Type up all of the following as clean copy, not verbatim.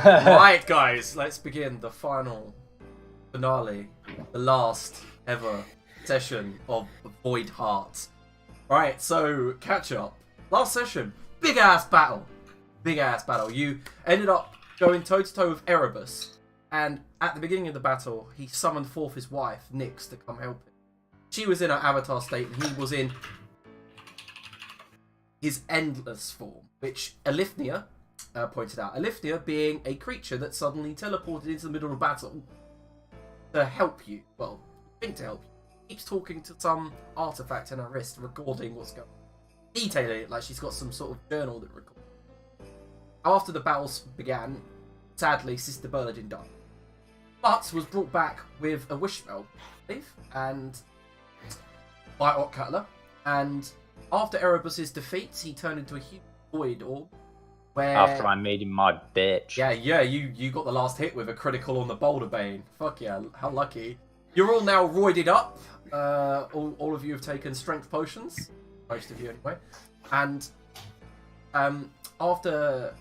Right, guys, let's begin the finale, the last ever session of Voidheart. Right, so catch up. Last session, big ass battle. You ended up going toe to toe with Erebus, and at the beginning of the battle, he summoned forth his wife, Nyx, to come help him. She was in her avatar state, and he was in his endless form, which Elithnia pointed out. Elithnia being a creature that suddenly teleported into the middle of battle to help you. Well, think to help you. Keeps talking to some artifact in her wrist, recording what's going on. Detailing it like she's got some sort of journal that records. After the battles began, sadly, Sister Bernadine died. But was brought back with a wish spell, I believe, and by Ott Cutler. And after Erebus's defeat, he turned into a huge void orb. Where... After I made him my bitch. Yeah, you got the last hit with a critical on the Boulder Bane. Fuck yeah, how lucky. You're all now roided up. All of you have taken strength potions. Most of you anyway. And after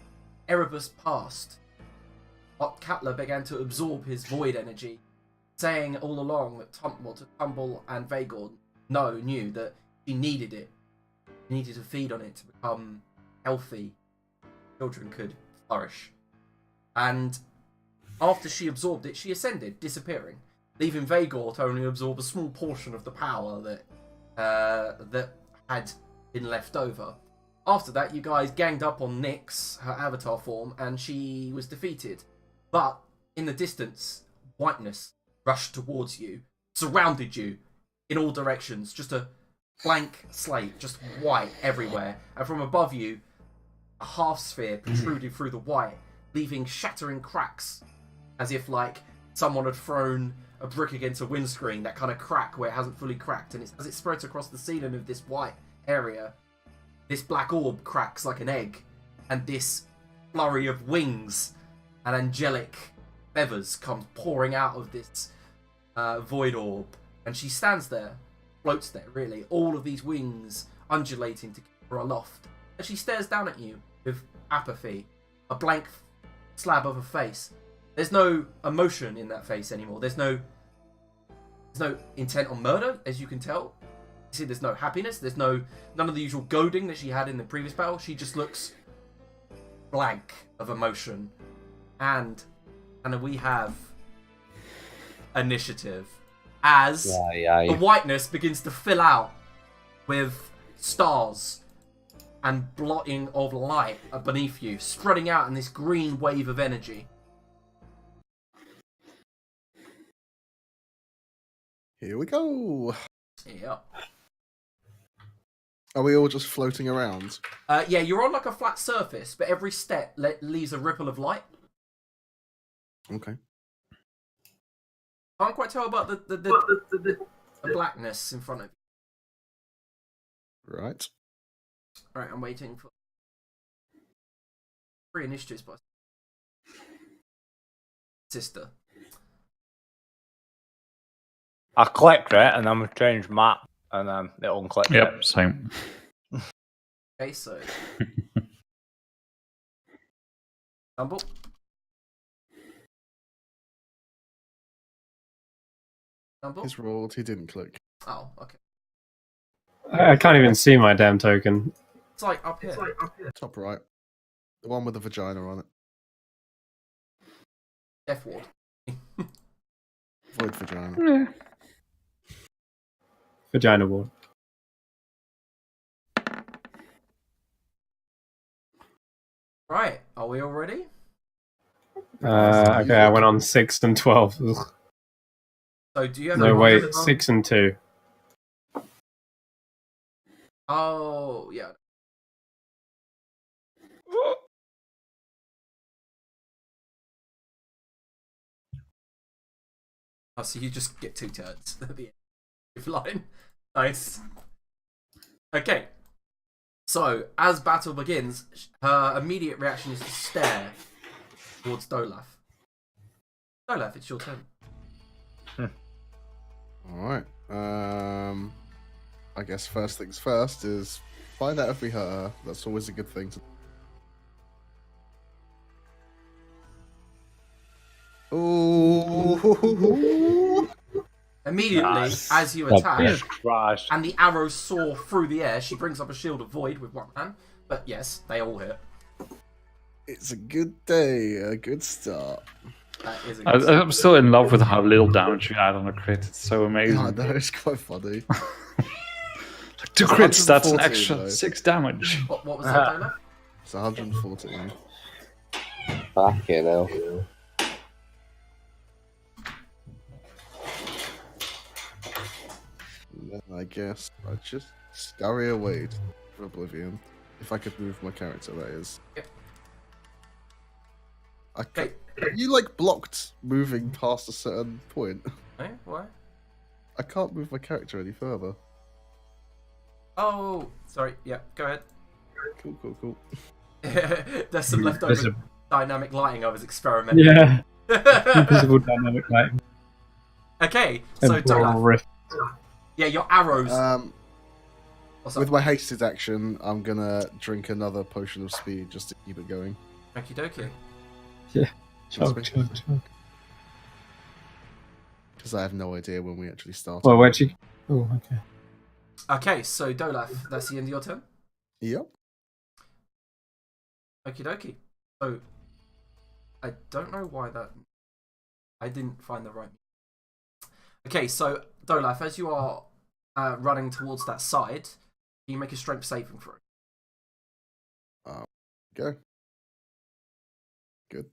Erebus passed, Ott Cutler began to absorb his void energy, saying all along that Tumble and Vagor knew that she needed it. She needed to feed on it to become healthy. Children could flourish. And after she absorbed it, she ascended, disappearing, leaving Vagor to only absorb a small portion of the power that had been left over. After that, you guys ganged up on Nyx, her avatar form, and she was defeated. But in the distance, whiteness rushed towards you, surrounded you in all directions, just a blank slate, just white everywhere. And from above you, a half sphere protruded through the white, leaving shattering cracks, as if like someone had thrown a brick against a windscreen, that kind of crack where it hasn't fully cracked. And as it spreads across the ceiling of this white area, this black orb cracks like an egg, and this flurry of wings and angelic feathers comes pouring out of this void orb. And she stands there, floats there really, all of these wings undulating to keep her aloft. And she stares down at you with apathy, a blank slab of a face. There's no emotion in that face anymore. There's no intent on murder, as you can tell. You see, there's no happiness. There's none of the usual goading that she had in the previous battle. She just looks blank of emotion. And we have initiative as the whiteness begins to fill out with stars and blotting of light beneath you, spreading out in this green wave of energy. Here we go. Yeah. Are we all just floating around? Yeah, you're on like a flat surface, but every step leaves a ripple of light. Okay. I can't quite tell about the blackness in front of you. Right. Right, I'm waiting for 3 initiatives by Sister. I clicked it and then we changed map and then it unclicked. Yep, same. Okay, so Tumble. He's rolled, he didn't click. Oh, okay. I can't even see my damn token. It's like up here. Top right. The one with the vagina on it. Death ward. Void vagina. Yeah. Vagina ward. Right, are we all ready? Okay, I went on 6 and 12. Ugh. So do you have No, wait, 6 and 2. Oh, yeah. Oh, so you just get 2 turns at the end of your line. Nice. Okay. So, as battle begins, her immediate reaction is to stare towards Dolaf. Dolaf, it's your turn. Alright. I guess first things first is find out if we hurt her. That's always a good thing to Ooh. Immediately, Nice. as you Oh, attack, Jesus Christ. and the arrows soar through the air, she brings up a shield of void with one hand. But yes, they all hit. It's a good day, a good start. That is a good I'm still in love with how little damage you add on a crit. It's so amazing. Yeah, I know, it's quite funny. Like, 2 It's crits, that's an 114 extra though. 6 damage. What was that, Dola? It's 114. Fucking hell. Then I guess I just scurry away to oblivion. If I could move my character, that is. Yep. Okay. You like blocked moving past a certain point. Eh? Why? I can't move my character any further. Oh, sorry. Yeah, go ahead. Cool. There's some leftover Invisible. dynamic lighting I was experimenting. Yeah, invisible dynamic lighting. Okay, so Temporal Dola, rift. yeah, your arrows. What's up? With my hasted action, I'm gonna drink another potion of speed just to keep it going. Okie dokie. Chug, chug, chug. Because I have no idea when we actually start. Well, where'd you? Oh, okay. Okay, so Dolaf, that's the end of your turn. Yep. Okie dokie. So, I don't know why that... I didn't find the right... Okay, so Dolaf, as you are running towards that side, you make a strength saving throw. Go. Good.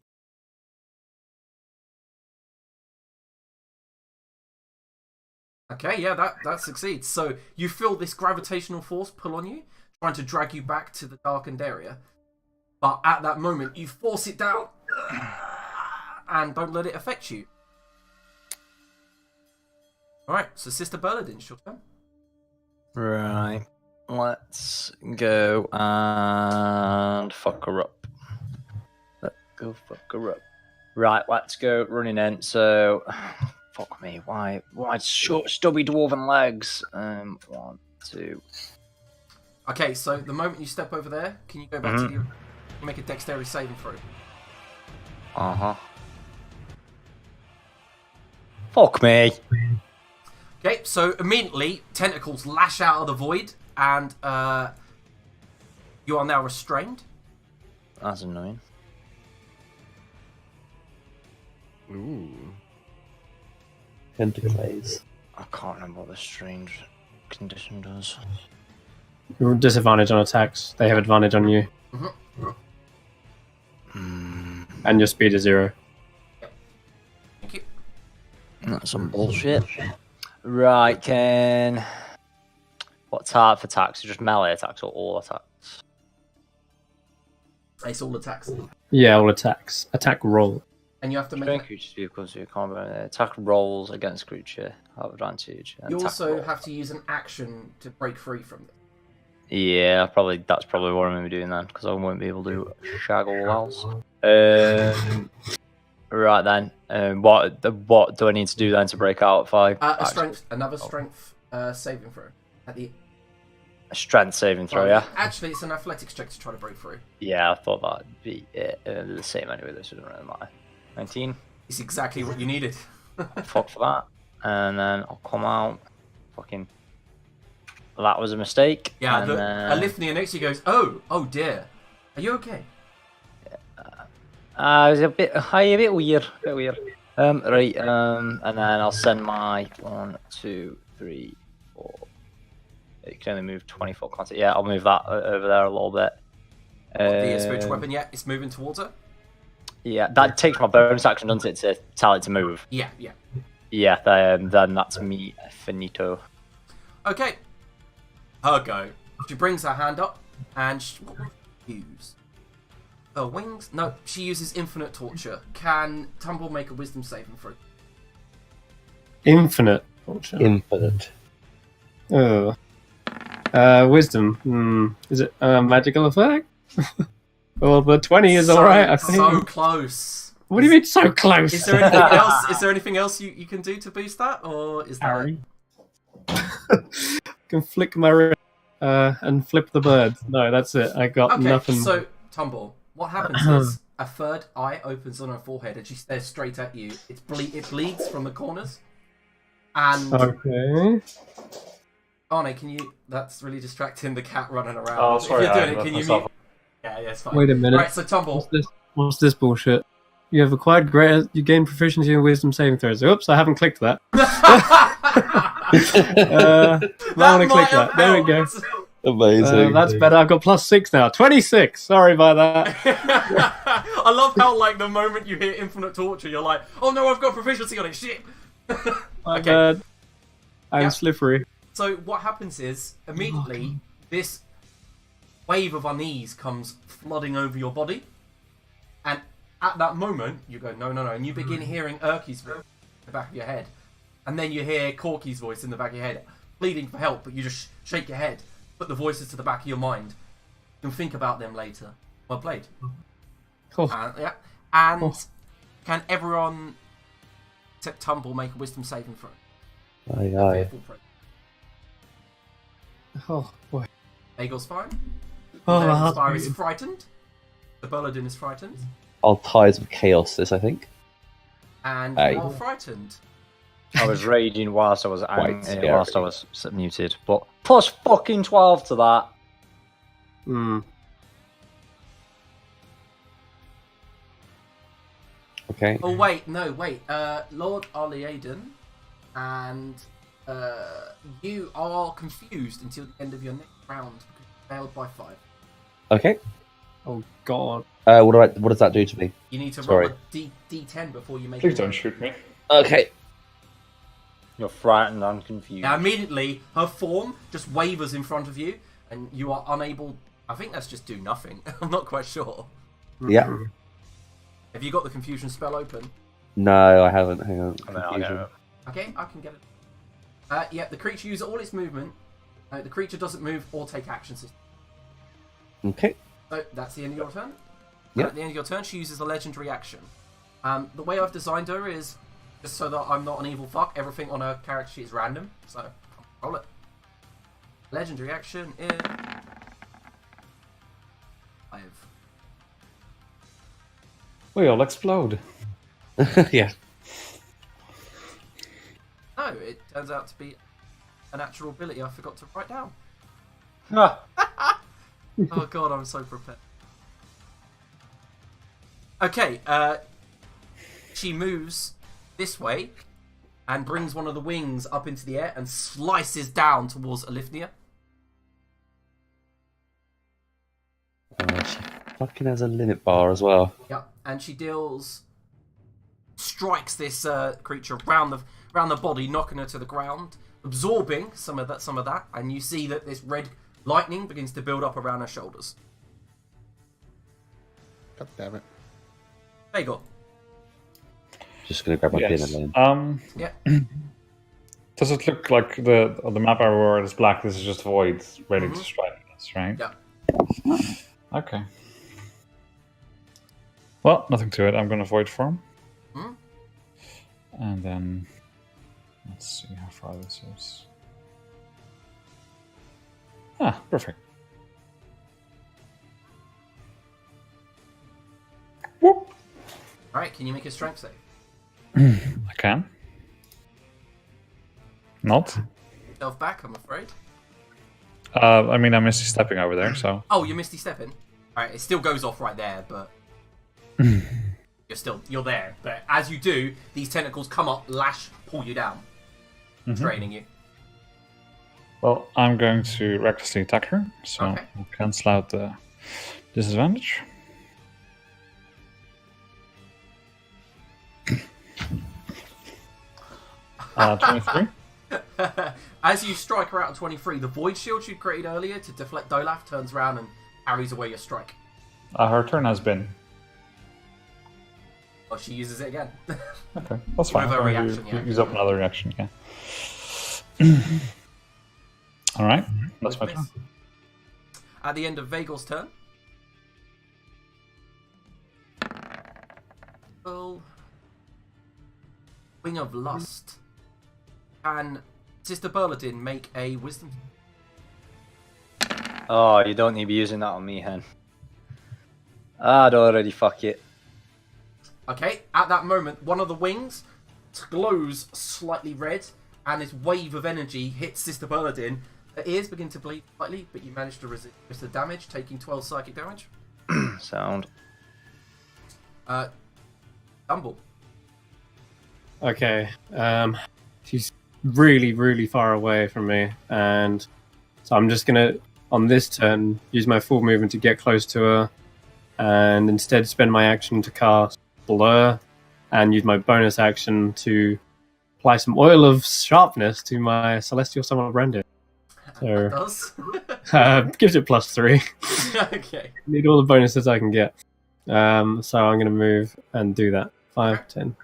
Okay, yeah, that succeeds. So you feel this gravitational force pull on you, trying to drag you back to the darkened area. But at that moment, you force it down and don't let it affect you. Alright, so Sister Bernadine, it's your turn. Right. Let's go and fuck her up. Let's go fuck her up. Right, let's go running in. So, fuck me. Why short, stubby dwarven legs? 1, 2. Okay, so the moment you step over there, can you go back to the... Make a dexterity saving throw. Fuck me. Okay, so immediately, tentacles lash out of the void, and you are now restrained. That's annoying. Ooh. Tentacles. I can't remember what the strange condition does. You're disadvantage on attacks. They have advantage on you. And your speed is 0. Thank you. That's some bullshit. Right, Ken. What type of attacks? Just melee attacks or all attacks? It's all attacks. Yeah, all attacks. Attack roll. And you have to make... Strange creatures do equals to your combat. Attack rolls against creature have advantage. And You attack also roll. have to use an action to break free from this. Yeah, that's probably what I'm going to be doing then, because I won't be able to shag all else. Right then. What do I need to do then to break out if I... Another strength saving throw. At the... A strength saving throw, yeah? Actually, it's an athletics check to try to break free. Yeah, I thought that'd be the same anyway, this doesn't really matter. 19. It's exactly what you needed. Fuck for that. And then I'll come out. Fucking... That was a mistake. Yeah, and look, then... Alithnia next to you goes, oh dear. Are you okay? It's a bit weird. Right, and then I'll send my 1, 2, 3, 4. You can only move 20 foot contact. Yeah, I'll move that over there a little bit. The spiritual weapon, yeah, it's moving towards her. Yeah, that takes my bonus action, doesn't it, to tell it to move? Yeah. Yeah, then that's me finito. Okay. Her go. She brings her hand up, and what will she use? Her wings? No, she uses infinite torture. Can Tumble make a wisdom saving throw? Infinite torture. Infinite. Oh. Wisdom. Is it a magical effect? Well, the 20 is alright, I think. So close. What do you mean so close? Is there anything else? Is there anything else you can do to boost that, or is that? Harry? Can flick my wrist and flip the bird. No, that's it. I got Okay, nothing. so Tumble, what happens is a third eye opens on her forehead and she stares straight at you. It bleeds from the corners. And Okay. Arne, can you? That's really distracting. The cat running around. Oh, sorry, If you're I doing it, left can you myself. mute? Yeah, it's fine. Wait a minute. Right, so Tumble. What's this bullshit? You have acquired greater. You gain proficiency in wisdom saving throws. Oops, I haven't clicked that. I want to click that. There we go. Amazing. That's better. I've got +6 now. 26. Sorry about that. I love how, like, the moment you hear infinite torture, you're like, oh no, I've got proficiency on it. Shit. My Okay. bad. I'm Yeah. slippery. So what happens is immediately this wave of unease comes flooding over your body, and at that moment you go no, and you begin hearing Urky's voice in the back of your head, and then you hear Corky's voice in the back of your head, pleading for help, but you just shake your head, put the voices to the back of your mind. You'll think about them later. Well played. Cool. Yeah. And Oh. can everyone except Tumble make a wisdom saving throw? Aye, aye. Full pro. Oh boy. Eagle's fine. Oh, The my heart's Spire is beating. frightened. The Bulladin is frightened. All ties of chaos, this, I think. And Aye. you are frightened. I was raging whilst I was scary. whilst I was muted, but plus fucking 12 to that. Okay. Oh wait, no, wait. Lord Aliaden and you are confused until the end of your next round because you failed by 5. Okay. Oh god. What does that do to me? You need to Sorry. roll a D10 before you make Please it. don't shoot me. Okay. You're frightened and confused. Now immediately her form just wavers in front of you and you are unable. I think that's just do nothing. I'm not quite sure. Yeah. Have you got the confusion spell open? No, I haven't. Hang on. I mean, I'll Confusion. go. Okay, I can get it. Yeah, the creature uses all its movement. The creature doesn't move or take actions. Okay. So that's the end of your turn. Yep. At the end of your turn, she uses a legendary action. The way I've designed her is just so that I'm not an evil fuck. Everything on her character sheet is random, so roll it. Legendary action is 5. We'll explode. Yeah. No, it turns out to be a natural ability I forgot to write down. Ah, Oh god, I'm so prepared. Okay, she moves this way and brings one of the wings up into the air and slices down towards Alithnia. She fucking has a limit bar as well. Yep, and she strikes this creature round the body, knocking her to the ground, absorbing some of that, and you see that this red lightning begins to build up around her shoulders. God damn it. There you go. Just gonna grab my pin Yes. and then. Yeah. Does it look like the map everywhere is black? This is just void, ready Mhm. to strike us, right? Yeah. Okay. Well, nothing to it. I'm gonna void form. Mhm. And then let's see how far this is. Ah, perfect. Whoop! Alright, can you make a strength save? I can. Not. Self back, I'm afraid. I mean, I'm misty stepping over there, so. Oh, you're Misty Stepping. Alright, it still goes off right there, but you're there. But as you do, these tentacles come up, lash, pull you down, draining you. Well, I'm going to recklessly attack her, so Okay. I'll cancel out the disadvantage. Uh, 23. As you strike her out on 23, the void shield you created earlier to deflect Dolaf turns around and parries away your strike. Her turn has been. Well, she uses it again. Okay, that's fine. Another I'm going reaction, to yeah. use up another reaction, yeah. Alright, that's my With turn. miss. At the end of Vagel's turn. Well, Wing of Lust. Can Sister Burladin make a wisdom? oh, you don't need to be using that on me, hen. I'd already fuck it. Okay, at that moment, one of the wings glows slightly red, and this wave of energy hits Sister Bernadine. Her ears begin to bleed slightly, but you manage to resist the damage, taking 12 psychic damage. Sound. Dumble. Okay. She's really, really far away from me, and so I'm just gonna, on this turn, use my full movement to get close to her, and instead spend my action to cast Blur, and use my bonus action to apply some oil of sharpness to my Celestial Summer Branding. That So does. gives it +3. Okay. Need all the bonuses I can get. So I'm going to move and do that. 5, 10,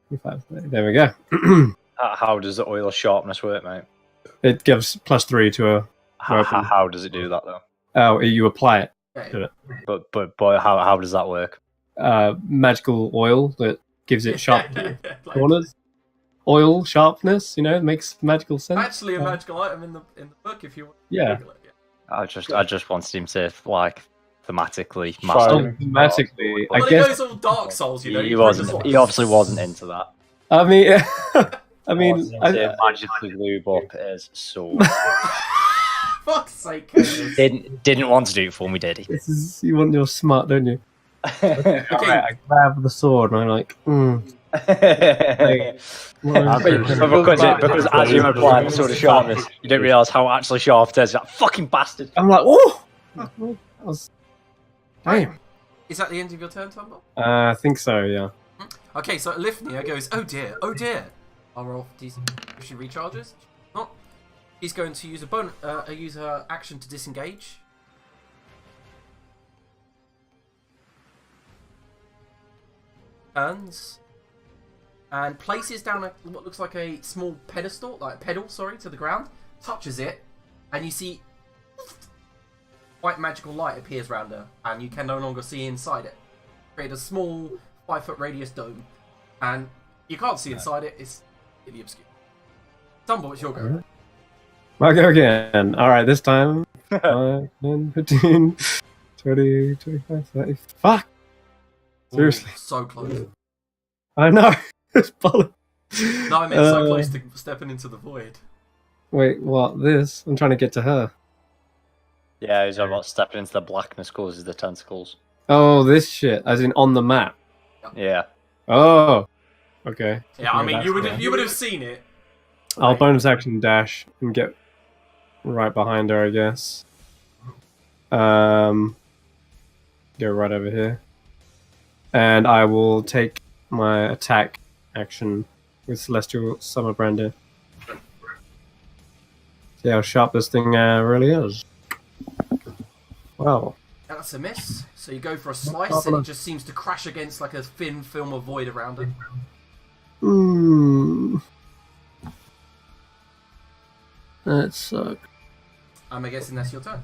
25. There we go. How does the oil sharpness work, mate? It gives +3 to a. How does it do that though? Oh, you apply it. Okay. But how does that work? Magical oil that gives it sharp Like, corners. Oil sharpness, makes magical sense. actually, a magical item in the book if you want. to Yeah. Google it, I just wanted him to like thematically Fine. master. Thematically, Well, I it guess. goes all Dark Souls, you know. He you wasn't. press He obviously wasn't into that. I mean, To magically lube up his sword. Fuck's sake, Curtis. didn't want to do it for me, did he? this is you want your smart, don't you? Okay. Alright, I grab the sword and I'm like, because as you apply the sort of sharpness, you don't realise how actually sharp it is. That fucking bastard. I'm like, oh! That was... Damn. Is that the end of your turn, Tumble? I think so, yeah. Okay, so Lifnia goes, oh dear. I'll roll for DC. If she recharges. Not. He's going to use use her action to disengage. Turns. And places down what looks like a small pedestal, to the ground. Touches it, and you see white magical light appears around her, and you can no longer see inside it. Create a small 5-foot radius dome, and you can't see inside it. It's really obscure. Tumble, it's your go. I'll go again. Alright, this time. 5, 10, 15, 20, 25, 30. Fuck! Seriously. Ooh, so close. I know. It's bollocks. No, I meant so close to stepping into the void. Wait, what? This? I'm trying to get to her. Yeah, he's about stepping into the blackness causes the tentacles. Oh, this shit. As in on the map. Yeah. Oh. Okay. Yeah, I mean, you would have seen it. I'll bonus action dash and get right behind her, I guess. Go right over here. And I will take my attack action with Celestial Summer Branding. See how sharp this thing really is. Wow. That's a miss. So you go for a slice, and it just seems to crash against like a thin film of void around it. That sucks. I'm guessing that's your turn.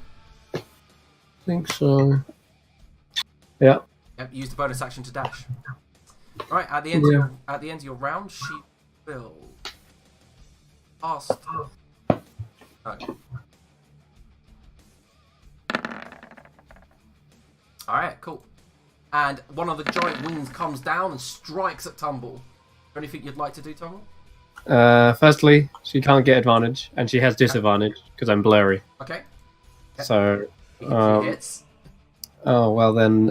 I think so. Yeah. Yep, use the bonus action to dash. Right, at the end of your round, she will cast. No. Alright, cool. And one of the giant wings comes down and strikes at Tumble. Is there anything you'd like to do, Tumble? Firstly, she can't get advantage, and she has disadvantage because I'm blurry. Okay. So, She hits. oh well then,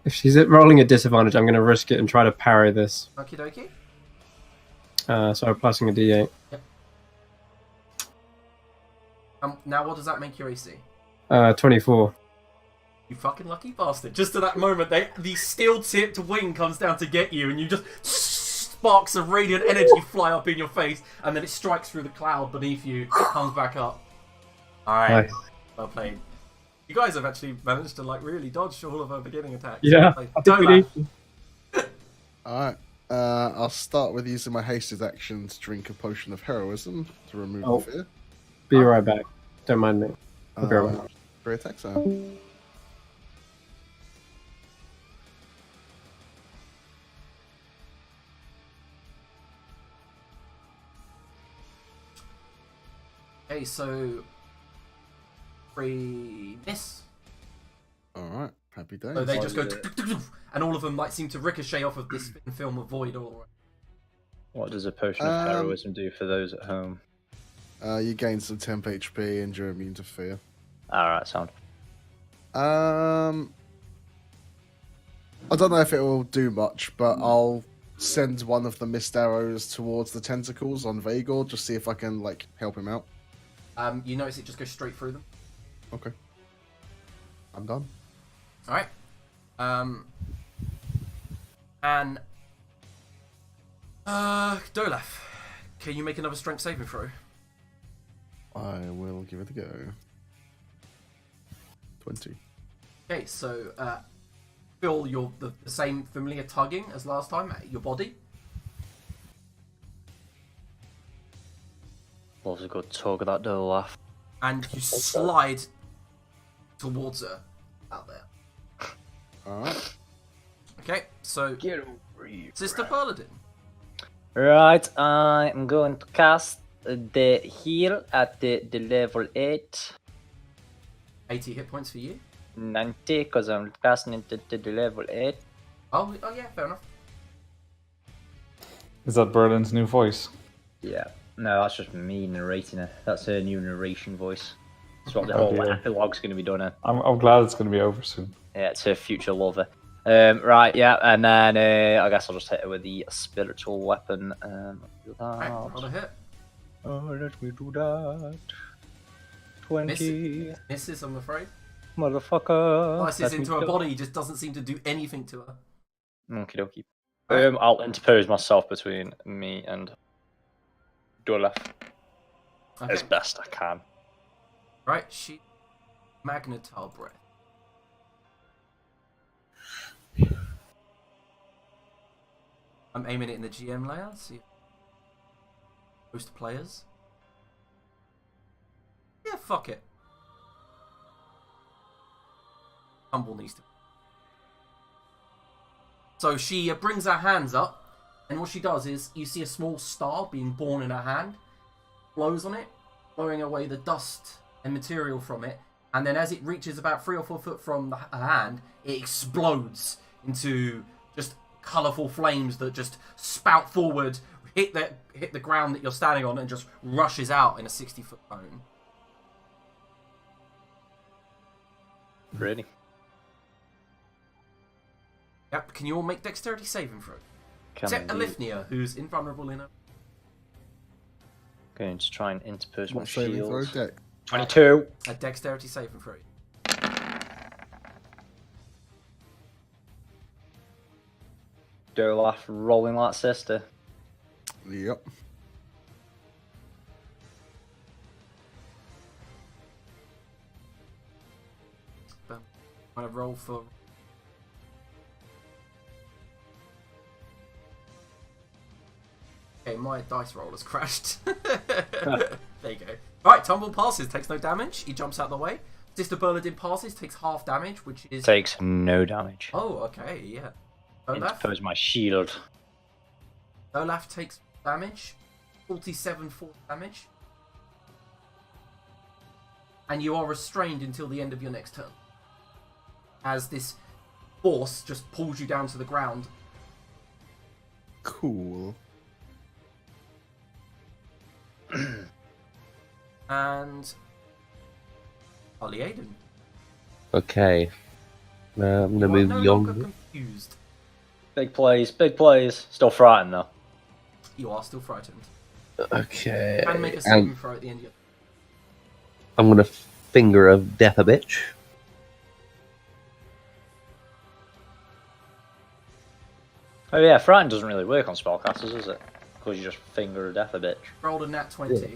if she's rolling a disadvantage, I'm going to risk it and try to parry this. Okie dokie. So I'm passing a D8. Yep. Now what does that make your AC? 24. You fucking lucky bastard. Just at that moment, the steel-tipped wing comes down to get you, and you just sparks of radiant energy fly up in your face, and then it strikes through the cloud beneath you, comes back up. Alright. Nice. Well played. You guys have actually managed to really dodge all of her beginning attacks. Yeah. I think we Doma. need- Alright. I'll start with using my hasted action to drink a potion of heroism to remove Oh. the fear. Be right back. Don't mind me. I'll be right back. Great attack sound. Okay, so... 3 miss. Alright. Happy days. So they just go, and all of them like seem to ricochet off of this film of void all around. What does a potion of heroism do for those at home? You gain some temp HP and you're immune to fear. Alright, sound. I don't know if it will do much, but I'll send one of the mist arrows towards the tentacles on Vagor, just see if I can like help him out. You notice it just goes straight through them. Okay. I'm done. Alright. And Dolaf, can you make another strength saving throw? I will give it a go. 20. Okay, so feel the same familiar tugging as last time at your body. Loves a good tug of that door laugh. And you slide towards her out there. Alright. Okay, so Get over here. Sister Paladin. Right, I am going to cast the heal at the level 8. 80 hit points for you. 90, because I'm casting it to the level 8. Oh yeah, fair enough. Is that Berlin's new voice? Yeah. No, that's just me narrating it. That's her new narration voice. That's what the whole dear. epilogue's going to be done in. I'm glad it's going to be over soon. Yeah, it's her future lover. Right, yeah, and then I guess I'll just hit her with the spiritual weapon. Do that. Right, roll a hit. Let me do that. 20. Misses, I'm afraid. Motherfucker. Slices into her body, just doesn't seem to do anything to her. Okie dokie. I'll interpose myself between me and Dolaf Okay. as best I can. Right, she Magnetar breath. I'm aiming it in the GM layer, see most players. Yeah, fuck it. Humble needs to. So she brings her hands up, and what she does is you see a small star being born in her hand, blows on it, blowing away the dust and material from it, and then as it reaches about 3 or 4 foot from her hand, it explodes into just colourful flames that just spout forward, hit the ground that you're standing on, and just rushes out in a 60-foot cone. Really? Yep, can you all make dexterity saving throw? Can Except indeed. Alithnia, who's invulnerable in her. Going to try and interpose my What saving throw? shield. Deck. 22. A dexterity saving throw. Dolaf rolling like sister. Yep. I'm going to roll for... Okay, my dice roll has crashed. There you go. Right, Tumble passes, takes no damage. He jumps out of the way. Sister Bernadine passes, takes half damage, which is... Takes no damage. Oh, okay, yeah. Olaf? Interpose my shield. Olaf takes damage. 47 force damage. And you are restrained until the end of your next turn. As this force just pulls you down to the ground. Cool. And... Ollie Aiden. Okay. I'm going You to are move no longer yonder. confused. Big plays, big plays. Still frightened though. You are still frightened. Okay. And make a saving throw at the end of your... I'm going to finger of death a bitch. Oh yeah, frightened doesn't really work on spellcasters, does it? Because you just finger a death a bitch. Rolled a nat 20. Yeah.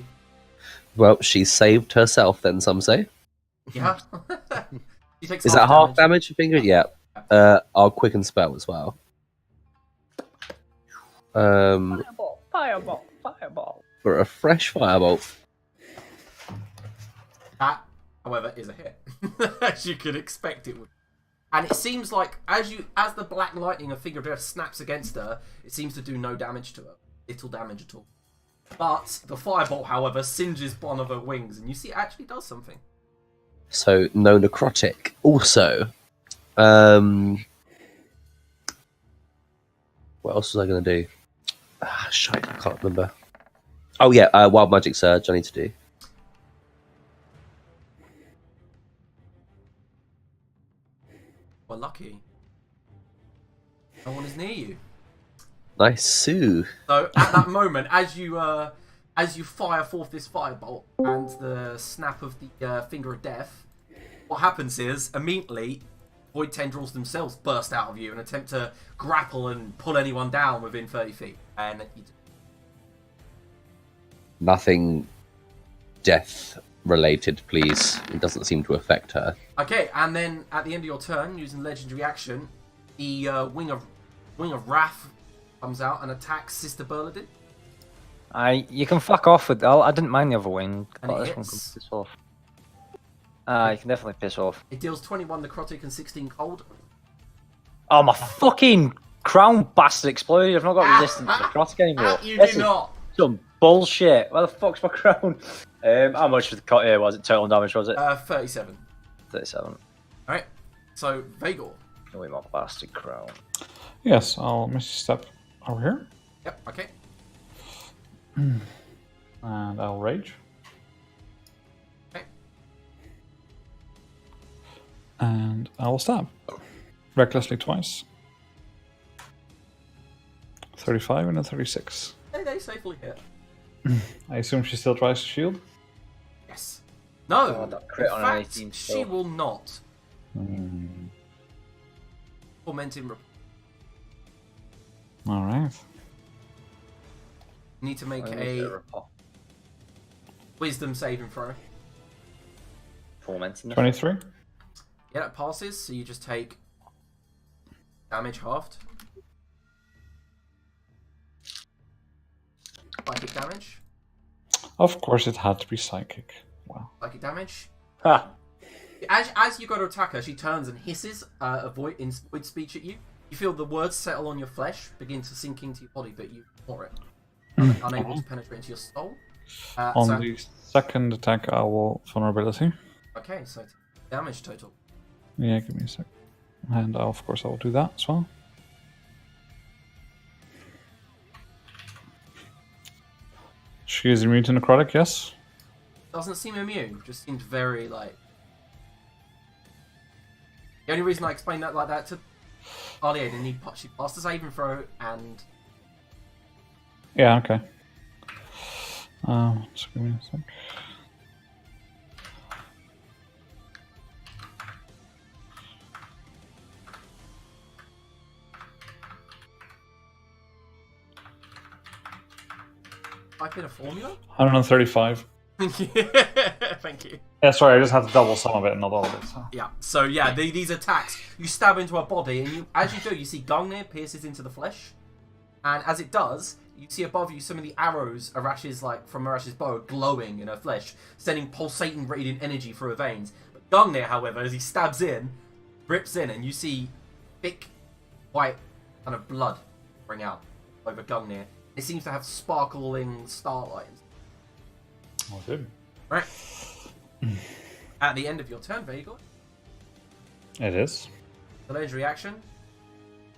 Well, she saved herself then, some say. Yeah. She takes Is that half damage for finger? Yeah. I'll quicken spell as well. Fireball, fireball, fireball. For a fresh firebolt. That, however, is a hit. As you could expect it would. And it seems like as the black lightning of Finger of Death snaps against her, it seems to do no damage to her. Little damage at all. But the firebolt, however, singes one of her wings, and you see it actually does something. So, no necrotic. Also, What else was I going to do? Shite, I can't remember. Oh yeah, Wild Magic Surge. I need to do. Well, lucky. No one is near you. Nice, Sue. So at that moment, as you fire forth this firebolt and the snap of the finger of death, what happens is immediately void tendrils themselves burst out of you and attempt to grapple and pull anyone down within 30 feet. And Nothing death related, please. It doesn't seem to affect her. okay, and then at the end of your turn, using legendary action, the wing of wrath comes out and attacks Sister Berladin. You can fuck off with. I didn't mind the other wing. And it This one hits. can piss off. You can definitely piss off. It deals 21 necrotic and 16 cold. Oh, my fucking crown bastard exploded. I've not got resistance to necrotic anymore. You This do is not. some bullshit. Where the fuck's my crown? How much was it? Total damage, was it? 37. 37. Alright, so Vagor. Give me my bastard crown. Yes, I'll miss step over here, Yep, okay. and I'll rage. Okay. And I will stab. Recklessly twice. 35 and a 36. They safely hit. I assume she still tries to shield. Yes. No. Oh, that crit in on an fact, 18 she still. will not. Tormenting. Alright. Need to make I need a to repop. wisdom saving throw. Tormenting. 23. Yeah, it passes, so you just take damage halved. Psychic damage. Of course, it had to be psychic. Wow. Psychic damage. Ha! As you go to attack her, she turns and hisses a void speech at you. You feel the words settle on your flesh, begin to sink into your body, but you ignore it. Unable to penetrate into your soul. On So- the second attack, I will vulnerability. Okay, so damage total. Yeah, give me a sec. And of course, I will do that as well. She is immune to necrotic, yes. Doesn't seem immune, just seems very like. The only reason I explained that like that to Arlie Aiden, she passed the saving throw and Yeah, okay. So give me a sec. type in a formula. 135. Thank you. Yeah, sorry, I just had to double some of it, not all of it. So. Yeah. So yeah, these attacks, you stab into her body, and as you do, you see Gungnir pierces into the flesh, and as it does, you see above you some of the arrows from Arash's bow glowing in her flesh, sending pulsating radiant energy through her veins. But Gungnir, however, as he stabs in, rips in, and you see thick white kind of blood bring out over Gungnir. It seems to have sparkling starlight. Oh, good. Right. At the end of your turn, Vagor, It is. the legendary action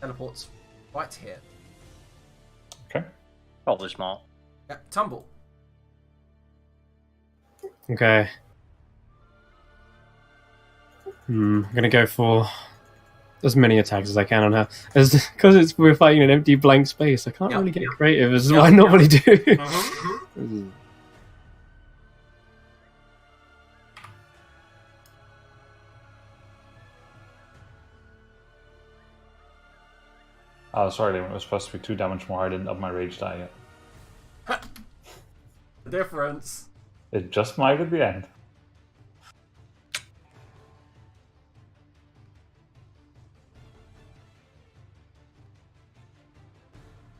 teleports right here. Okay. Probably smart. Yeah, tumble. Okay. I'm gonna go for as many attacks as I can on her. Because we're fighting an empty blank space. I can't Yeah. really get creative as Yeah. I normally do. Mm-hmm. Oh, sorry, it was supposed to be 2 damage more. I didn't up my rage die yet. The difference. It just might at the end.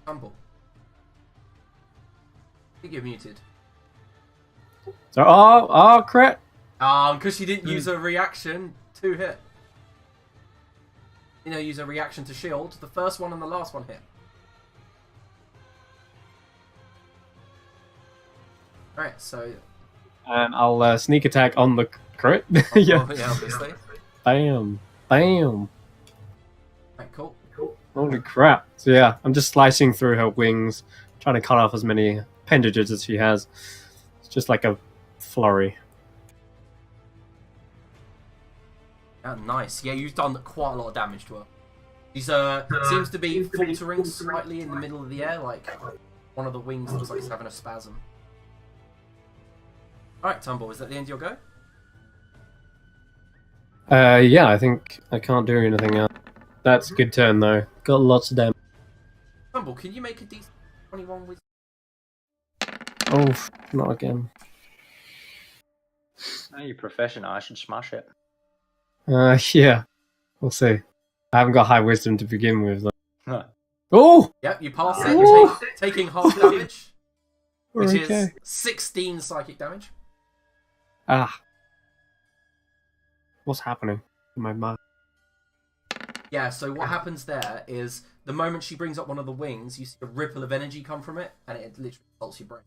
Tumble. I think you're muted. So, oh, crit. Because she didn't use a reaction to hit. Use a reaction to shield. The first one and the last one hit. Alright, so. And I'll sneak attack on the crit. Yeah. Yeah, obviously. Bam. Bam. Right, cool. Holy crap. So yeah, I'm just slicing through her wings, trying to cut off as many appendages as she has. It's just like a flurry. Nice. Yeah, you've done quite a lot of damage to her. She's seems to be faltering slightly in the middle of the air, like one of the wings looks like it's having a spasm. Alright, Tumble, is that the end of your go? Yeah, I think I can't do anything else. That's a good turn though. Got lots of damage. Tumble, can you make a DC-21 with... Oh, not again. Are you professional? I should smash it. Yeah. We'll see. I haven't got high wisdom to begin with. Though. Huh. Oh! Yep, you pass it, Ooh. taking half damage, which Okay. is 16 psychic damage. Ah. What's happening in my mind? Yeah, so what happens there is the moment she brings up one of the wings, you see a ripple of energy come from it, and it literally salts your brain.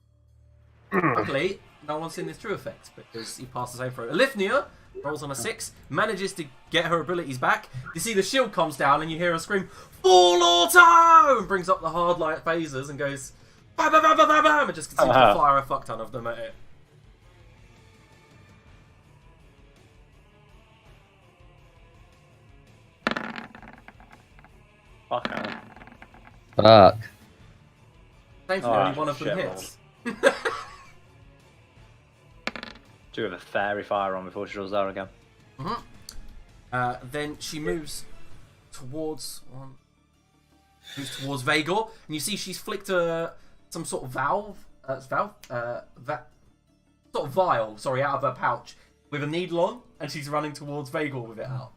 Luckily, no one's seen this true effect because you pass the same throw. Elithnia rolls on a 6, manages to get her abilities back. You see the shield comes down, and you hear her scream, "Full auto!" and brings up the hard light phasers and goes, "Bam, bam, bam, bam, bam, bam," and just continues to fire a fuck ton of them at it. Fuck hell. Fuck. Thankfully, Oh, only one of them shit hits. Do have a fairy fire on before she does that again. Then she moves towards Vagor, and you see she's flicked some sort of sort of vial, out of her pouch with a needle on, and she's running towards Vagor with it out.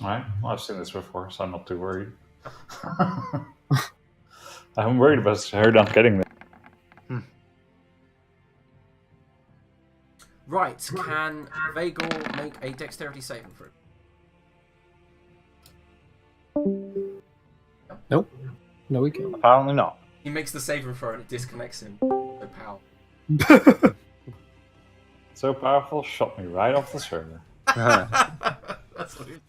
Alright, well, I've seen this before, so I'm not too worried. I'm worried about her not getting there. Right, can Vagor make a dexterity saving throw? Nope. No, we can't. Apparently not. He makes the saving throw and it disconnects him. So pow. So powerful, shot me right off the server. That's weird.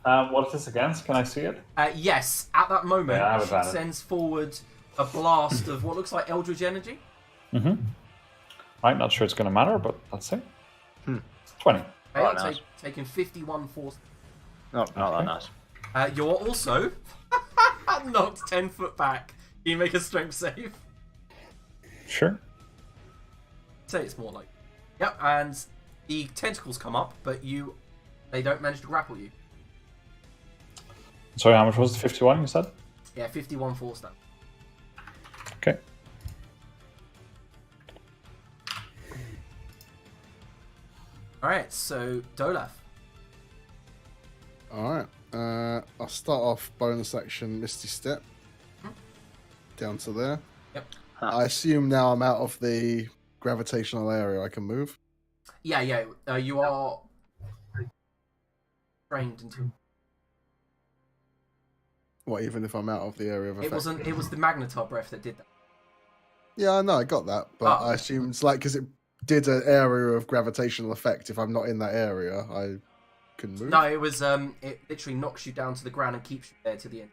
What is this against? Can I see it? Yes, at that moment, Yeah, I have she advantage. sends forward a blast of what looks like Eldritch energy. Mm-hmm. Right, not sure it's going to matter, but let's see. 20. Okay, Right, nice. taking 51 force. No, not that nice. You're also knocked 10 foot back. Can you make a strength save? Sure. Say it's more like... Yep, and the tentacles come up, but they don't manage to grapple you. Sorry, how much was it? 51, you said? Yeah, 51 force damage. Okay. Alright, so Dolaf. Alright. I'll start off bonus action Misty Step. Down to there. Yep. I assume now I'm out of the gravitational area I can move. Yeah, you are trained into... What, even if I'm out of the area of effect? It was the magnetar breath that did that. Yeah, I know, I got that. But Oh. I assume it's like, because it did an area of gravitational effect. If I'm not in that area, I can move. No, it was it literally knocks you down to the ground and keeps you there to the end.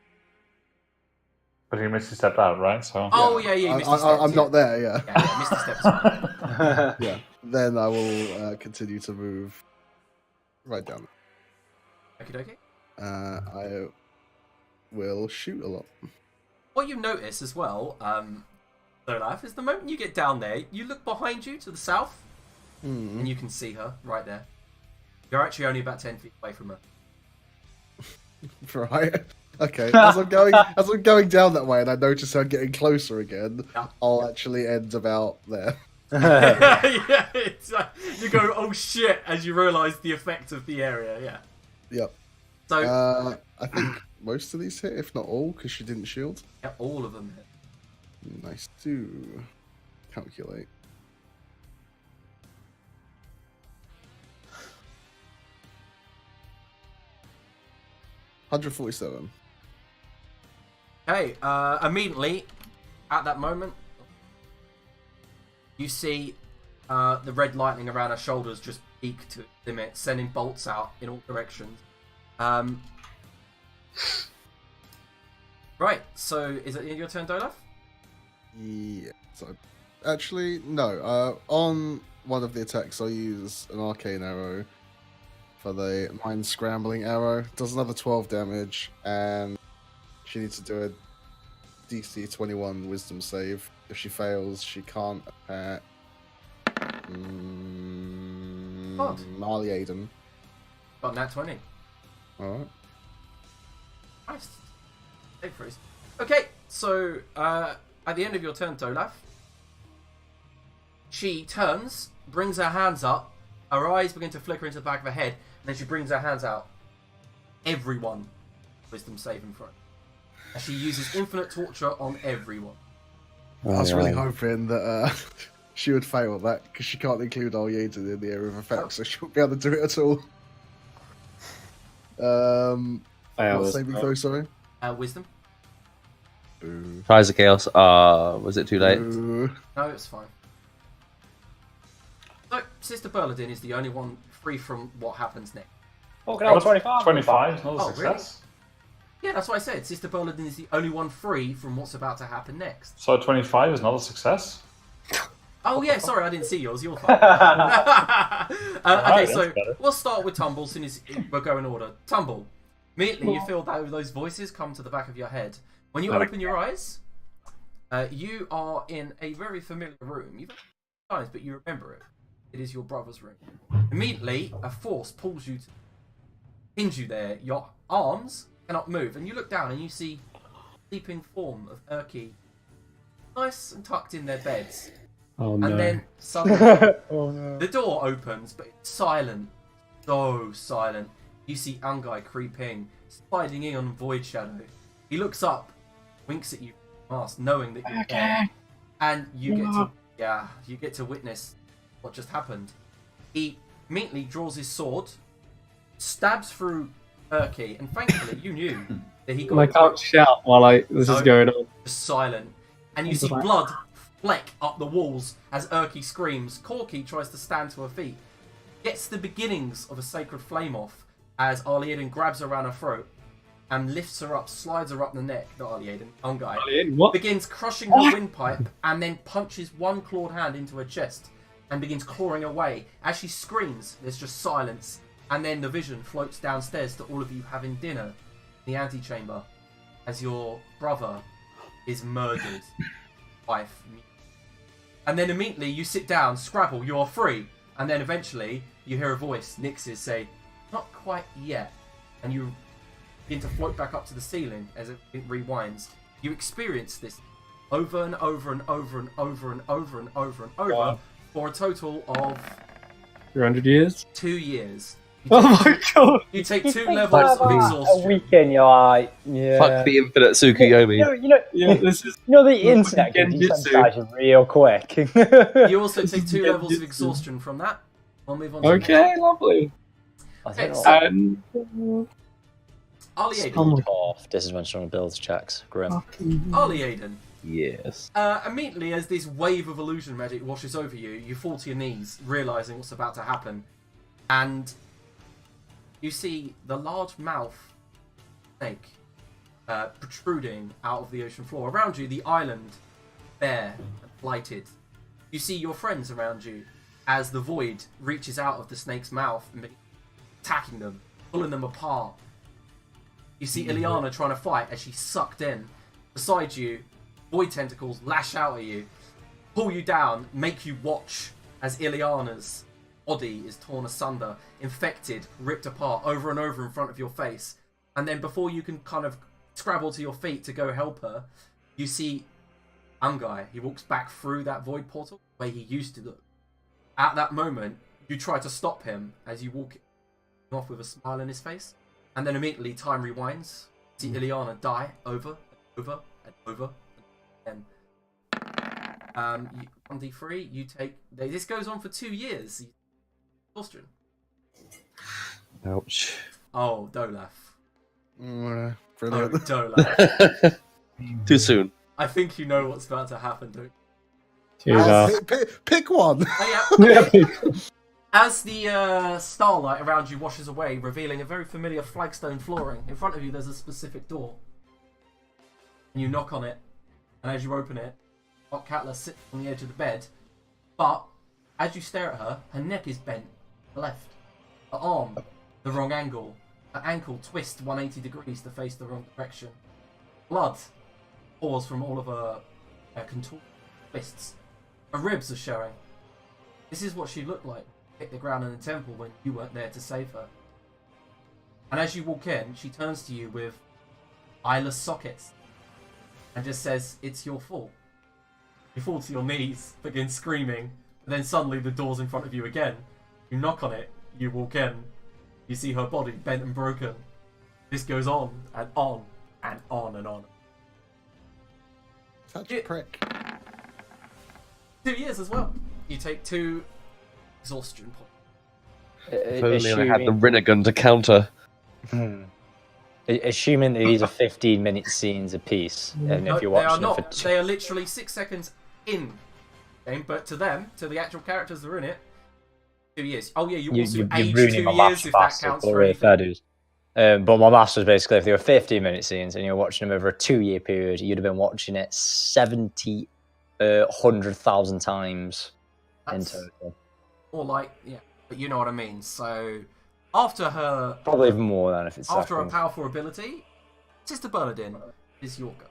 But he missed a step out, right? So. Oh yeah, you missed the steps, I'm yeah. not there, yeah. Yeah, missed the steps. Yeah. Then I will continue to move right down. Okie dokie. I will shoot a lot. What you notice as well, Olaf, is the moment you get down there, you look behind you to the south, and you can see her right there. You're actually only about 10 feet away from her. Right. Okay. As I'm going down that way, and I notice her getting closer again, Yeah. I'll actually end about there. Yeah, it's, you go, oh shit, as you realise the effect of the area. Yeah. Yep. So I think most of these hit, if not all, because she didn't shield. yeah, all of them hit. Nice to calculate. $147. Okay, immediately, at that moment, you see the red lightning around her shoulders just peak to its limit, sending bolts out in all directions. Right, so is it your turn, Dolaf? Yeah. So, actually, no. On one of the attacks, I'll use an arcane arrow for the mind scrambling arrow. Does another 12 damage, and she needs to do a DC 21 Wisdom save. If she fails, she can't attack. Marley Aiden. Got nat 20. All right. Nice. Save freeze. Okay, so at the end of your turn, Dolaf, she turns, brings her hands up, her eyes begin to flicker into the back of her head, and then she brings her hands out. Everyone, wisdom saving throw. And she uses infinite torture on everyone. I was really hoping that she would fail at that because she can't include Aryaden in the area of effect, so she won't be able to do it at all. What saving throw? Sorry. Wisdom. Boo. Rise of Chaos. Was it too late? Boo. No, it's fine. So, Sister Berladin is the only one free from what happens next. Oh, can I have 25? 25 is not a Oh, success. Yeah, that's what I said. Sister Berladin is the only one free from what's about to happen next. So 25 is not a success. Oh yeah, sorry, I didn't see yours. You're fine. Okay, Alright, so that's better. we'll start with Tumble, soon as we'll go in order. Tumble. Immediately, you feel those voices come to the back of your head. When you open your eyes, you are in a very familiar room. You've heard it times, but you remember it. It is your brother's room. Immediately, a force pulls you, pins you there. Your arms cannot move, and you look down and you see the sleeping form of Urki, nice and tucked in their beds. Oh no. And then suddenly, Oh no. the door opens, but it's silent. So silent. You see Ungai creeping, sliding in on Void Shadow. He looks up, winks at you, mask, knowing that you're there, and you get to witness what just happened. He immediately draws his sword, stabs through Urki, and thankfully you knew that he got. I can't shout while this is going on. Just silent, and you see blood fleck up the walls as Urki screams. Corky tries to stand to her feet, gets the beginnings of a sacred flame off as Arliaden grabs her around her throat and lifts her up, slides her up the neck. Not Arliaden, Ungai. What? Begins crushing her windpipe and then punches one clawed hand into her chest and begins clawing away. As she screams, there's just silence, and then the vision floats downstairs to all of you having dinner in the antechamber as your brother is murdered. Wife. And then immediately you sit down, Scrabble, you are free. And then eventually you hear a voice, Nix's, say, not quite yet. And you begin to float back up to the ceiling as it rewinds. You experience this over and over and over and over and over and over and over Wow. for a total of 300 years? 2 years. Oh my god! You take 2 levels of A exhaustion. weekend, you're like, yeah. Fuck the infinite Tsukuyomi. You know the internet can desensitize you real quick. You also take 2 levels of exhaustion from that. We'll move on to Okay, lovely. I don't know. So- Arliaden. Off disadvantage on ability checks. Grim. Arliaden. Yes. Immediately, as this wave of illusion magic washes over you, you fall to your knees, realizing what's about to happen, and you see the large mouth snake protruding out of the ocean floor. Around you, the island bare and blighted. You see your friends around you as the void reaches out of the snake's mouth and begins attacking them, pulling them apart. You see Ileana trying to fight as she's sucked in. Beside you, void tentacles lash out at you, pull you down, make you watch as Ileana's body is torn asunder, infected, ripped apart over and over in front of your face. And then before you can kind of scrabble to your feet to go help her, you see Ungai. He walks back through that void portal where he used to look. At that moment, you try to stop him as you walk off with a smile on his face. And then immediately time rewinds. See Ileana die over and over and over and again. 1d3, you take... This goes on for 2 years. Exhaustion. Ouch. Oh, Dolaf. Brilliant. Oh, Dolaf. Too soon. I think you know what's about to happen, don't you? Jesus. Pick one. Oh, yeah. As the starlight around you washes away, revealing a very familiar flagstone flooring, in front of you there's a specific door. And you knock on it, and as you open it, Aunt Catla sits on the edge of the bed, but as you stare at her, her neck is bent to the left, her arm the wrong angle, her ankle twists 180 degrees to face the wrong direction. Blood pours from all of her contorted twists. Her ribs are showing. This is what she looked like. Hit the ground in the temple when you weren't there to save her. And as you walk in, she turns to you with eyeless sockets and just says, "It's your fault." You fall to your knees, begin screaming, and then suddenly the door's in front of you again. You knock on it, you walk in, you see her body bent and broken. This goes on and on and on and on. Such a prick. 2 years as well. You take 2 exhaustion points. If only I had the Rinnegan to counter. Assuming that these are 15-minute scenes a piece, and No, if you're they are watching them not. for They are literally 6 seconds in game, but to them, to the actual characters that are in it, 2 years. Oh yeah, you also age 2 ruining my years maths if that fast, counts but for really anything. fair dues. But my maths was basically, if they were 15-minute scenes and you're watching them over a 2-year period, you'd have been watching it 100,000 times in That's- total. Or like, yeah, but you know what I mean. So after her Probably even more than if it's After a seconds. powerful ability, Sister Bernadine is your go.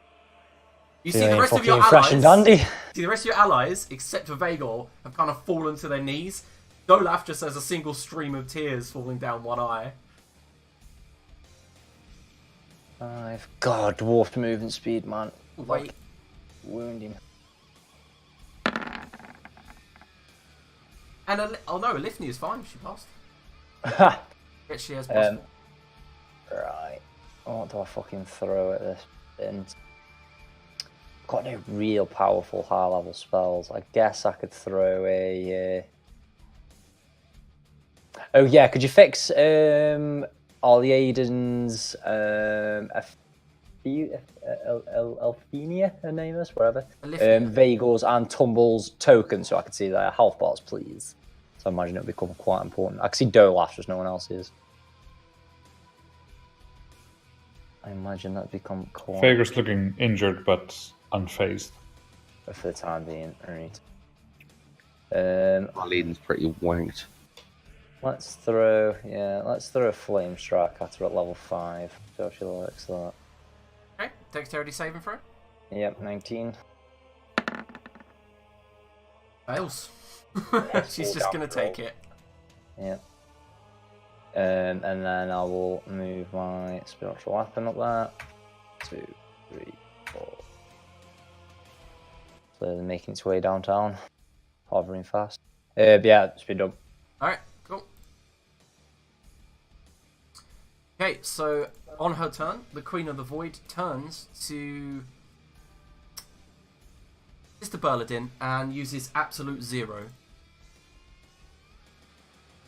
You see Feeling the rest of your fucking fresh and dandy. See the rest of your allies, except for Vagor, have kind of fallen to their knees. Dolaf just has a single stream of tears falling down one eye. 5. God, dwarf movement speed, man. Wait, Wound him. and oh no, Elifni is fine. She passed. Yes, she has Um, passed. Right. What do I fucking throw at this? Got no real powerful high level spells. I guess I could throw a. Oh yeah, could you fix Aiden's Elphenia, her name is, whatever. Elifnia. Vagor's and Tumble's token, so I could see their health bars, please. So I imagine it'll become quite important. I can see Dolaf, just no one else is. I imagine that'd become quite Fager's looking injured but unfazed. for the time being. Alright. Marlene's pretty wanked. Let's throw a flame strike at her at level 5. See how she likes that. Okay, dexterity saving throw. Yep, 19. Fails. She's all just down gonna the take roll. it. Yep. And then I will move my spiritual weapon up there. 2, 3, 4. So they're making its way downtown. Hovering fast. Yeah, it's been done. Alright, cool. Okay, so on her turn, the Queen of the Void turns to Sister Berladin and uses Absolute Zero.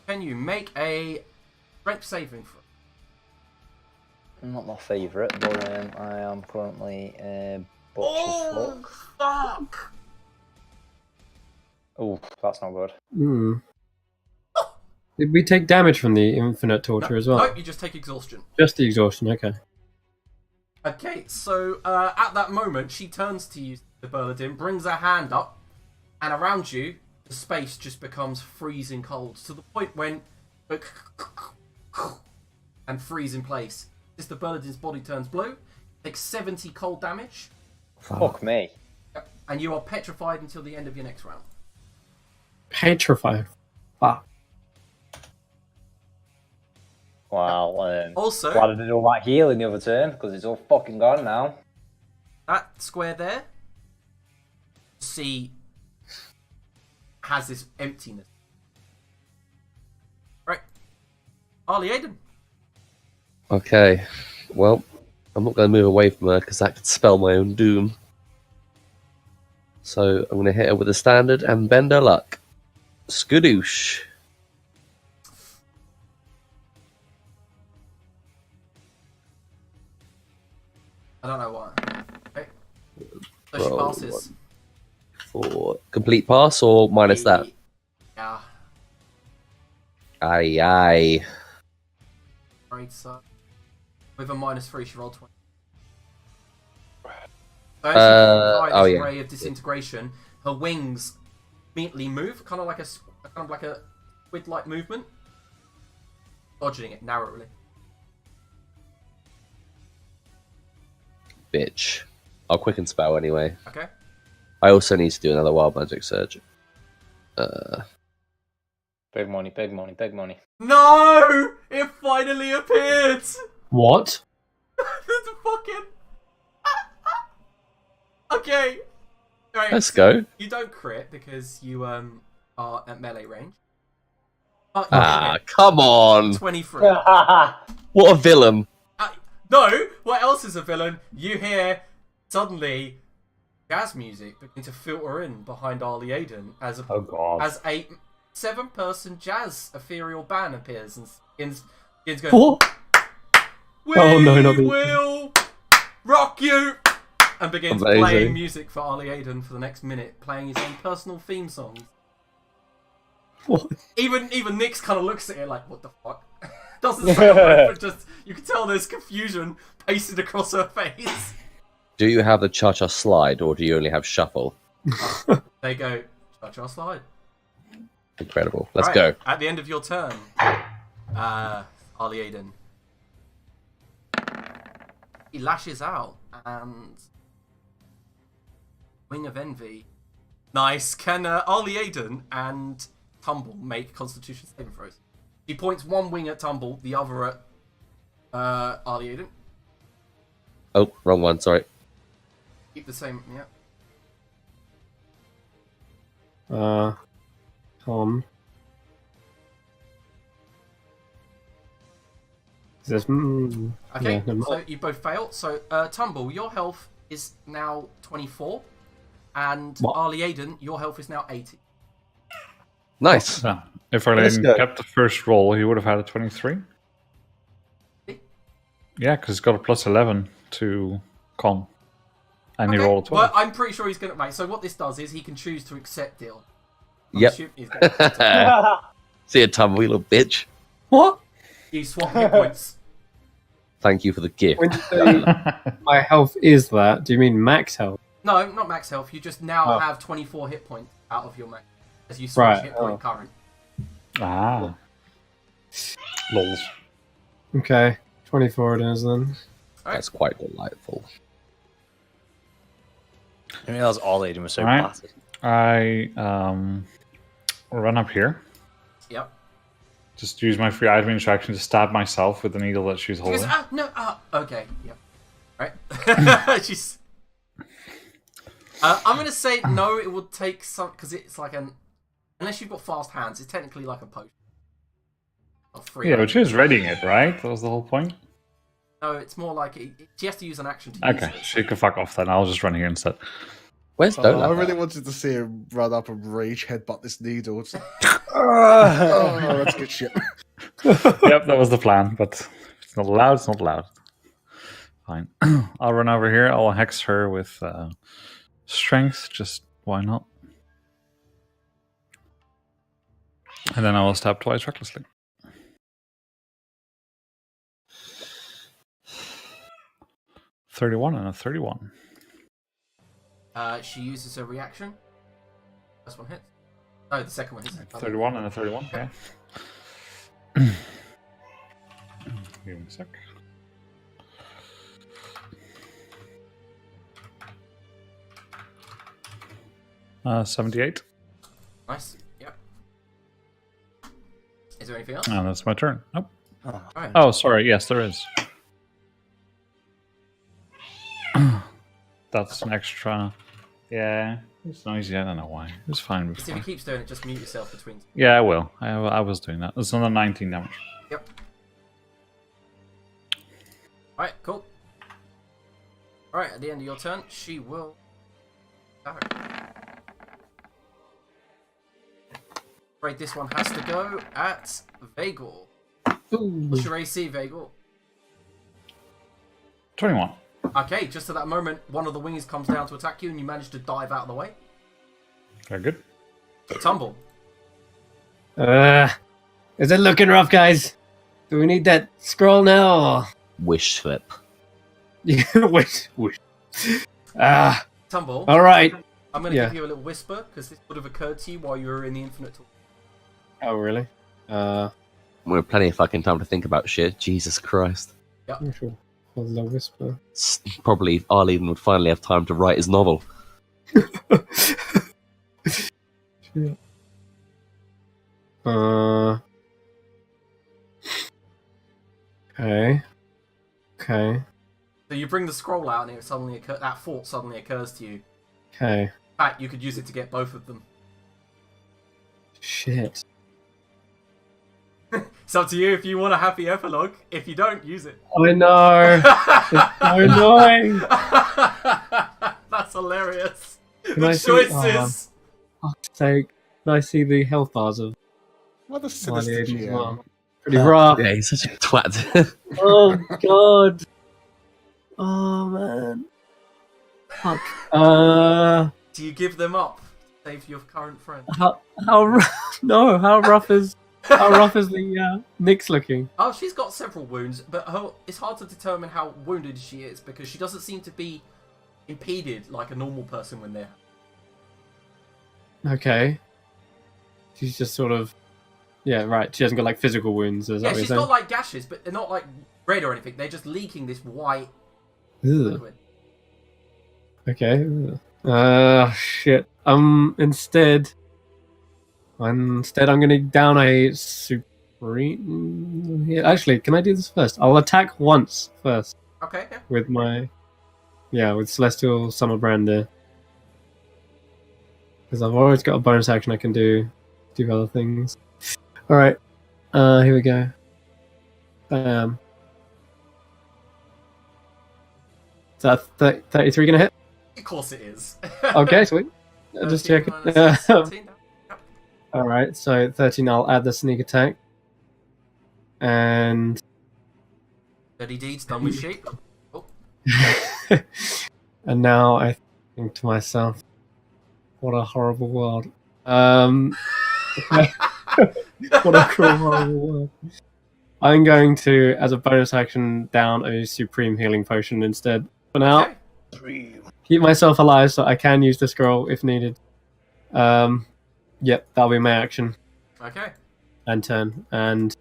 Can you make a strength saving throw? Not my favourite, but I am currently butch as fuck. Fuck! Oh, that's not good. Did we take damage from the infinite torture as well? Nope, you just take exhaustion. Just the exhaustion, okay. Okay, so at that moment, she turns to you, the Berladin, brings her hand up, and around you, the space just becomes freezing cold to the point when and freeze in place. Sister Berladin's body turns blue, takes 70 cold damage, Fuck me. and you are petrified until the end of your next round. Petrified. Fuck. Wow. Also, Glad I did all that healing the other turn, because it's all fucking gone now. that square there, see, has this emptiness. Right. Harley Aiden. Okay, well, I'm not going to move away from her because that could spell my own doom. So I'm going to hit her with a standard and bend her luck. Skadoosh. I don't know why. Okay. So she Roll passes. For complete pass or minus that? Yeah. Aye, aye. Right, so with a -3, she rolled 20. So as she oh, this yeah. ray of disintegration, her wings immediately move, kind of like a squid-like movement, dodging it narrowly. Bitch. I'll quicken spell anyway. Okay. I also need to do another wild magic surge. Big money, big money, big money. No! It finally appeared! What? There's a fucking... Okay. Right. Let's go. You don't crit because you are at melee range. But you hit Come on. 23. What a villain. No! What else is a villain? You hear suddenly jazz music beginning to filter in behind Arlie Aiden as a Oh god. as a 7-person jazz ethereal band appears and begins going. What? We Oh, no, not these. will rock you, and begins Amazing. playing music for Arlie Aiden for the next minute, playing his own personal theme songs. What? Even Nyx kind of looks at it like, what the fuck? Doesn't say a word, but just you can tell there's confusion pasted across her face. Do you have the cha-cha slide, or do you only have shuffle? They go, cha-cha slide. Incredible. Let's Right, go. At the end of your turn, Arlie Aiden. He lashes out and Wing of Envy. Nice. Can Arlie Aiden and Tumble make Constitution saving throws? He points one wing at Tumble, the other at Arlie Aiden. Oh, wrong one. Sorry. Keep the same. Yeah. Tom. Is this? Okay. Yeah, never So mind. you both fail. So Tumble, your health is now 24, and What? Arlie Aiden, your health is now 80. Nice. Yeah. If I Let's go. kept the first roll, he would have had a 23. Yeah, because he's got a +11 to con. And he Okay, rolled a 12. Well, I'm pretty sure he's going to make. So what this does is he can choose to accept it. Yep. He's gonna See you, Tumble, you little bitch. What? you swap hit points. Thank you for the gift. When you say my health is that, do you mean max health? No, not max health. You just now Oh. have 24 hit points out of your max as you switch Right, hit point current. Ah. Lols. Okay, 24 it is then. That's quite delightful. I didn't realize all Aiden was so Alright. battered. I run up here. Yep. Just use my free item interaction to stab myself with the needle that she's She goes, holding. okay, yep. Right. She's. I'm gonna say no. It would take some because it's like an. Unless you've got fast hands, it's technically like a potion. Of free. Yeah, but she was readying it, right? That was the whole point. No, it's more like she has to use an action to use Okay, it. she can fuck off then. I'll just run here instead. Oh, Where's I Donut? really wanted to see him run up and rage headbutt this needle. It's like, oh, that's good shit. Yep, that was the plan, but if it's not allowed, it's not allowed. Fine. I'll run over here. I'll hex her with strength. Just why not? And then I will stab twice recklessly. $31 and a 31. She uses a reaction. First one hits. No, the second one hits. 31 and a 31, yeah. Give me a sec. Uh, 78. Nice. Yep. Is there anything else? And that's my turn. Nope. Alright. Oh, sorry. Yes, there is. That's an extra. Yeah, it's noisy. I don't know why. It was fine If before. he keeps doing it, just mute yourself between. Yeah, I will. I was doing that. It's another 19 damage. Yep. Alright, cool. Alright, at the end of your turn, she will. Right, this one has to go at Vagor. What's your AC, Vagor? 21. Okay, just at that moment, one of the wings comes down to attack you, and you manage to dive out of the way. Very good. Tumble. It's Is it looking rough, guys? Do we need that scroll now? Wish flip. Wish. Ah, Tumble. all right. I'm going to Yeah. give you a little whisper because this would have occurred to you while you were in the infinite talk. Oh, really? We're plenty of fucking time to think about shit. Jesus Christ. I'm sure. For the whisper. Probably Arlene would finally have time to write his novel. Shit. Okay. So you bring the scroll out and that thought suddenly occurs to you. Okay. In fact, you could use it to get both of them. Shit. It's up to you if you want a happy epilogue. If you don't, use it. I know. It's so annoying. That's hilarious. Can The I see- choices. Fuck's sake. Can I see the health bars of What a my sinister lady as GM. well? Pretty rough. Yeah, he's such a twat. Oh god. Oh man. Fuck. Do you give them up? Save your current friend. How rough? No. How rough is the Nyx looking? Oh, she's got several wounds, but it's hard to determine how wounded she is because she doesn't seem to be impeded like a normal person when they're. Okay. She's just sort of. Yeah, right. She hasn't got like physical wounds. Is that Yeah, what you're she's saying? got like gashes, but they're not like red or anything. They're just leaking this white Ugh. liquid. Okay. Shit. Instead, I'm gonna down a supreme. Yeah, actually, can I do this first? I'll attack once first Okay, yeah. with with Celestial Summer Brander, because I've always got a bonus action I can do other things. All right. Here we go. Bam. Is that 33 gonna hit? Of course it is. Okay, sweet. Just 13 checking. minus 17. Alright, so 13, I'll add the sneak attack. And. Dirty deeds done with sheep. Oh, And now I think to myself, what a horrible world. What a cruel, horrible world. I'm going to, as a bonus action, down a Supreme Healing Potion instead. For now, okay. keep myself alive so I can use the scroll if needed. Yep, that'll be my action Okay. and turn. And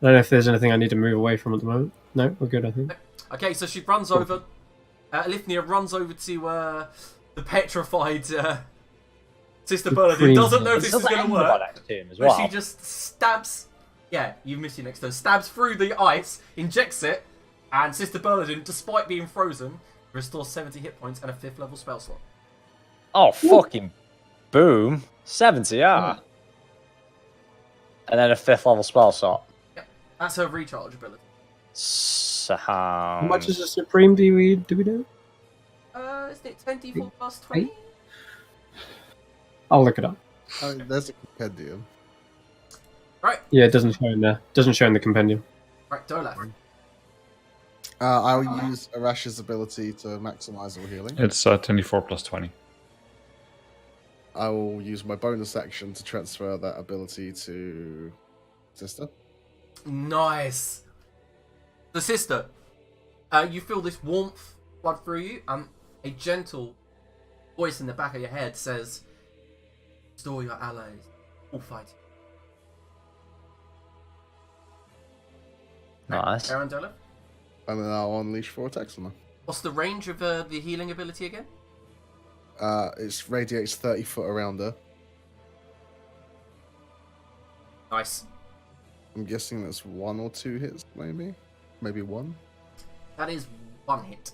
I don't know if there's anything I need to move away from at the moment. No, we're good, I think. Okay, so she runs over. Lithnia runs over to the petrified Sister Bernard, who Supreme. doesn't know if this is going to work. Next turn as But well. she just stabs. Yeah, you missed your next turn. Stabs through the ice, injects it, and Sister Bernadine, despite being frozen, restores 70 hit points and a 5th level spell slot. Oh, fucking boom. 70, yeah. And then a 5th level spell slot. That's her recharge ability. How much is the Supreme do we do? Isn't it 24 plus 20? I'll look it up. Oh, there's a compendium. Right, Yeah, it doesn't show in there. Doesn't show in the compendium. right, Dolaf. I'll use Arash's ability to maximize all healing. It's 24 plus 20. I will use my bonus action to transfer that ability to Sister. Nice. The sister, you feel this warmth flood through you, and a gentle voice in the back of your head says, "Restore your allies. All fight." Nice. Aaron Dolaf. And then I'll unleash 4 attacks on her. What's the range of the healing ability again? It radiates 30 foot around her. Nice. I'm guessing that's 1 or 2 hits, maybe? Maybe 1? That is 1 hit.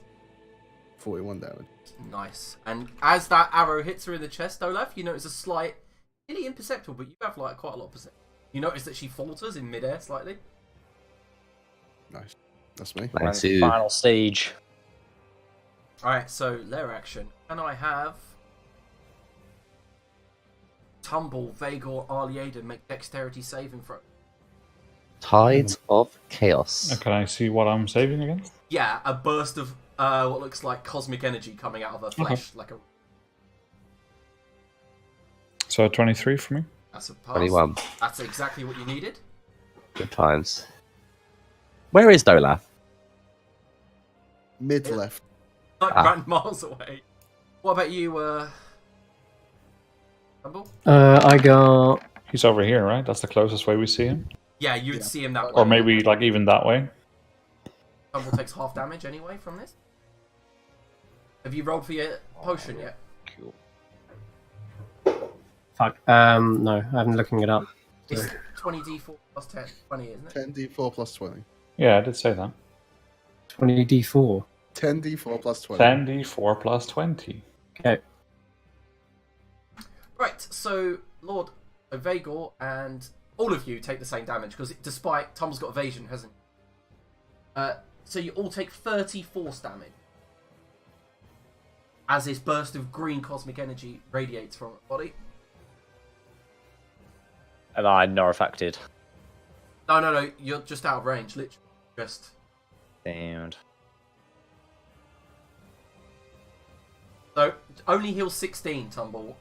41 damage. Nice. And as that arrow hits her in the chest, Olaf, you notice a slight, really imperceptible, but you have like quite a lot of perception. You notice that she falters in midair slightly. Nice. That's me. And Two. final stage. Alright, so their action. And I have Tumble, Vagor, Arliaden make dexterity saving throw. Tides of Chaos. Can I see what I'm saving against? Yeah, a burst of what looks like cosmic energy coming out of her flesh. Like a So 23 for me. That's a pass. 21. That's exactly what you needed. Good times. Where is Dolaf? Mid left. Like grand miles away. What about you, Tumble? I got. He's over here, right? That's the closest way we see him. Yeah, you'd see him that way. Or maybe like even that way. Tumble takes half damage anyway from this. Have you rolled for your potion yet? Cool. Fuck. No, I haven't looking it up. It's 20d4 plus 10. 20, isn't it? 10d4 plus 20. Yeah, I did say that. 20d4. 10d4 plus 20. 10d4 plus 20. Okay. Right, so Lord Vagor and all of you take the same damage because despite Tom's got evasion, hasn't he? So you all take 30 force damage as this burst of green cosmic energy radiates from your body. Am I not affected? No, you're just out of range, literally. Just. Damned. So, only heal 16, Tumble.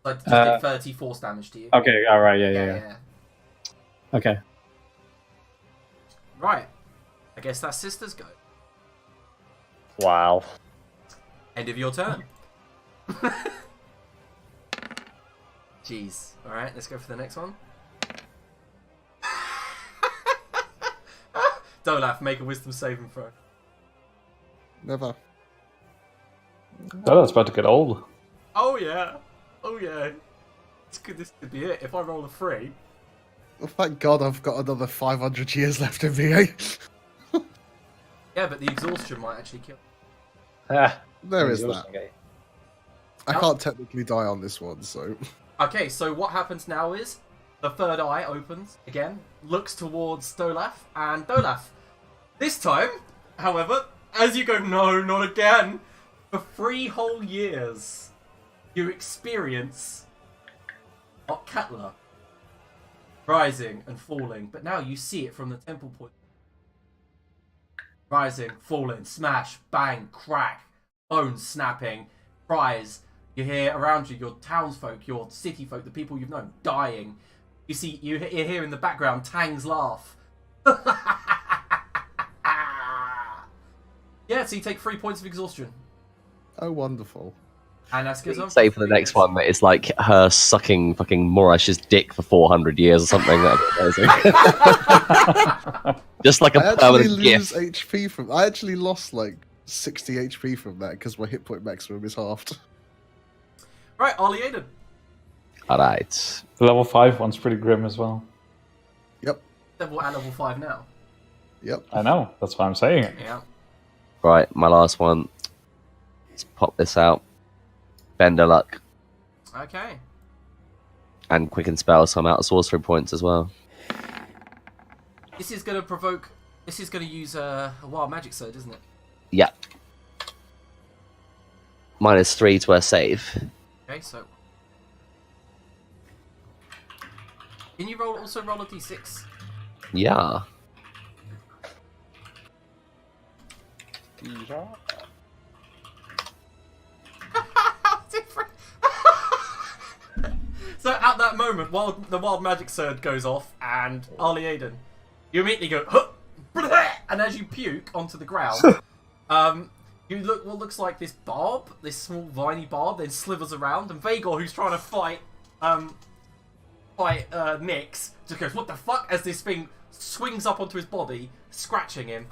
So, just did 30 force damage to you. Okay, alright, yeah. Okay. Right. I guess that's Sister's go. Wow. End of your turn. Jeez. Alright, let's go for the next one. Dolaf, make a wisdom saving throw. Never. Oh, that's about to get old. Oh yeah. This could be it. If I roll a 3. Oh, thank God I've got another 500 years left in me, eh? Yeah, but the exhaustion might actually kill. There is that. I can't technically die on this one, so... Okay, so what happens now is the third eye opens again, looks towards Dolaf, and Dolaf. This time, however, as you go, no, not again, for 3 whole years, you experience Otkatla rising and falling, but now you see it from the temple point. Rising, falling, smash, bang, crack, bones snapping, cries. You hear around you your townsfolk, your city folk, the people you've known, dying. You hear in the background Tang's laugh. Yeah, so you take 3 points of exhaustion. Oh, wonderful. And that's goes on. Say for the next one that it's like her sucking fucking Morash's dick for 400 years or something. That'd be amazing. Just like a I actually permanent lose gift. HP from... I actually lost like 60 HP from that because my hit point maximum is halved. Right, Ollie Aiden. Alright. The level 5 one's pretty grim as well. Yep. Level at level 5 now. Yep. I know, that's why I'm saying it. Yeah. Right, my last one. Let's pop this out. Bender luck. Okay. And quicken spell, so I'm out of sorcery points as well. This is going to provoke... This is going to use a wild magic surge, isn't it? Yeah. -3 to her save. Okay, so... Can you also roll a d6? Yeah. Different. So at that moment, while the wild magic surge goes off, and Ollie Aiden, you immediately go, huh, bleh, and as you puke onto the ground, you look what looks like this barb, this small viney barb, then slithers around, and Vagor, who's trying to fight Nyx, just goes, what the fuck, as this thing swings up onto his body, scratching him,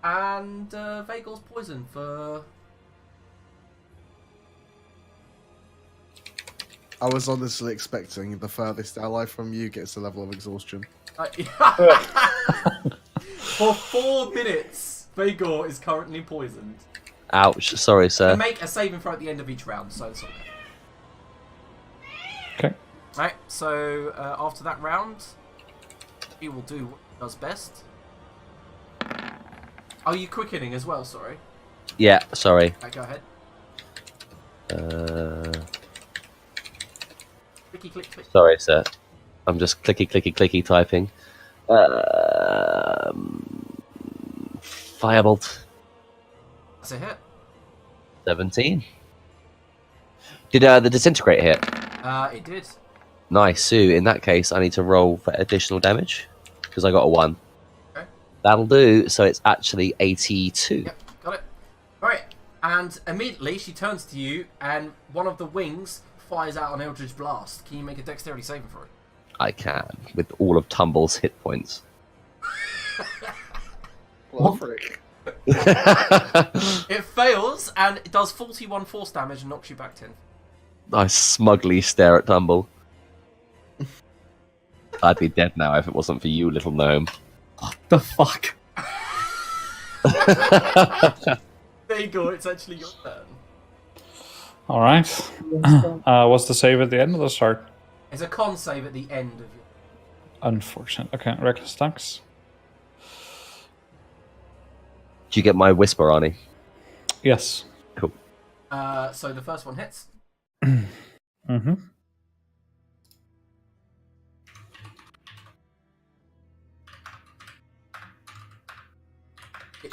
and Vagor's poisoned for... I was honestly expecting the furthest ally from you gets a level of exhaustion. For 4 minutes, Vagor is currently poisoned. Ouch. Sorry, sir. You make a saving throw at the end of each round, so it's okay. Okay. Right, so after that round, he will do what he does best. Are you quickening as well? Sorry. Yeah, sorry. Okay, go ahead. Clicky, click, click. Sorry, sir. I'm just clicky typing. Firebolt. That's a hit. 17. Did the disintegrate hit? It did. Nice. So in that case, I need to roll for additional damage because I got a 1. Okay. That'll do. So it's actually 82. Yep, got it. Alright, and immediately she turns to you, and one of the wings fires out an Eldritch Blast. Can you make a dexterity saving for it? I can with all of Tumble's hit points. What the frick? It fails, and it does 41 force damage and knocks you back 10. I smugly stare at Tumble. I'd be dead now if it wasn't for you, little gnome. The fuck? There you go, it's actually your turn. All right. What's the save at the end or the start? It's a con save at the end of your... Unfortunate. Okay, reckless attacks. Did you get my whisper, Arnie? Yes. Cool. So the first one hits. Mm-hmm.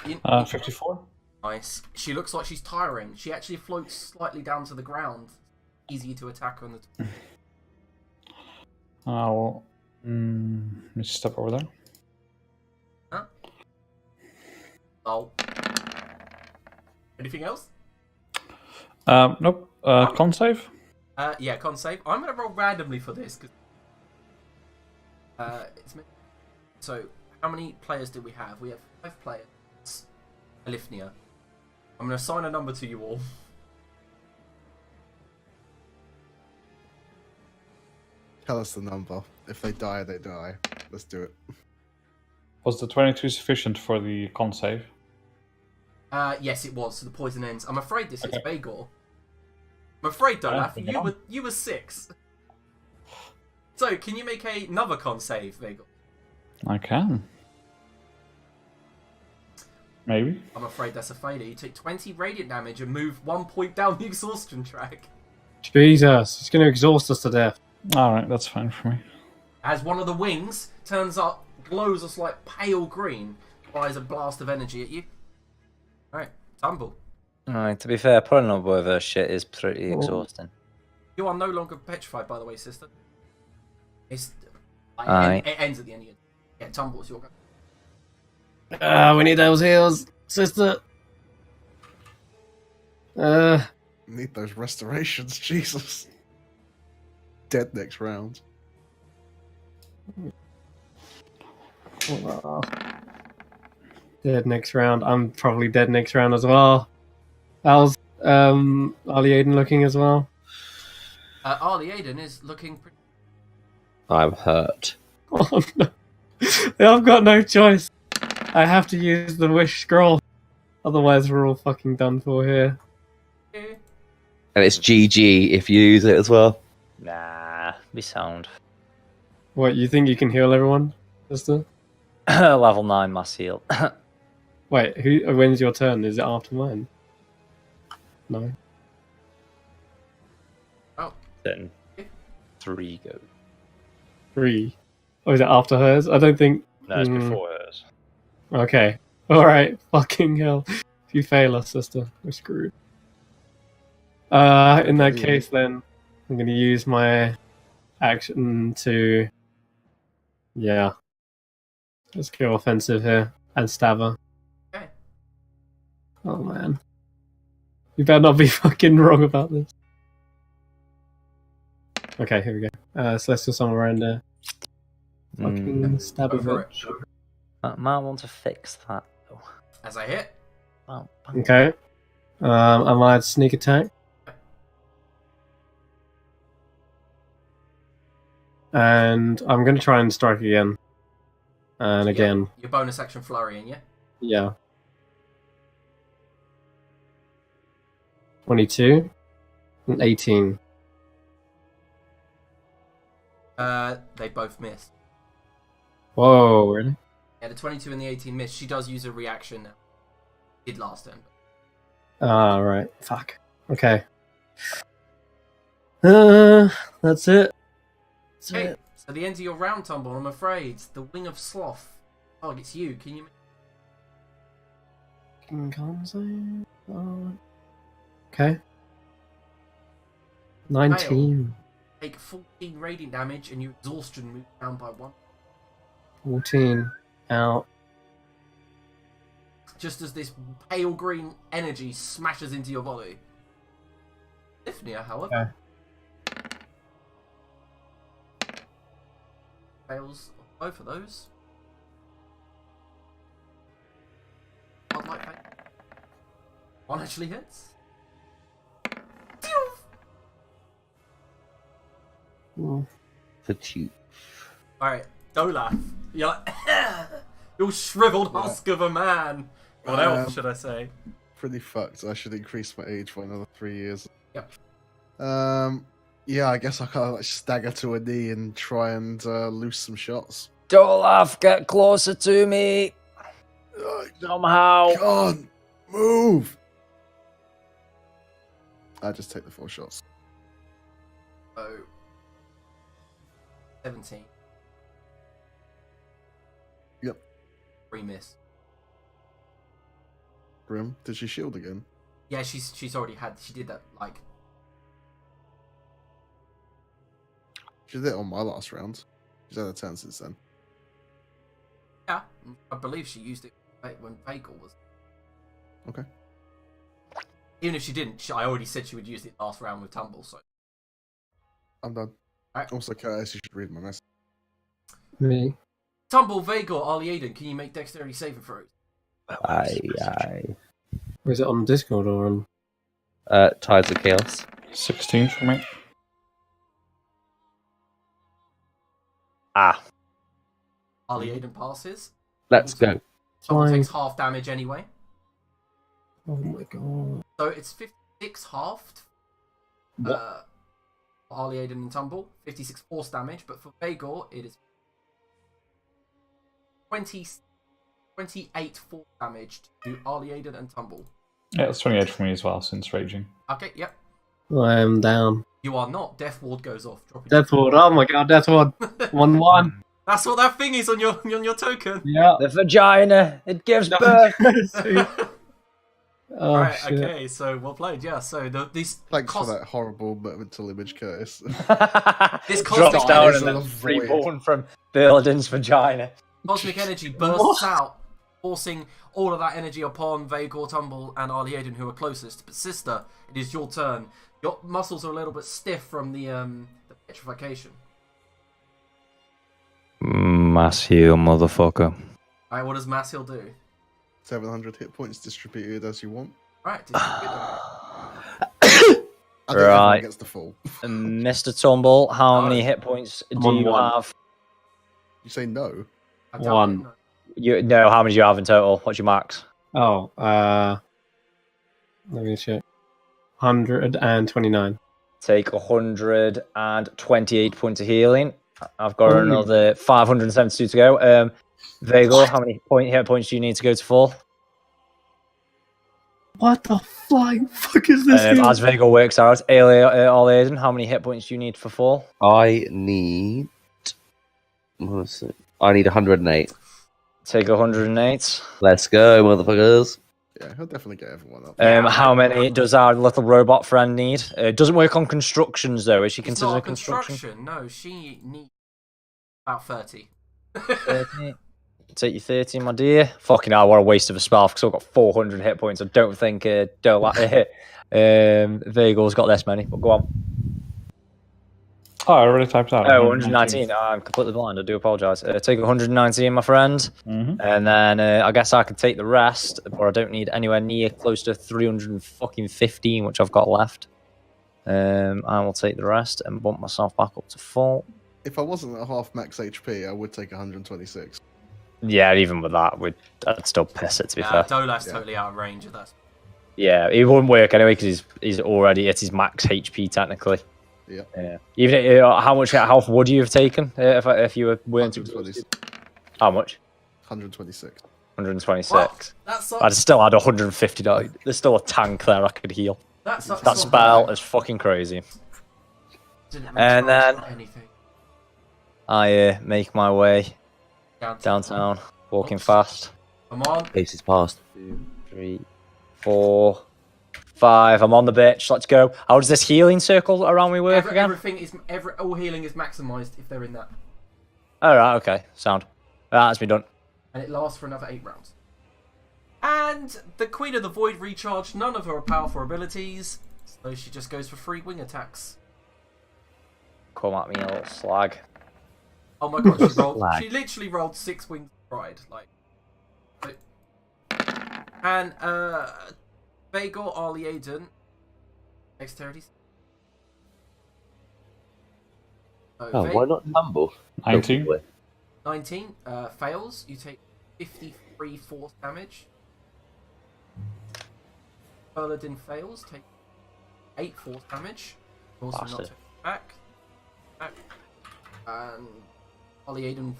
In- 54. Nice. She looks like she's tiring. She actually floats slightly down to the ground. Easy to attack on the... I'll let me step over there. Huh? Oh. Anything else? Nope. Con save. Yeah, con save. I'm gonna roll randomly for this because it's so. How many players do we have? We have 5 players. Alifnia. I'm gonna assign a number to you all. Tell us the number. If they die, they die. Let's do it. Was the 22 sufficient for the con save? Yes, it was. So the poison ends. I'm afraid this is Vagor. I'm afraid, Dolaf, you were 6. So, can you make another con save, Vagor? I can. Maybe. I'm afraid that's a failure. You take 20 radiant damage and move 1 point down the exhaustion track. Jesus, it's going to exhaust us to death. Alright, that's fine for me. As one of the wings turns up, glows a slight pale green, fires a blast of energy at you. Alright, Tumble. Alright, to be fair, pulling up with her shit is pretty exhausting. You are no longer petrified, by the way, sister. It's Aye. it ends at the end of your... Yeah, Tumble, it's your go. We need those heals, sister. Need those restorations, Jesus. Dead next round. Dead next round. I'm probably dead next round as well. How's Ali Aiden looking as well? Arlie Aiden is looking pretty... I'm hurt. Oh no. I've got no choice. I have to use the wish scroll. Otherwise we're all fucking done for here. And it's GG if you use it as well. Nah, be sound. What, you think you can heal everyone, sister? Level 9 mass heal. Wait, when's your turn? Is it after mine? No. Oh. Then 3 go. 3. Oh, is it after hers? I don't think... No, it's before hers. Okay. Alright, fucking hell. If you fail us, sister, we're screwed. In that case, then, I'm going to use my action to... Yeah. Let's go offensive here. And stab her. Okay. Oh, man. You better not be fucking wrong about this. Okay, here we go. Celestial Summon around there. Fucking stab Go for her. it. I might want to fix that, though. As I hit. Oh, Okay. I might add sneak attack. And I'm going to try and strike again. And again. Your bonus action flurrying, yeah? Yeah. 22 and 18. They both miss. Whoa, really? Yeah, the 22 and the 18 miss. She does use a reaction now. Did last turn. Ah, right. Fuck. Okay. That's it. That's Okay, it. so the end of your round, Tumble, I'm afraid. The Wing of Sloth targets you. Can you... Okay. 19. take 14 radiant damage, and your exhaustion moves down by 1. 14 out. Just as this pale green energy smashes into your body. Epiphania, however, fails on both of those. Godlike fate. One actually hits. For two. Alright, Dolaf. You're like, you shriveled husk of a man. What else should I say? Pretty fucked. I should increase my age by another 3 years. Yep. Yeah, I guess I kind of like stagger to a knee and try and loose some shots. Dolaf, get closer to me. Somehow. Can't move. I just take the 4 shots. Oh. 17. Yep. 3 miss. Grim, did she shield again? Yeah, she's already had. She did that like. She did it on my last round. She's had a turn since then. Yeah, I believe she used it when Vagel was. Okay. Even if she didn't, I already said she would use it last round with Tumble. So. I'm done. Right. Also, Curtis, you should read my message. Me. Tumble, Vagor, Ali Aiden, can you make dexterity saving throws? Aye. Was it on Discord or on? Tides of Chaos. 16 for me. Ah, Ali Aiden passes. let's go. Tumble Fine. takes half damage anyway. Oh my god. So it's 56 halved. For Ali Aiden and Tumble. 56 force damage, but for Vagor, it is 28 force damage to Ali Aiden and Tumble. Yeah, it's 28 for me as well since raging. Okay, yep. I am down. You are not. Death Ward goes off. Dropping Death Ward. Oh my god, Death Ward. 1-1. That's what that thing is on your token. Yeah. The vagina. It gives birth. Oh, Right, shit. okay, so well played, yeah. So these Thanks for that horrible mental image, Curtis. This Drops cosmic down is and a then void. reborn from Burledon's vagina. cosmic energy bursts out, forcing all of that energy upon Vagor, Tumble, and Ali Aiden, who are closest. But sister, it is your turn. Your muscles are a little bit stiff from the petrification. Mass heal, motherfucker. Alright, what does Mass Heal do? 700 hit points distributed as you want. Right, distribute them. I think everyone Right. gets the full. Mr. Tumble, how Oh. many hit points I'm do on you 1. have? You say no. I doubt 1. it, no. You no, how many do you have in total? What's your max? Oh, let me check. 129. Take 128 points of healing. I've got Ooh. another 572 to go. Vagor, how many hit points do you need to go to full? What the flying fuck is this? here? As Vagor works out, all Aiden, how many hit points do you need for full? I need. What is it? I need 108. Take 108. Let's go, motherfuckers. Yeah, he'll definitely get everyone up. How many does our little robot friend need? It doesn't work on constructions though. Is she It's considered not a a construction? construction. No, she needs about 30. 30. Take your 30, my dear. Fucking hell, what a waste of a spell because I've got 400 hit points. I don't think Vagor's got this many, but go on. Oh, I already typed out. Oh, 119. I'm completely blind. I do apologise. Take 119, my friend. Mm-hmm. And then I guess I can take the rest, but I don't need anywhere near close to 315, which I've got left. I will take the rest and bump myself back up to full. If I wasn't at half max HP, I would take 126. Yeah, even with that, I'd still piss it, to be fair. Dolaf's Yeah. totally out of range of that. Yeah, it wouldn't work anyway because he's already at his max HP technically. Yeah. Yeah. Even how much health would you have taken if you weren't exhausted? How much? 126. 126. Well, that's I'd still had 150. There's still a tank there I could heal. that Spell is fucking crazy. And then- anything. I make my way Downtown. downtown, walking fast. Come on. Pace is past. 2, 3, 4, 5. I'm on the bitch. Let's go. How does this healing circle around me work again? Everything is all healing is maximised if they're in that, All right. Okay. Sound. That's me done. and it lasts for another 8 rounds. And the Queen of the Void recharged none of her powerful abilities, so she just goes for 3 wing attacks. Come at me, you little slag. Oh my god, she rolled. Slag. She literally rolled 6 wings of pride, like. And Vagor, Arlie Aiden, dexterity. So Oh, why not tumble? 19. 19 fails. You take 53 force damage. Paladin fails. Take 8 force damage. Also not Bastard. take back. And Arlie Aiden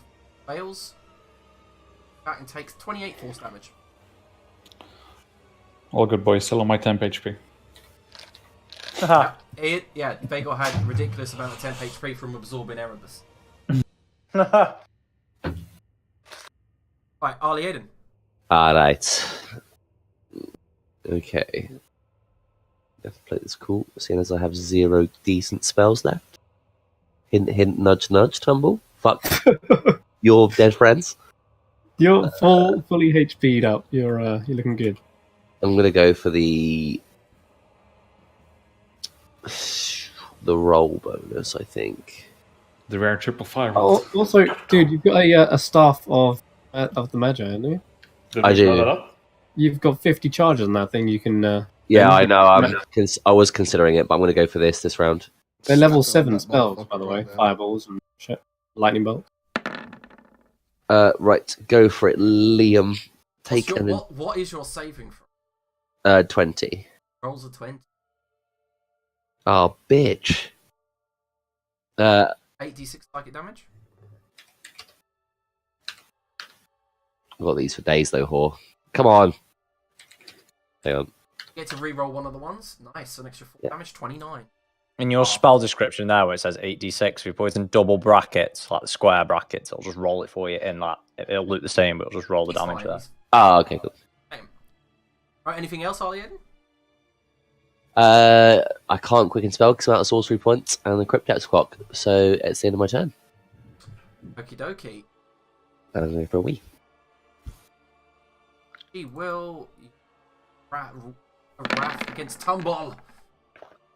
fails. Back and takes 28 force damage. All good, boys. Still on my temp HP. Yeah, Vagor had a ridiculous amount of temp HP from absorbing Erebus. Right, Arlie Aiden. Alright. Okay. Let's play this cool, seeing as I have 0 decent spells left. Hint, hint, nudge, nudge, tumble. Fuck your dead friends. You're fully HP'd up. You're looking good. I'm gonna go for the roll bonus, I think. The rare 555. Oh, also, dude, you've got a staff of the Magi, haven't you? Did I we spell do. that up? You've got 50 charges on that thing. You can. Yeah, Yeah, I know. I was considering it, but I'm gonna go for this round. They're level Stack 7 on that spells, motherfucker by the way. right there. Fireballs and shit. Lightning bolt. Right, go for it, Liam. Take What's an your, what is your saving from? 20. Rolls a 20. Oh, bitch. 8d6 psychic damage. I've got these for days though, whore. Come on. Hang on. You get to re-roll one of the ones. Nice, an extra 4 Yeah. damage, 29. In your spell description there, where it says 8d6, if you put it in double brackets, like the square brackets, it'll just roll it for you in that. It'll look the same, but it'll just roll the He's damage fine, there. he's Oh, okay, cool. fine. Right, anything else, Arlie Aiden? I can't quicken spell because I'm out of sorcery points and the cryptex clock, so it's the end of my turn. Okie dokie. And I'm going for a wee. She will wrath against Tumble.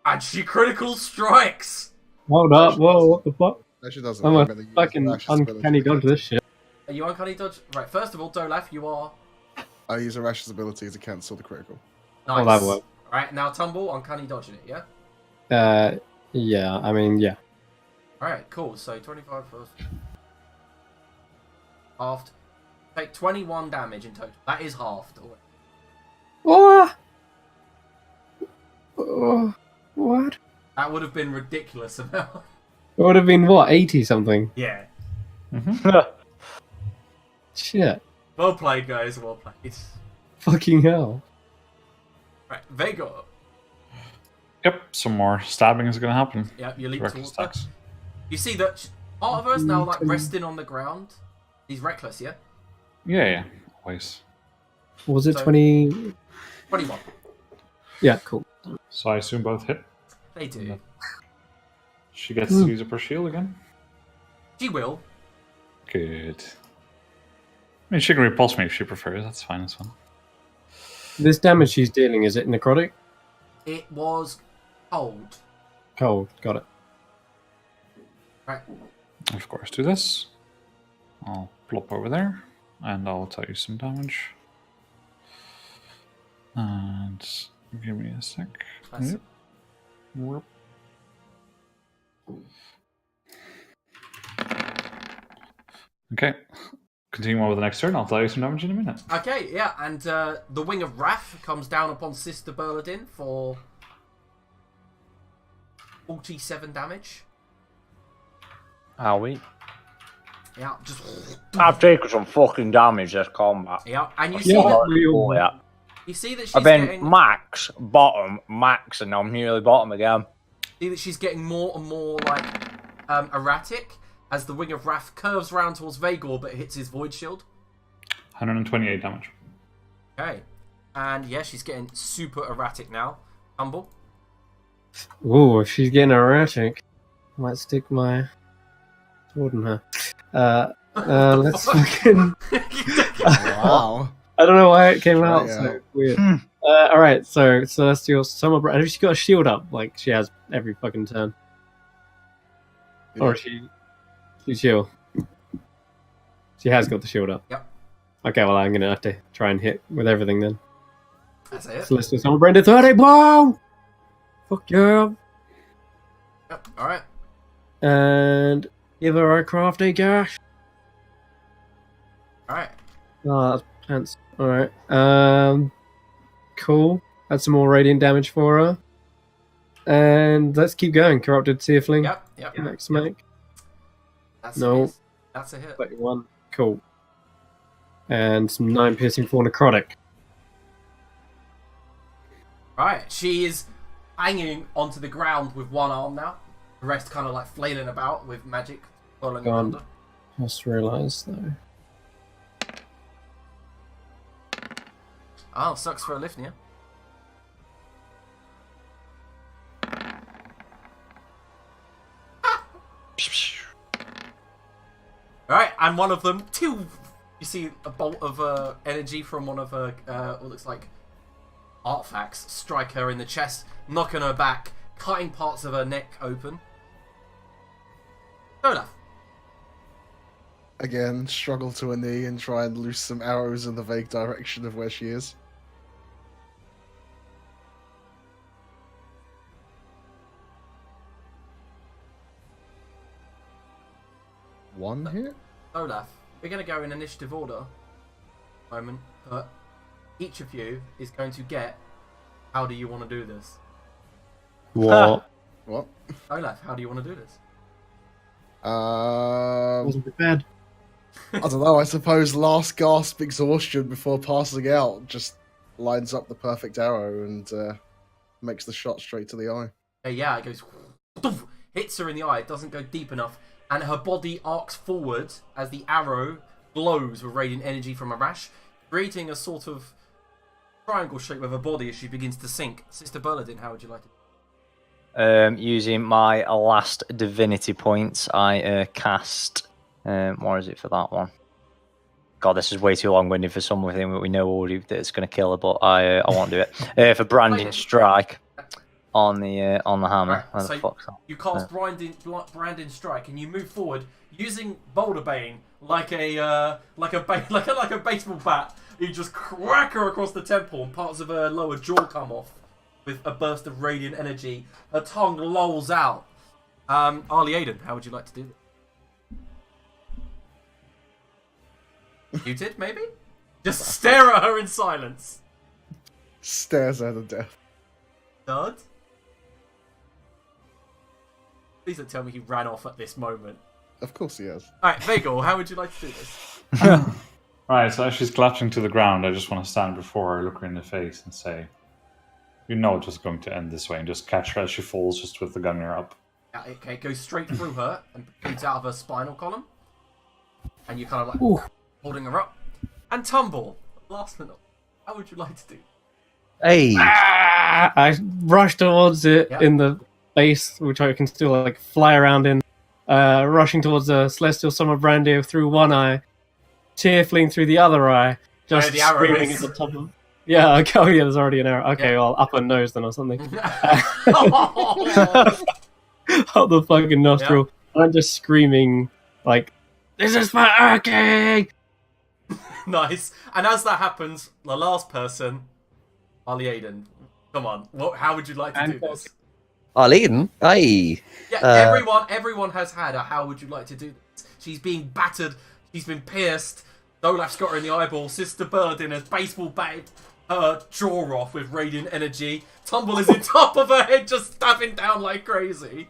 And she critical strikes. Hold up. Whoa, what the fuck? No, she doesn't. I'm I'm a gonna use fucking Rash's ability uncanny to dodge cancel- this shit. Are you uncanny dodge? Right, first of all, Dolaf, you are I use a Rash's ability to cancel the critical. nice. Oh, that worked. Right, now Tumble, uncanny dodging it, yeah? Yeah, I mean, yeah. Alright, cool. So 25 first. Halved. Take 21 damage in total. That is halved. Oh! Oh, what? That would have been ridiculous amount. It would have been, what, 80 something? Yeah. Shit. Well played, guys. Well played. Fucking hell. Right, Vega. Yep, some more stabbing is going to happen. Yeah, you leap Reckless towards her. attacks. You see that part of her is now like resting on the ground. He's reckless, yeah? Yeah, always. Was it So- 20? 21. Yeah, cool. So I assume both hit. They do. She gets to use up her shield again. She will. Good. I mean, she can repulse me if she prefers. That's fine as well. This damage she's dealing, is it necrotic? It was cold. Cold, got it. Right. Of course, do this. I'll plop over there, and I'll tell you some damage. And give me a sec. That's Yep. Whoop. Okay. Continue on with the next turn. I'll tell you some damage in a minute. Okay, yeah, and the Wing of Wrath comes down upon Sister Berladin for 47 damage. Are we? Yeah, just I've taken some fucking damage this combat. yeah, and you see Yeah, that Oh, yeah. you see that she's I've been getting max, bottom, max, and now I'm nearly bottom again. more and more like erratic as the Wing of Wrath curves round towards Vagor, but hits his Void Shield. 128 damage. Okay, and yeah, she's getting super erratic now. Tumble. Ooh, if she's getting erratic, I might stick my sword in her. Let's fucking. Wow. I don't know why it came Try out it so out. weird. All right, so Celestial Summer. Has she got a shield up like she has every fucking turn, or is she's shield? She has got the shield up. Yep. Okay, well I'm gonna have to try and hit with everything then. That's it. Celestial Summer Branded 30. Boom! Fuck yeah! Yep. All right. And give her a crafting cash. All right. Oh, that's pants. Alright. Cool. Add some more radiant damage for her. And let's keep going. Corrupted Tiefling. Yep. Next make. That's No. a hit. That's a hit. 21. Cool. And some 9 piercing for necrotic. Right. She is hanging onto the ground with one arm now. The rest kind of like flailing about with magic following Gone. around her. Just realised though. Oh, sucks for Olifnia. Alright, and one of them, you see a bolt of energy from one of her, what looks like artifacts, strike her in the chest, knocking her back, cutting parts of her neck open. Olaf. Again, struggle to a knee and try and loose some arrows in the vague direction of where she is. One hit? Olaf, we're going to go in initiative order moment, but each of you is going to get how do you want to do this? What? What? Olaf, how do you want to do this? Wasn't prepared. I don't know, I suppose last gasp exhaustion before passing out just lines up the perfect arrow and makes the shot straight to the eye. Yeah, it goes, hits her in the eye, it doesn't go deep enough, and her body arcs forward as the arrow glows with radiant energy from a rash, creating a sort of triangle shape with her body as she begins to sink. Sister Berladin, how would you like to? Using my last divinity points, I cast. What is it for that one? God, this is way too long-winded for something that we know already that it's going to kill her, but I won't do it. For branding strike on the hammer. Right, Where so the fuck's that? you cast branding strike, and you move forward using Boulder Bane like a baseball bat. You just crack her across the temple, and parts of her lower jaw come off with a burst of radiant energy. Her tongue lolls out. Arlie Aiden, how would you like to do this? You did, maybe? Just stare at her in silence. Stares at her death. Dud? Please don't tell me he ran off at this moment. Of course he has. Alright, Vagor, how would you like to do this? Right, so as she's collapsing to the ground, I just want to stand before her, look her in the face, and say, "You know it was going to end this way," and just catch her as she falls, just with the gunner up. Okay, it goes straight through her and bleeds out of her spinal column. And you kind of like holding her up. And Tumble, last minute, how would you like to do? Hey, I rush towards it Yeah. in the base, which I can still like fly around in. Rushing towards the Celestial Summer Brandy through one eye, Tiefling through the other eye, just the arrow screaming is. at the top of. Yeah, okay, oh yeah, there's already an arrow. Okay, well, up her nose then or something. Up the fucking nostril. Yeah. I'm just screaming like, "This is for Urking!" Nice. And as that happens, the last person, Arlie Aiden, come on, how would you like to do this? Arlene, hey. Yeah, everyone has had a how would you like to do this. She's being battered, she's been pierced, Dolaf's got her in the eyeball, Sister Berladin has baseball batted her jaw off with radiant energy, Tumble is in top of her head just stabbing down like crazy.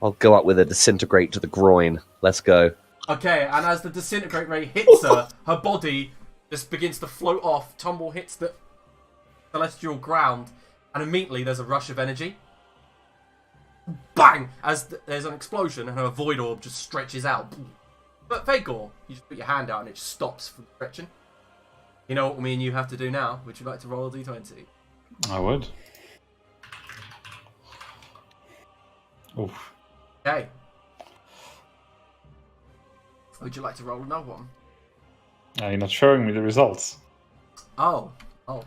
I'll go up with a disintegrate to the groin. Let's go. Okay, and as the disintegrate ray hits her, her body just begins to float off, Tumble hits the celestial ground, and immediately there's a rush of energy. Bang! As there's an explosion and her void orb just stretches out. But Vagor, you just put your hand out and it just stops from stretching. You know what me and you have to do now? Would you like to roll a d20? I would. Oof. Okay. Would you like to roll another one? You're not showing me the results. Oh. Oh.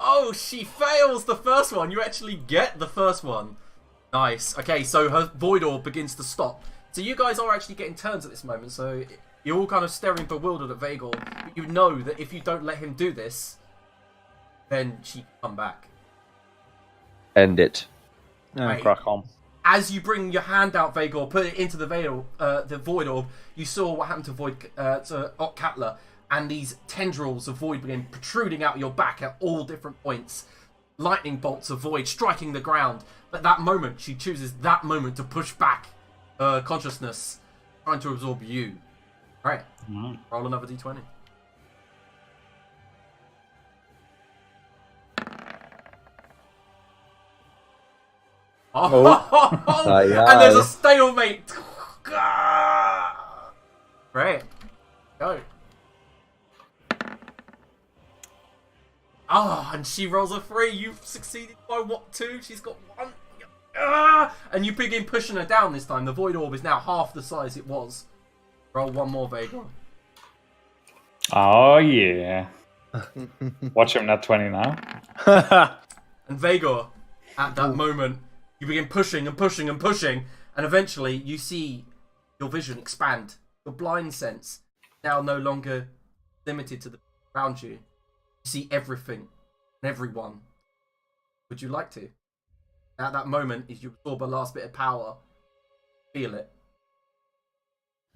Oh, she fails the first one. You actually get the first one. Nice. Okay, so her Void Orb begins to stop. So you guys are actually getting turns at this moment. So you're all kind of staring bewildered at Vagor. But you know that if you don't let him do this, then she can come back. End it. Right. Crack on. As you bring your hand out, Vagor, put it into the Void Orb, you saw what happened to Otkatla, and these tendrils of Void begin protruding out your back at all different points. Lightning bolts of Void striking the ground. But that moment, she chooses that moment to push back her consciousness, trying to absorb you. Alright, roll another d20. Oh, Aye, and there's a aye. stalemate. Right, go. And she rolls a 3. You've succeeded by what, 2? She's got 1. And you begin pushing her down this time. The Void Orb is now half the size it was. Roll one more, Vagor. Oh, yeah. Watch him nat 20 now. And Vagor, at that moment, you begin pushing and pushing and pushing, and eventually you see your vision expand. Your blind sense now no longer limited to the around you. You see everything and everyone. Would you like to? At that moment, as you absorb a last bit of power, feel it.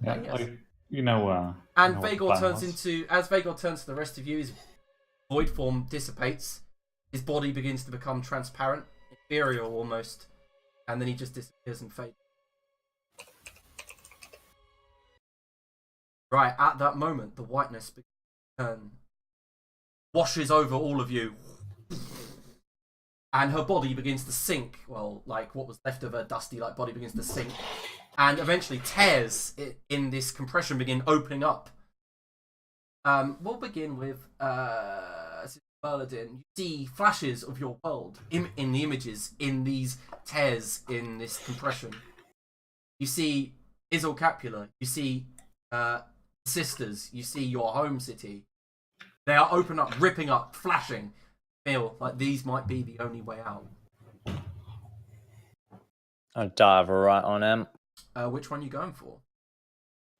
Yeah, Yes. what And the Vagor plan turns was. as Vagor turns to the rest of you, his void form dissipates. His body begins to become transparent, ethereal almost, and then he just disappears and fades. Right, at that moment, the whiteness begins to turn, washes over all of you, and her body begins to sink. Well, like what was left of her dusty like body begins to sink, and eventually tears in this compression begin opening up. We'll begin with Merlin. You see flashes of your world in the images in these tears in this compression. You see Isil Capula. You see sisters. You see your home city. They are open up, ripping up, flashing. Feel like these might be the only way out. I'll dive right on him. Which one are you going for?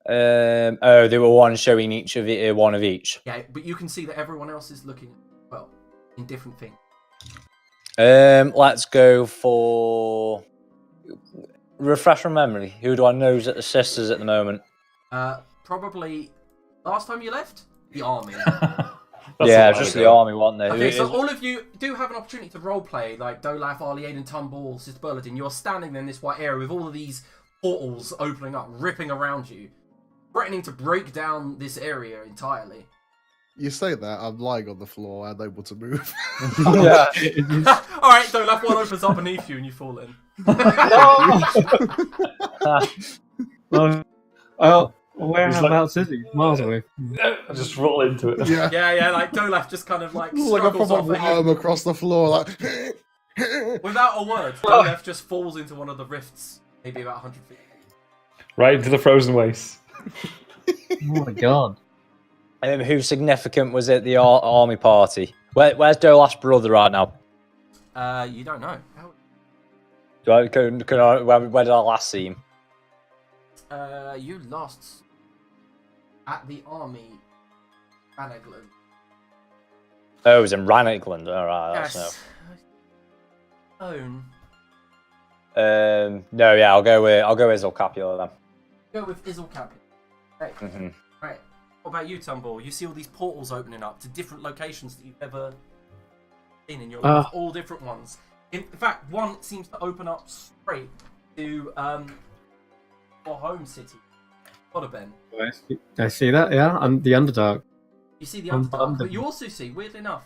They were one showing each of it, one of each. Yeah, but you can see that everyone else is looking, well, in different things. Let's go for refresh my memory. Who do I know is at the sisters at the moment? Probably last time you left, the army. That's Yeah, a while just ago. the army, wasn't they? Okay, so all of you do have an opportunity to roleplay, like Dolaf, Ali, Aiden, Tumble, Sister Burladin. You're standing in this white area with all of these portals opening up, ripping around you, threatening to break down this area entirely. You say that, I'm lying on the floor, unable to move. Yeah. Alright, Dolaf, one opens up beneath you and you fall in. Well, whereabouts is he? Miles away. I just roll into it. Yeah. Yeah, like Dolaf just kind of like Like a struggles proper off and worm across the floor, like. without a word, Dolaf just falls into one of the rifts, maybe about 100 feet. Right into the frozen waste. Oh my god. Who significant was at the army party? Where's Dolaf's brother right now? You don't know. Where did I last see him? You lost at the army, Ranagland. Oh, it was in Ranagland. All right, that's Yes. Own. no. No, yeah, I'll go with Isil Capula then. Go with Isil Capula. Okay. Mm-hmm. Right. What about you, Tumble? You see all these portals opening up to different locations that you've never seen in your life. All different ones. In fact, one seems to open up straight to your home city, Voidheart. I see that, yeah? And the Underdark. You see the Underdark, but you also see, weirdly enough,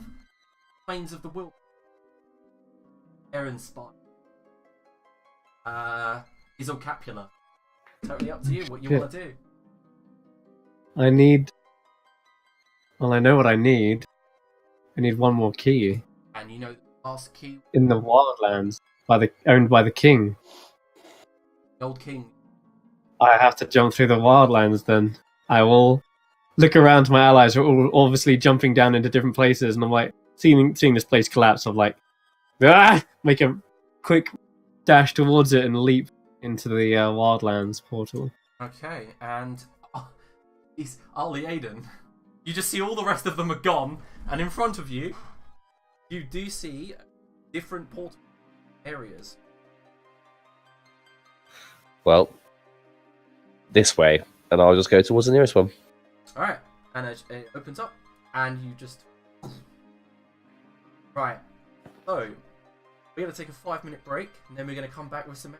Plains of the Will. Aaron's spot. Isil Capula. Totally up to you what you want to do. I need... Well, I know what I need. I need one more key. And you know the last key, In the Wildlands, owned by the king. the old king. I have to jump through the Wildlands then. I will look around to my allies who are all obviously jumping down into different places, and I'm like, seeing this place collapse, I'm like, make a quick dash towards it and leap into the Wildlands portal. Okay, and he's Ali Aiden. You just see all the rest of them are gone, and in front of you, you do see different portal areas. Well, this way, and I'll just go towards the nearest one. Alright, and it opens up, and you just... Right, so, we're going to take a 5-minute break, and then we're going to come back with some...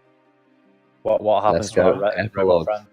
What happens Let's to our go, robot everyone. friend?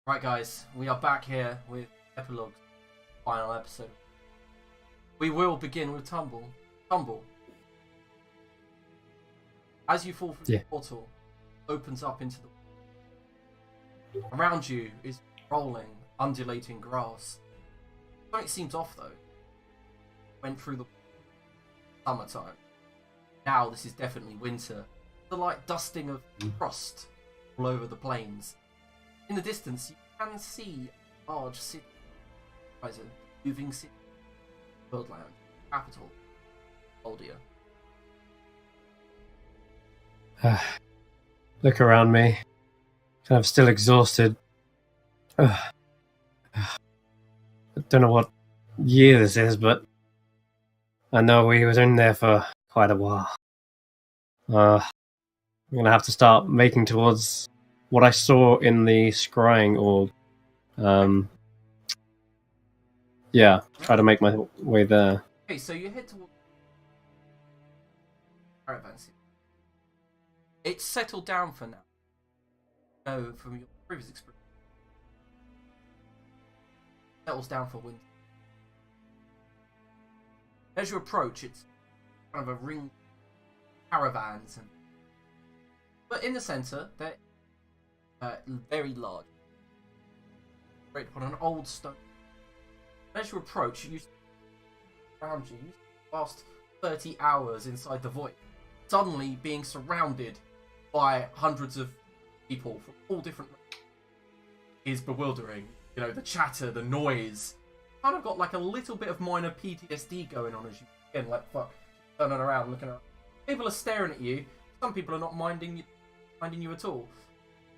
Right, guys, we are back here with Epilogues, final episode. We will begin with Tumble. Tumble. As you fall through the portal, opens up into the... Around you is rolling, undulating grass. Something seems off, though. Went through the summertime. Now this is definitely winter. The light dusting of frost all over the plains. In the distance, you can see a large city, horizon, moving city, worldland, capital, Oldia. Look around me. Kind of still exhausted. I don't know what year this is, but I know we was in there for quite a while. I'm gonna have to start making towards what I saw in the scrying org. Try to make my way there. Okay, so you head towards caravan city. It's settled down for now. No, from your previous experience. Settles down for winter. As you approach, it's kind of a ring of caravans, but in the centre, they're very large. Right upon an old stone. As you approach, you see around you, past 30 hours inside the void, suddenly being surrounded by hundreds of people from all different is bewildering. You know, the chatter, the noise. Kind of got like a little bit of minor PTSD going on as you again, like fuck, turning around, looking around. People are staring at you. Some people are not minding you at all.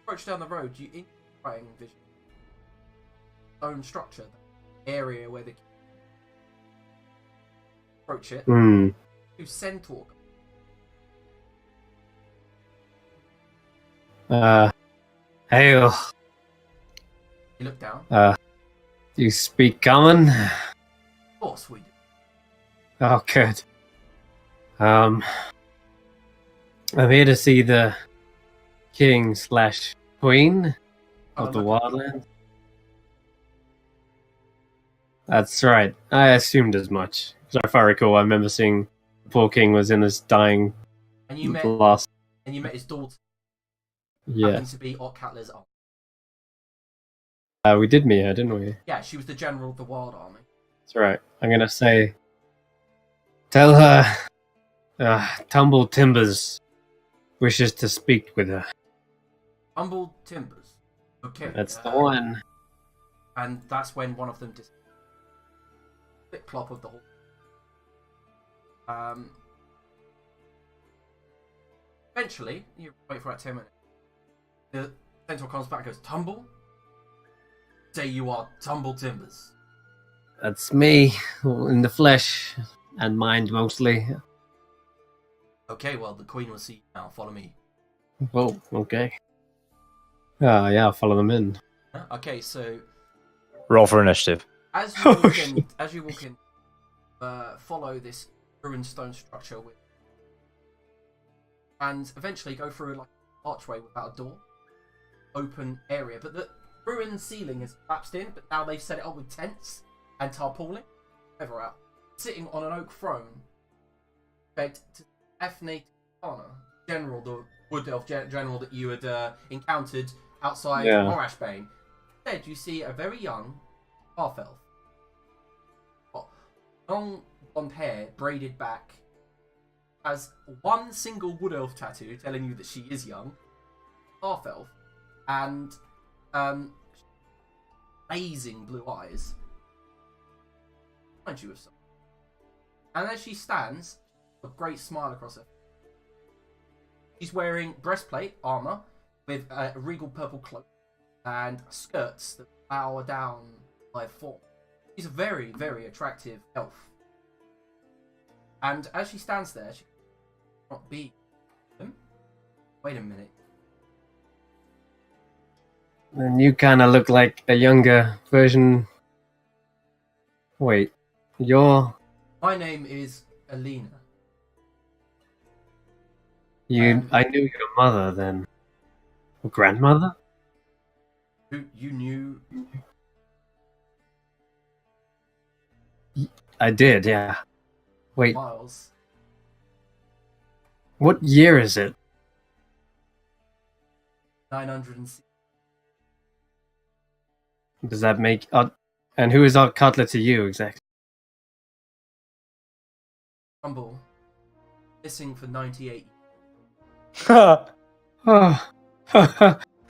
Approach down the road, you in vision. Stone structure, the area where the approach it. Two centaur. Hail. You look down. Do you speak common? Of course we do. Oh, good. I'm here to see the king/queen of the Wildlands. That's right. I assumed as much. So if I recall, I remember seeing the poor king was in his dying And you met last. his daughter. Yeah. Happened to be Otkatler's aunt. We did meet her, didn't we? Yeah, she was the general of the Wild Army. That's right. I'm gonna say, tell her, Tumble Timbers wishes to speak with her. Humble Timbers. Okay. That's the one. And that's when one of them disappeared. Bit plop of the whole. Eventually, you wait for about 10 minutes. The centaur comes back and goes, Tumble? Say you are Tumble Timbers. That's me, in the flesh and mind mostly. Okay, well, the queen will see you now. Follow me. Oh, okay. Yeah, I'll follow them in. Okay, so Roll for initiative. as you walk in, follow this ruined stone structure with, and eventually go through like an archway without a door, open area. But the ruined ceiling is collapsed in, but now they've set it up with tents and tarpaulin. Ever out, sitting on an oak throne, begged to Ethne Tana, general, the wood elf general that you had encountered outside Morashbane. Instead, you see a very young half elf. Long blonde hair, braided back, has one single wood elf tattoo telling you that she is young, half elf, and blazing blue eyes. Reminds you of something. And as she stands, a great smile across her. She's wearing breastplate armor with a regal purple cloak and skirts that bow down by form. She's a very, very attractive elf. And as she stands there, she cannot be him. Wait a minute. And you kind of look like a younger version. Wait, you're... My name is Alina. I knew your mother then. Or grandmother? You knew? I did, yeah. Wait, Miles. what year is it? 906. Does that make... and who is Art Cutler to you, exactly? Rumble. Missing for 98. Oh.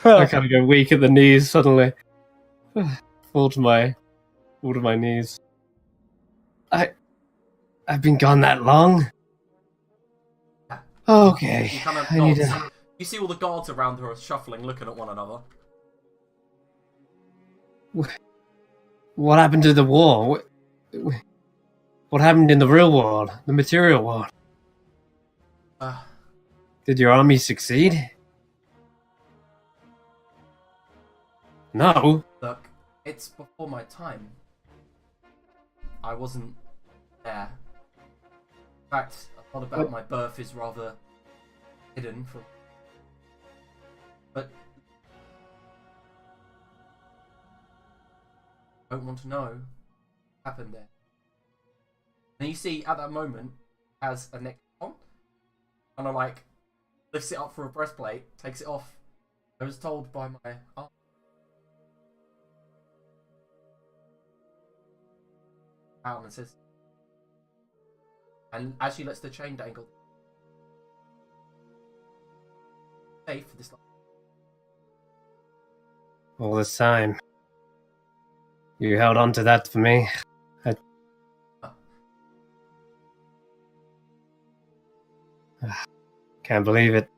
I kind of go weak at the knees suddenly. Fall to my knees. I've been gone that long? Okay. He kind of I need nods. to... You see all the guards around her are shuffling, looking at one another. What happened to the war? What happened in the real world? The material world? Did your army succeed? No. Look, it's before my time. I wasn't there. In fact, a lot about my birth is rather hidden from. But I don't want to know what happened there. And you see, at that moment, has a neck on, kind of like lifts it up for a breastplate, takes it off. I was told by my aunt. And says, and as she lets the chain dangle, safe for this. All this time. You held on to that for me. Can't believe it.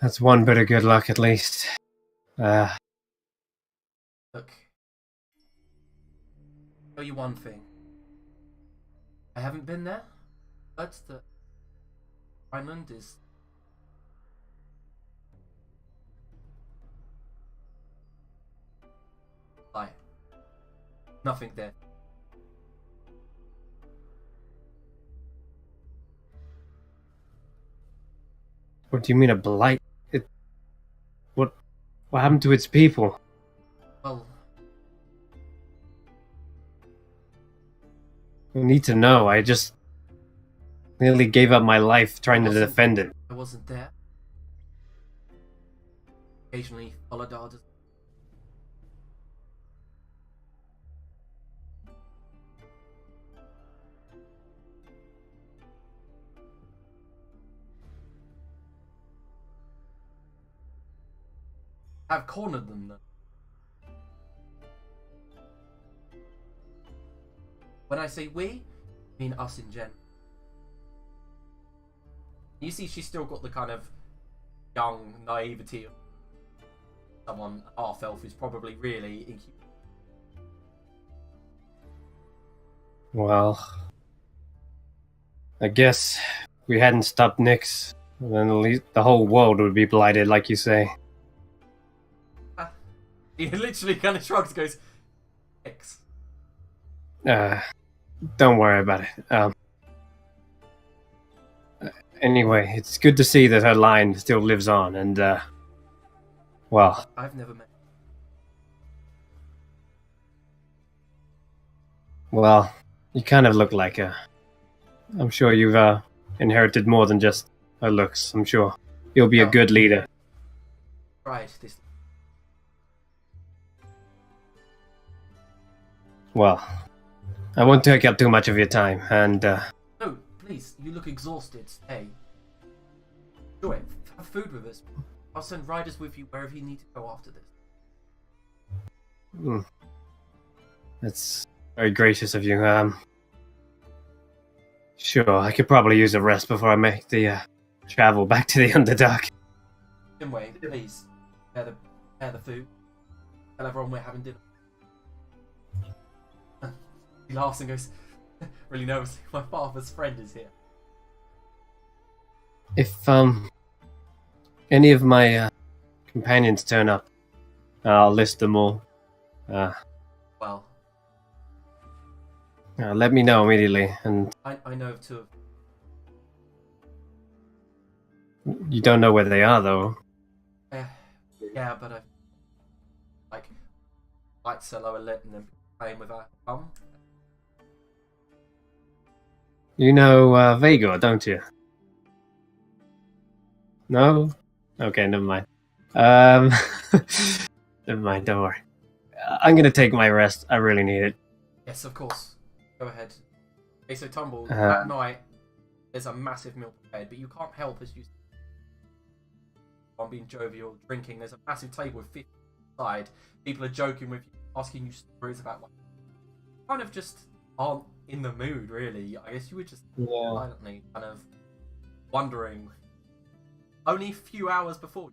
That's one bit of good luck at least. Look, I'll tell you one thing. I haven't been there, but the island is lie. Nothing there. What do you mean a blight? What happened to its people? Well, I need to know. I just nearly gave up my life trying to defend it. I wasn't there. Occasionally followed orders. I've cornered them though. When I say we, I mean us in general. You see, she's still got the kind of young naivety of someone half elf who's probably really incapable. Well, I guess if we hadn't stopped Nyx, then at least the whole world would be blighted, like you say. He literally kind of shrugs, goes, X. Don't worry about it. Anyway, it's good to see that her line still lives on, and, well... I've never met. Well, you kind of look like her. I'm sure you've, inherited more than just her looks, I'm sure. You'll be a good leader. Right, this. Well, I won't take up too much of your time, and, No, please, you look exhausted. Hey. Enjoy it. Have food with us. I'll send riders with you wherever you need to go after this. That's very gracious of you. Sure, I could probably use a rest before I make the, travel back to the Underdark. Anyway, please, prepare the food. Tell everyone we're having dinner. He laughs and goes, really nervous. My father's friend is here. If, any of my, companions turn up, I'll list them all. Well, Let me know immediately, and I know of two of you don't know where they are, though. yeah, but I've lights are lower lit and then playing with her thumb. You know Vagor, don't you? No? Okay, never mind. Never mind, don't worry. I'm gonna take my rest. I really need it. Yes, of course. Go ahead. Okay, so Tumble, Uh-huh. at night, there's a massive meal prepared, but you can't help as you... I'm being jovial, drinking. There's a massive table with 50 inside. People are joking with you, asking you stories about what... kind of just aren't in the mood, really. I guess you were just silently kind of wondering. Only a few hours before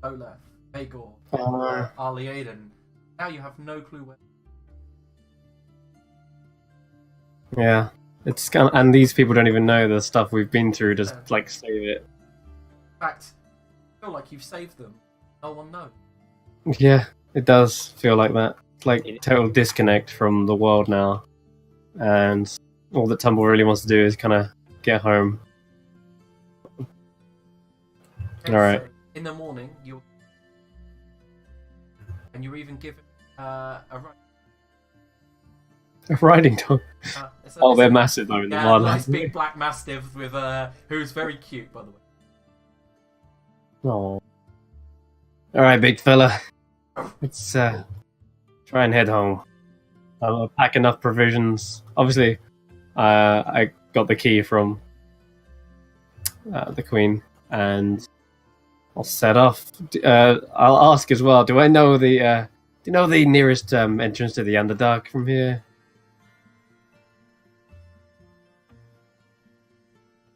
you left, Vagor, Ali Aiden. Now you have no clue where... Yeah. It's kind of, and these people don't even know the stuff we've been through, just Yeah. like save it. In fact, I feel like you've saved them. No one knows. Yeah, it does feel like that. It's like total disconnect from the world now. And all that Tumble really wants to do is kind of get home. Okay, Alright. so in the morning, you're... and you're even given a ride. A riding dog. It's Oh, it's they're massive though in the Yeah, wild. nice big black mastiff with who's very cute, by the way. Oh. Alright, big fella. Let's try and head home. I'll pack enough provisions. Obviously, I got the key from the Queen, and I'll set off. I'll ask as well. Do I know the? Do you know the nearest entrance to the Underdark from here?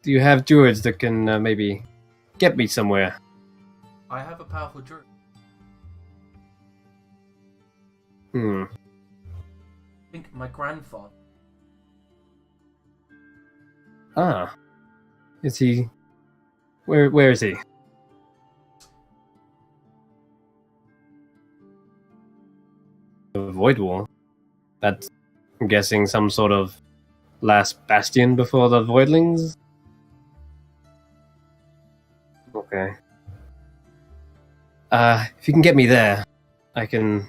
Do you have druids that can maybe get me somewhere? I have a powerful druid. Hmm. I think my grandfather. Ah. Is he? Where is he? The Void Wall. That's, I'm guessing, some sort of last bastion before the Voidlings. Okay. If you can get me there, I can.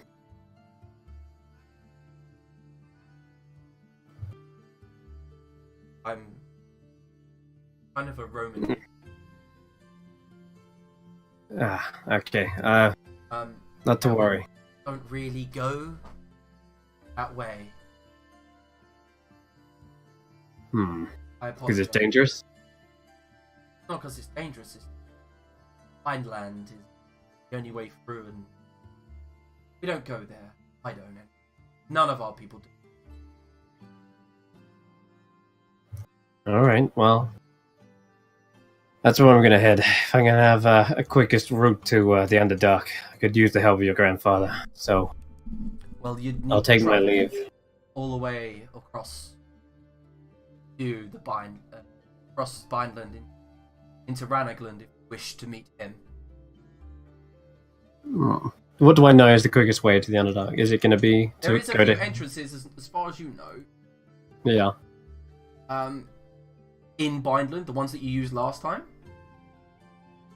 I'm kind of a Roman. Okay. Um, Not to worry. don't really go that way. I apologize. Because it's dangerous. Not because it's dangerous. It's Vineland is the only way through, and we don't go there. I don't. And none of our people do. All right. Well, that's where I'm gonna head. If I'm gonna have a quickest route to the Underdark, I could use the help of your grandfather. So Well, you'd need I'll take to my travel leave. all the way across to the across Vineland into Ranagland if you wish to meet him. What do I know is the quickest way to the Underdark? Is it going to be There to is a go few to? entrances, as far as you know. Yeah. In Vineland, the ones that you used last time.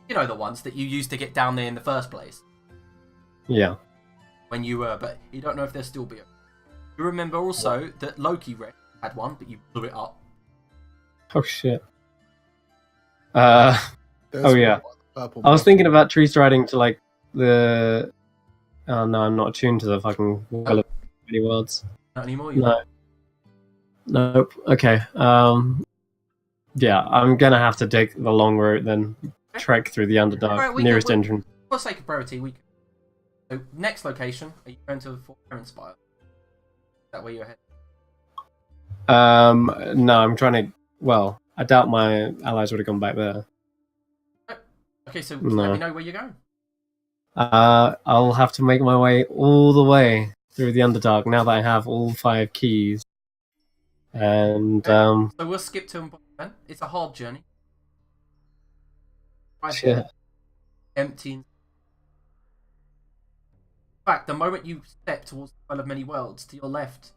You know, the ones that you used to get down there in the first place. Yeah. When you were, but you don't know if they'll still be. You remember also that Loki had one, but you blew it up. Oh shit. There's Oh, yeah. one, purple I was block. thinking about tree striding to like the. Oh no, I'm not attuned to the fucking Well of Many Worlds. Not anymore. No. Nope. Okay. Yeah, I'm gonna have to take the long route then. Trek through the Underdark, Alright, nearest entrance. For the sake of priority, we can. So, next location, are you going to Fort Spire? Is that where you're headed? No, I'm trying to. Well, I doubt my allies would have gone back there. Okay, so No. let me know where you're going. I'll have to make my way all the way through the Underdark now that I have all 5 keys. And So we'll skip to then. It's a hard journey. Right shit. there, empty. In fact, the moment you step towards the Well of Many Worlds, to your left,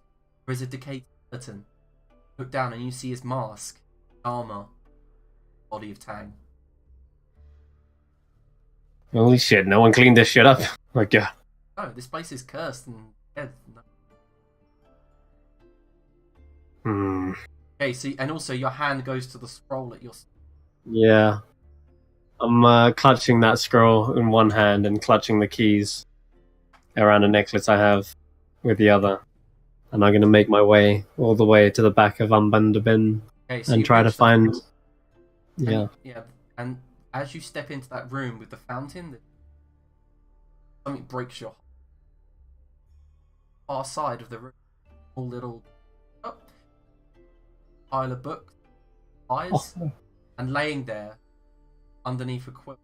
there is a decayed skeleton. Look down and you see his mask, armor, body of Tang. Holy shit! No one cleaned this shit up. My God. Oh, this place is cursed and dead Okay, so and also your hand goes to the scroll at your. Yeah. I'm clutching that scroll in one hand and clutching the keys around a necklace I have with the other. And I'm going to make my way all the way to the back of Umbundaben Okay, so and you try to reach that find... room, Yeah. And as you step into that room with the fountain, something breaks your far side of the room. All little pile of books, eyes, and laying there underneath a quilt.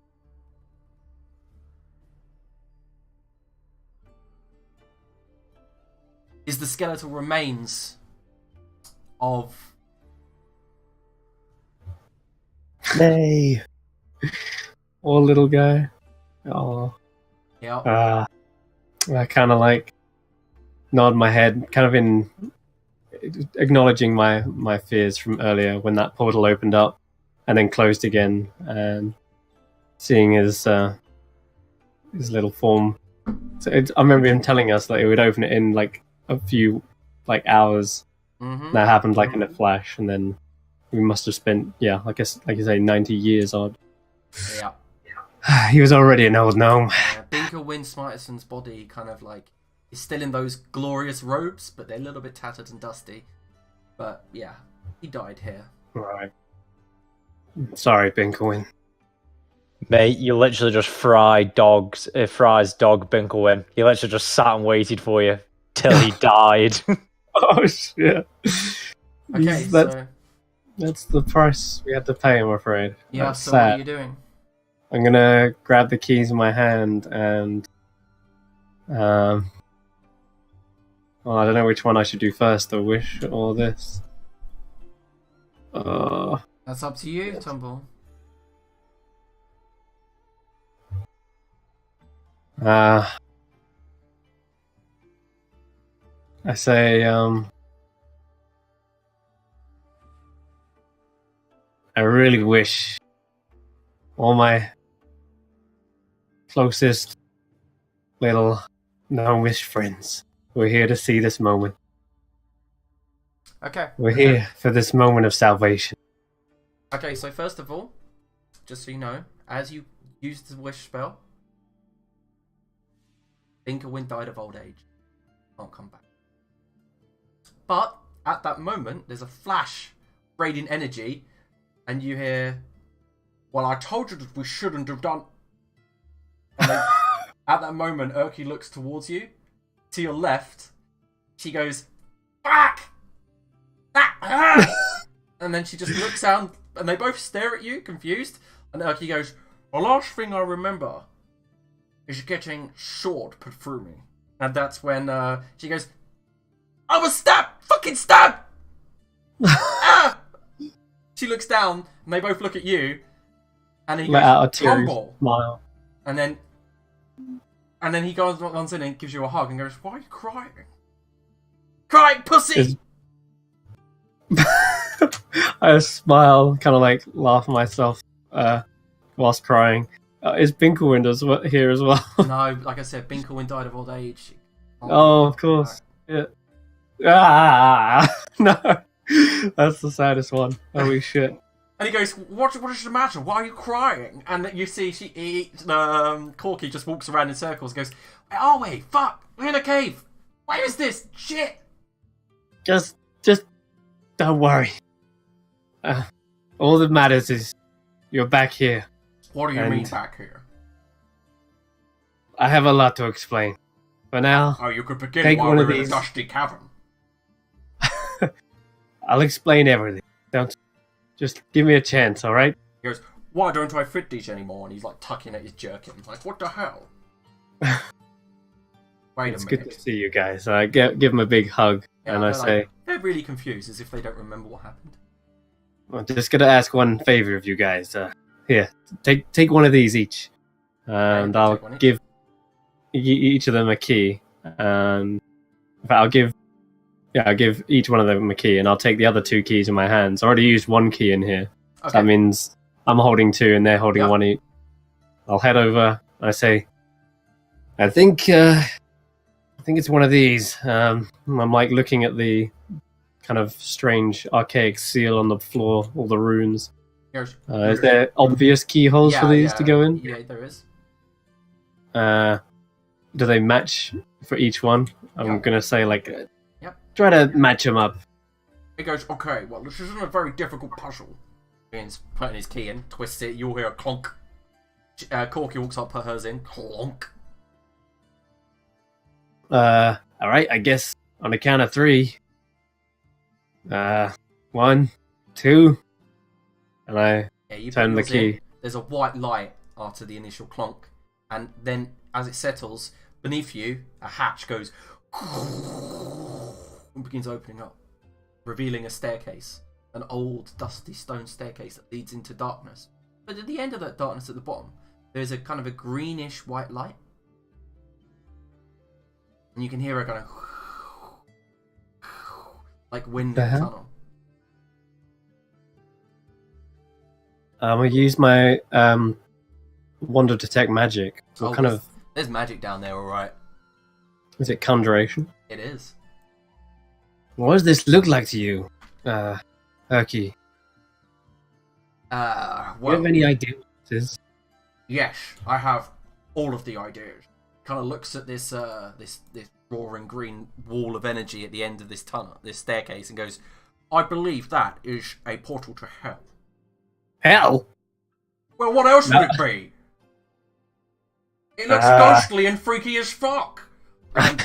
Is the skeletal remains of Nay. Poor little guy. Oh. yeah. I kind of like nod my head, kind of in acknowledging my fears from earlier when that portal opened up and then closed again, and seeing his little form. So I remember him telling us that it would open it in like a few hours. Mm-hmm. That happened like in a flash, and then we must have spent I guess like you say 90 years odd. Yeah. He was already an old gnome. Binker Wynne Smiterson's body kind of like is still in those glorious robes, but they're a little bit tattered and dusty. But yeah, he died here. Right. Sorry, Binkerwin. Mate, you literally just fried Fry's dog, Binklewin. He literally just sat and waited for you till he died. Oh shit. Okay, That's the price we had to pay, I'm afraid. yeah. That's So sad. what are you doing? I'm gonna grab the keys in my hand and well, I don't know which one I should do first, the wish or this. That's up to you, Tumble. I say, I really wish all my closest little gnomish friends were here to see this moment. Okay. We're here for this moment of salvation. Okay, so first of all, just so you know, as you use the wish spell, Binkerwin died of old age. Can't come back. But at that moment, there's a flash, radiant energy, and you hear, "Well, I told you that we shouldn't have done." And then, at that moment, Urki looks towards you. To your left, she goes, "Fuck!" And then she just looks down, and they both stare at you, confused. And Urki goes, "The last thing I remember is getting sword put through me." And that's when she goes, "I was stabbed! Fucking stabbed!" Ah! She looks down, and they both look at you. And he Let goes, out a teary "Tumble." smile. And then he goes in and gives you a hug and goes, "Why are you crying? Crying, pussy!" I smile, kind of like laugh at myself whilst crying. Is Binkerwind here as well? No, like I said, Binkerwin died of old age. Oh, of course. Yeah. No, that's the saddest one. Holy shit. And he goes, what is the matter? Why are you crying? And you see, Corky just walks around in circles and goes, "Where are we? Fuck! We're in a cave! Where is this? Shit!" Just don't worry. All that matters is you're back here. What do you And- mean back here? I have a lot to explain. For now, Oh, you could begin Take while one of we're in a these. dusty cavern. I'll explain everything. Don't just give me a chance, all right? He goes, "Why don't I fit these anymore?" And he's like tucking at his jerkin. He's like, "What the hell?" Wait It's a good minute. to see you guys. I give him a big hug, Yeah, and I they're say, like, they're really confused, as if they don't remember what happened. I'm just gonna ask one favor of you guys. Here, take one of these each, and Okay, I'll take one each. give each of them a key. And in fact, I'll give each one of them a key, and I'll take the other two keys in my hands. I already used one key in here. So Okay. that means I'm holding two, and they're holding Yep. one each. I'll head over. I say, I think it's one of these. I'm like looking at the kind of strange archaic seal on the floor, all the runes. Here's- Is there obvious keyholes for these to go in? Yeah, there is. Do they match for each one? I'm Yeah. gonna say Yep. try to match them up. He goes, okay, well, this isn't a very difficult puzzle. He's putting his key in, twists it, you'll hear a clonk. Corky walks up, put hers in, clonk. Alright, I guess on the count of 3. 1, 2, and I Yeah, you turn put the yours in. key. There's a white light after the initial clonk, and then as it settles, beneath you, a hatch goes and begins opening up, revealing a staircase, an old, dusty stone staircase that leads into darkness. But at the end of that darkness at the bottom, there's a kind of a greenish white light, and you can hear it going like wind in the hell? tunnel. I'm gonna use my wand of detect magic. What kind of There's magic down there, alright. is it? Conjuration. It is. What does this look like to you, Herky? Do you Well, have any idea what this is? yes, I have all of the ideas. Kind of looks at this this roaring green wall of energy at the end of this tunnel, this staircase, and goes, "I believe that is a portal to hell." Hell? Well, what else would it be? It looks ghostly and freaky as fuck. And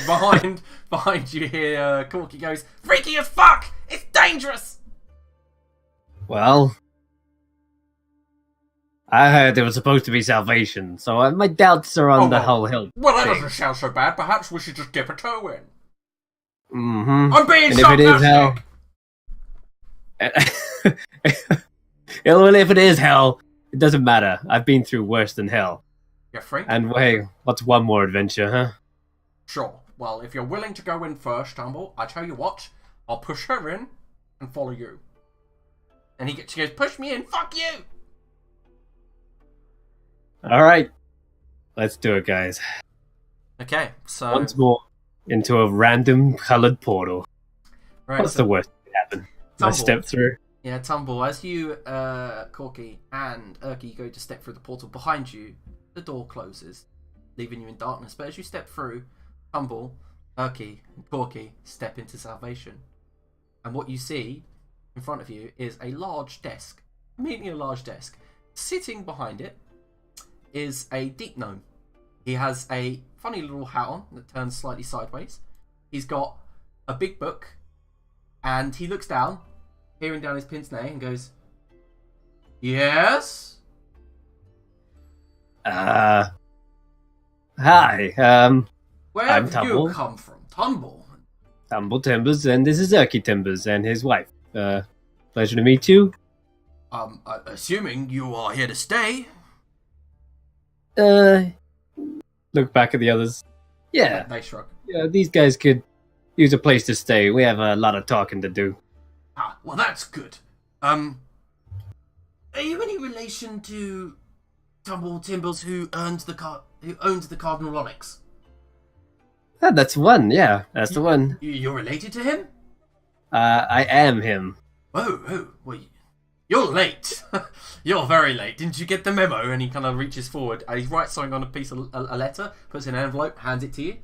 behind you hear Corky goes, "Freaky as fuck! It's dangerous!" Well, I heard there was supposed to be salvation, so my doubts are on the whole hill. Well, that doesn't sound so bad. Perhaps we should just dip a toe in. Mm-hmm. I'm being And if it is sarcastic. hell, well, if it is hell, it doesn't matter. I've been through worse than hell. You're freaky. And hey, what's one more adventure, huh? Sure. Well, if you're willing to go in first, Tumble, I tell you what, I'll push her in and follow you. And she goes, "Push me in, fuck you!" All right, let's do it, guys. Okay, so Once more into a random colored portal. right, What's so the worst that can happen? I Tumble. step through. Yeah, Tumble, as you, Corky and Urky go to step through the portal behind you, the door closes, leaving you in darkness. But as you step through, Tumble, Urky, and Corky step into salvation. And what you see in front of you is a large desk, immediately a large desk. Sitting behind it is a deep gnome. He has a funny little hat on that turns slightly sideways. He's got a big book, and he looks down, peering down his pince nez, and goes, "Yes?" Hi. Where I'm have Tumble. you come from? Tumble. Tumble Timbers, and this is Erky Timbers and his wife. Pleasure to meet you. Assuming you are here to stay. Look back at the others. Yeah, They shrug. these guys could use a place to stay. We have a lot of talking to do. Ah, well, that's good. Are you any relation to Tumble Timbers, who owns the Cardinal Onyx? Ah, that's one. Yeah, that's the one. You're related to him? I am him. Oh, well, you're late. You're very late. Didn't you get the memo? And he kind of reaches forward. He writes something on a piece of a letter, puts it in an envelope, hands it to you.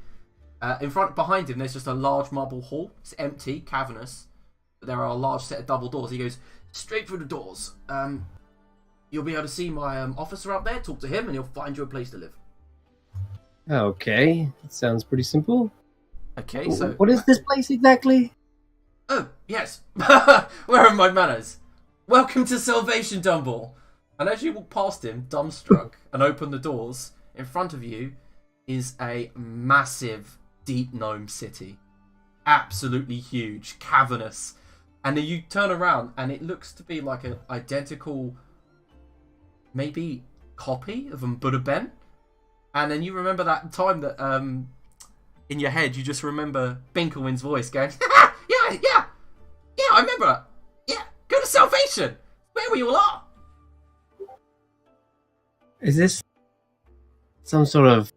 Behind him, there's just a large marble hall. It's empty, cavernous. But there are a large set of double doors. He goes straight through the doors. You'll be able to see my officer up there. Talk to him, and he'll find you a place to live. Okay, that sounds pretty simple. Okay, so What is this place exactly? Oh, yes. Where are my manners? Welcome to Salvation, Dumble. And as you walk past him, dumbstruck, and open the doors, in front of you is a massive, deep gnome city. Absolutely huge, cavernous. And then you turn around, and it looks to be like an identical, maybe, copy of Buddha Ben. And then you remember that time that, in your head, you just remember Binklewin's voice going, yeah, I remember. Yeah, go to Salvation. Where we all are. Is this some sort of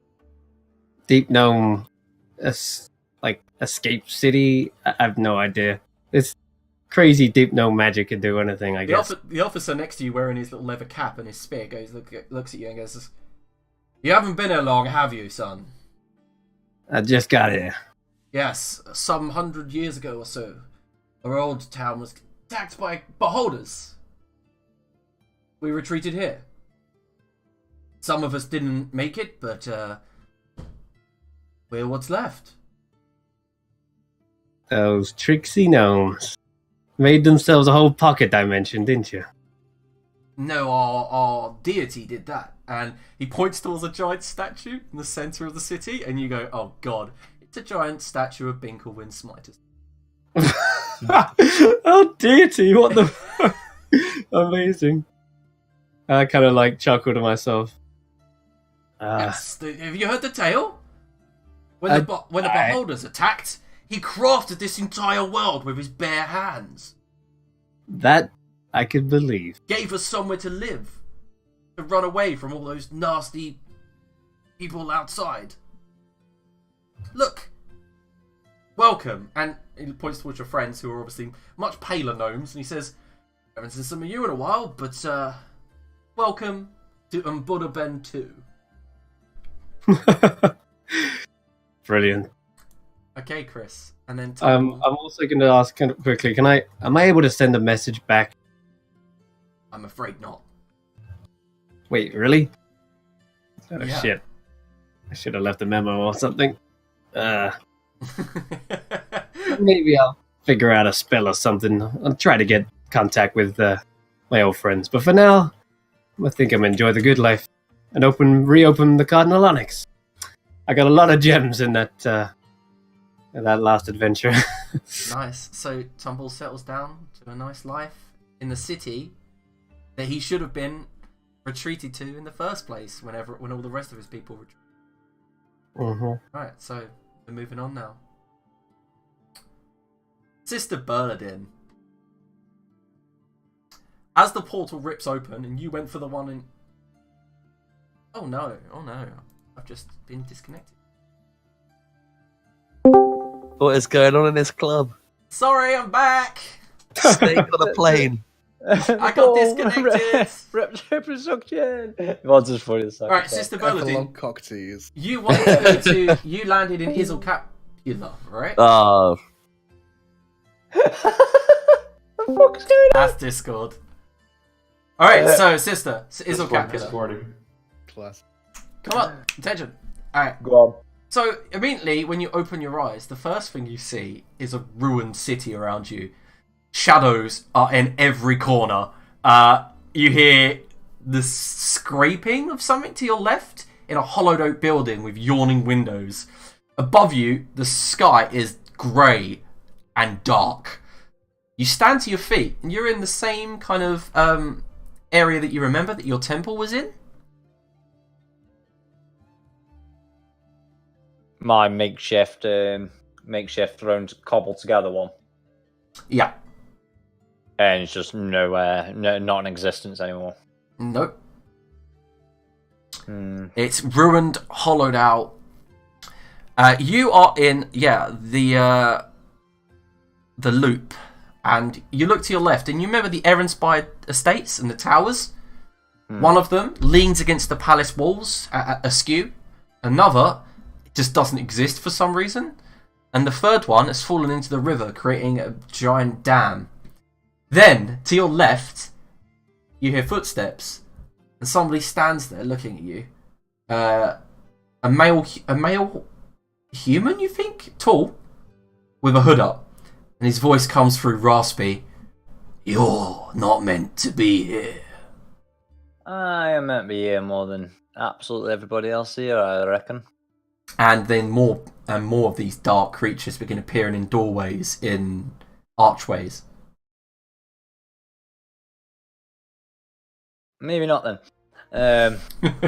deep gnome, like escape city? I have no idea. This crazy deep no magic can do anything, I guess. The officer next to you wearing his little leather cap and his spear looks at you and goes, "You haven't been here long, have you, son?" I just got here. Yes, some 100 years ago or so, our old town was attacked by beholders. We retreated here. Some of us didn't make it, but we're what's left. Those tricksy gnomes made themselves a whole pocket dimension, didn't you? No, our deity did that. And he points towards a giant statue in the centre of the city, and you go, "Oh god, it's a giant statue of Binkle Windsmitus." Oh, deity, what the fuck? Amazing. I kind of like chuckle to myself. Yes, have you heard the tale? When the beholders attacked, he crafted this entire world with his bare hands. That I could believe. Gave us somewhere to live, to run away from all those nasty people outside. Look, welcome. And he points towards your friends, who are obviously much paler gnomes, and he says, "I haven't seen some of you in a while, but welcome to Umbuda Ben 2. Brilliant. Okay, Chris. And then I'm also going to ask kind of quickly, am I able to send a message back? I'm afraid not. Wait, really? Oh, Yeah. shit. I should have left a memo or something. Maybe I'll figure out a spell or something. I'll try to get contact with my old friends. But for now, I think I'm enjoy the good life and reopen the Cardinal Onyx. I got a lot of gems in that last adventure. Nice. So Tumble settles down to a nice life in the city that he should have been retreated to in the first place when all the rest of his people retreated. Mm-hmm. Right, so we're moving on now. Sister Bernadine. As the portal rips open and you went for the one in... Oh no. I've just been disconnected. What is going on in this club? Sorry, I'm back! Snake on a plane. I got disconnected! Reproduction! What's as funny as Alright, Sister Bernadine. Epilogue cocktease. You wanted to... You landed in Isilcapula, right? Oh, That's Discord. Alright, so Sister, Isilcapula. Discording. Class. Come on, attention. Alright. Go on. So, immediately, when you open your eyes, the first thing you see is a ruined city around you. Shadows are in every corner. You hear the scraping of something to your left in a hollowed oak building with yawning windows. Above you, the sky is grey and dark. You stand to your feet, and you're in the same kind of area that you remember that your temple was in. My makeshift thrown cobbled together one. Yeah. And it's just nowhere, not in existence anymore. Nope. It's ruined, hollowed out. You are in, the loop. And you look to your left, and you remember the Erenspire estates and the towers? One of them leans against the palace walls, askew. Another just doesn't exist for some reason. And the third one has fallen into the river, creating a giant dam. Then, to your left, you hear footsteps, and somebody stands there looking at you. A male human, you think? Tall, with a hood up. And his voice comes through raspy. "You're not meant to be here." I am meant to be here more than absolutely everybody else here, I reckon. And then more and more of these dark creatures begin appearing in doorways, in archways. Maybe not then.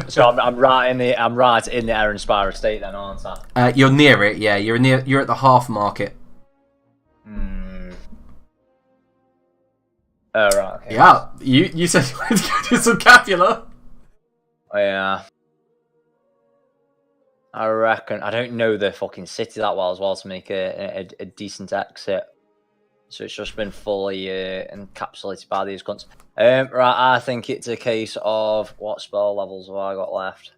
So I'm right in the Erenspire estate then, aren't I? You're near it, yeah. You're at the half market. Oh right. Okay. Yeah, you said you wanted to go to some Capula. Oh, yeah. I reckon I don't know the fucking city that well as well to make a decent exit. So it's just been fully encapsulated by these cunts. Right, I think it's a case of what spell levels have I got left?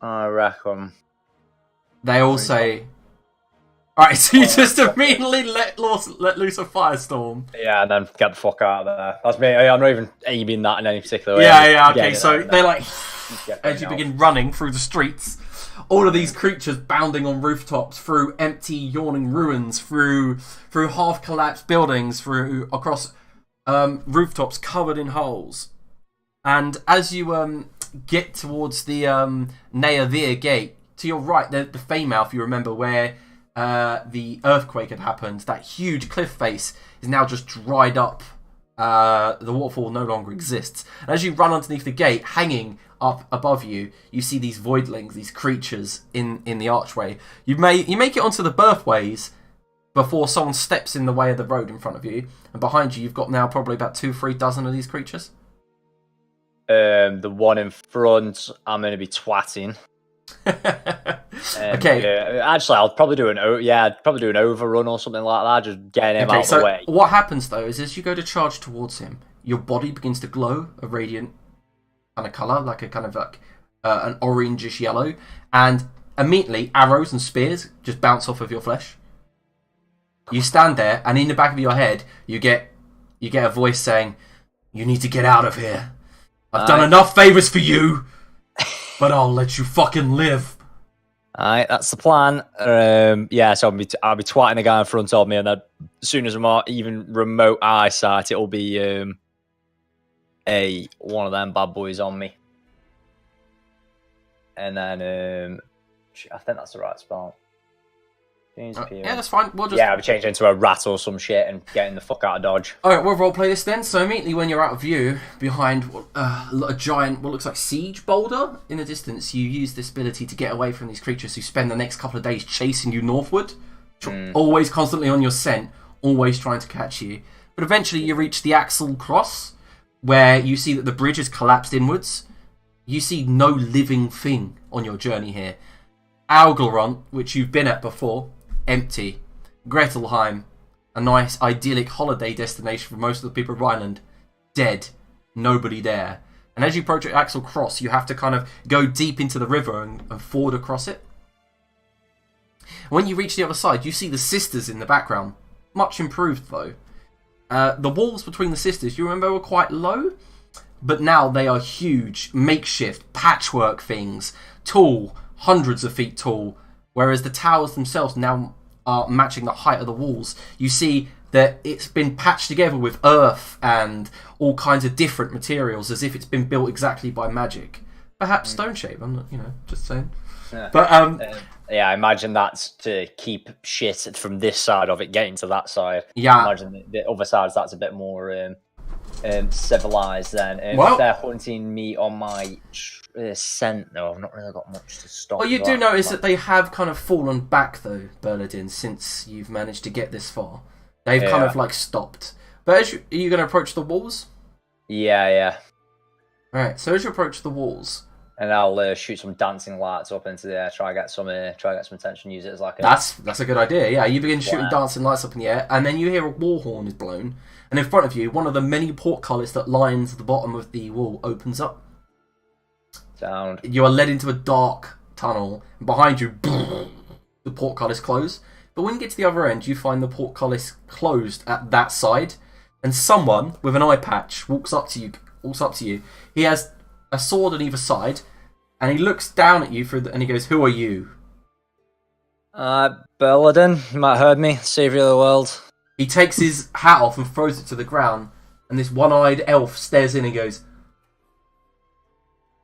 I reckon. They all say... Alright, so you just immediately let loose a firestorm. Yeah, and then get the fuck out of there. That's me. I'm not even aiming that in any particular way. Yeah, okay, so they like... As you begin running through the streets, all of these creatures bounding on rooftops, through empty, yawning ruins, through half-collapsed buildings, through across rooftops covered in holes. And as you get towards the Neavir gate, to your right, the Faemouth, you remember, where the earthquake had happened, that huge cliff face is now just dried up. The waterfall no longer exists. And as you run underneath the gate, hanging up above you, you see these voidlings, these creatures in the archway. You make it onto the birthways before someone steps in the way of the road in front of you, and behind you, you've got now probably about 2-3 dozen of these creatures. The one in front, I'm going to be twatting. Okay. Actually, I'll probably do an overrun or something like that, just getting him out of the way. What happens though is as you go to charge towards him, your body begins to glow a radiant kind of color, like a kind of like an orangish yellow, and immediately arrows and spears just bounce off of your flesh. You stand there, and in the back of your head, you get a voice saying, "You need to get out of here. I've done enough favors for you, but I'll let you fucking live." Alright, that's the plan. So I'll be twatting the guy in front of me, and then as soon as I'm even remote eyesight, it'll be one of them bad boys on me. And then I think that's the right spell. Yeah, that's fine. I'll be changing into a rat or some shit and getting the fuck out of Dodge. Alright, we'll roleplay this then. So immediately when you're out of view, behind a giant, what looks like siege boulder in the distance, you use this ability to get away from these creatures who spend the next couple of days chasing you northward. Always constantly on your scent, always trying to catch you. But eventually you reach the Axel Cross, where you see that the bridge has collapsed inwards. You see no living thing on your journey here. Algleron, which you've been at before, empty. Gretelheim, a nice idyllic holiday destination for most of the people of Rhineland, dead. Nobody there. And as you approach Axel Cross, you have to kind of go deep into the river and ford across it. When you reach the other side, you see the sisters in the background. Much improved, though. The walls between the sisters, you remember, were quite low, but now they are huge, makeshift, patchwork things, tall, hundreds of feet tall, whereas the towers themselves now are matching the height of the walls. You see that it's been patched together with earth and all kinds of different materials, as if it's been built exactly by magic. Perhaps stone shape, I'm not, just saying. Yeah. But I imagine that's to keep shit from this side of it getting to that side. Yeah. I imagine the other side, that's a bit more civilized then. Well, if they're hunting me on my scent, though, I've not really got much to stop. Well, you do notice that they have kind of fallen back, though, Bernardin, since you've managed to get this far. They've kind of, stopped. But are you going to approach the walls? Yeah. Right, so as you approach the walls... And I'll shoot some dancing lights up into the air, try to get some attention, use it as like a... That's a good idea, yeah. You begin shooting dancing lights up in the air, and then you hear a war horn is blown, and in front of you, one of the many portcullis that lines the bottom of the wall opens up. Sound. You are led into a dark tunnel, and behind you, the portcullis close. But when you get to the other end, you find the portcullis closed at that side, and someone with an eye patch walks up to you. He has a sword on either side, and he looks down at you and he goes, "Who are you?" Berladin, you might have heard me, savior of the world. He takes his hat off and throws it to the ground, and this one-eyed elf stares in and goes,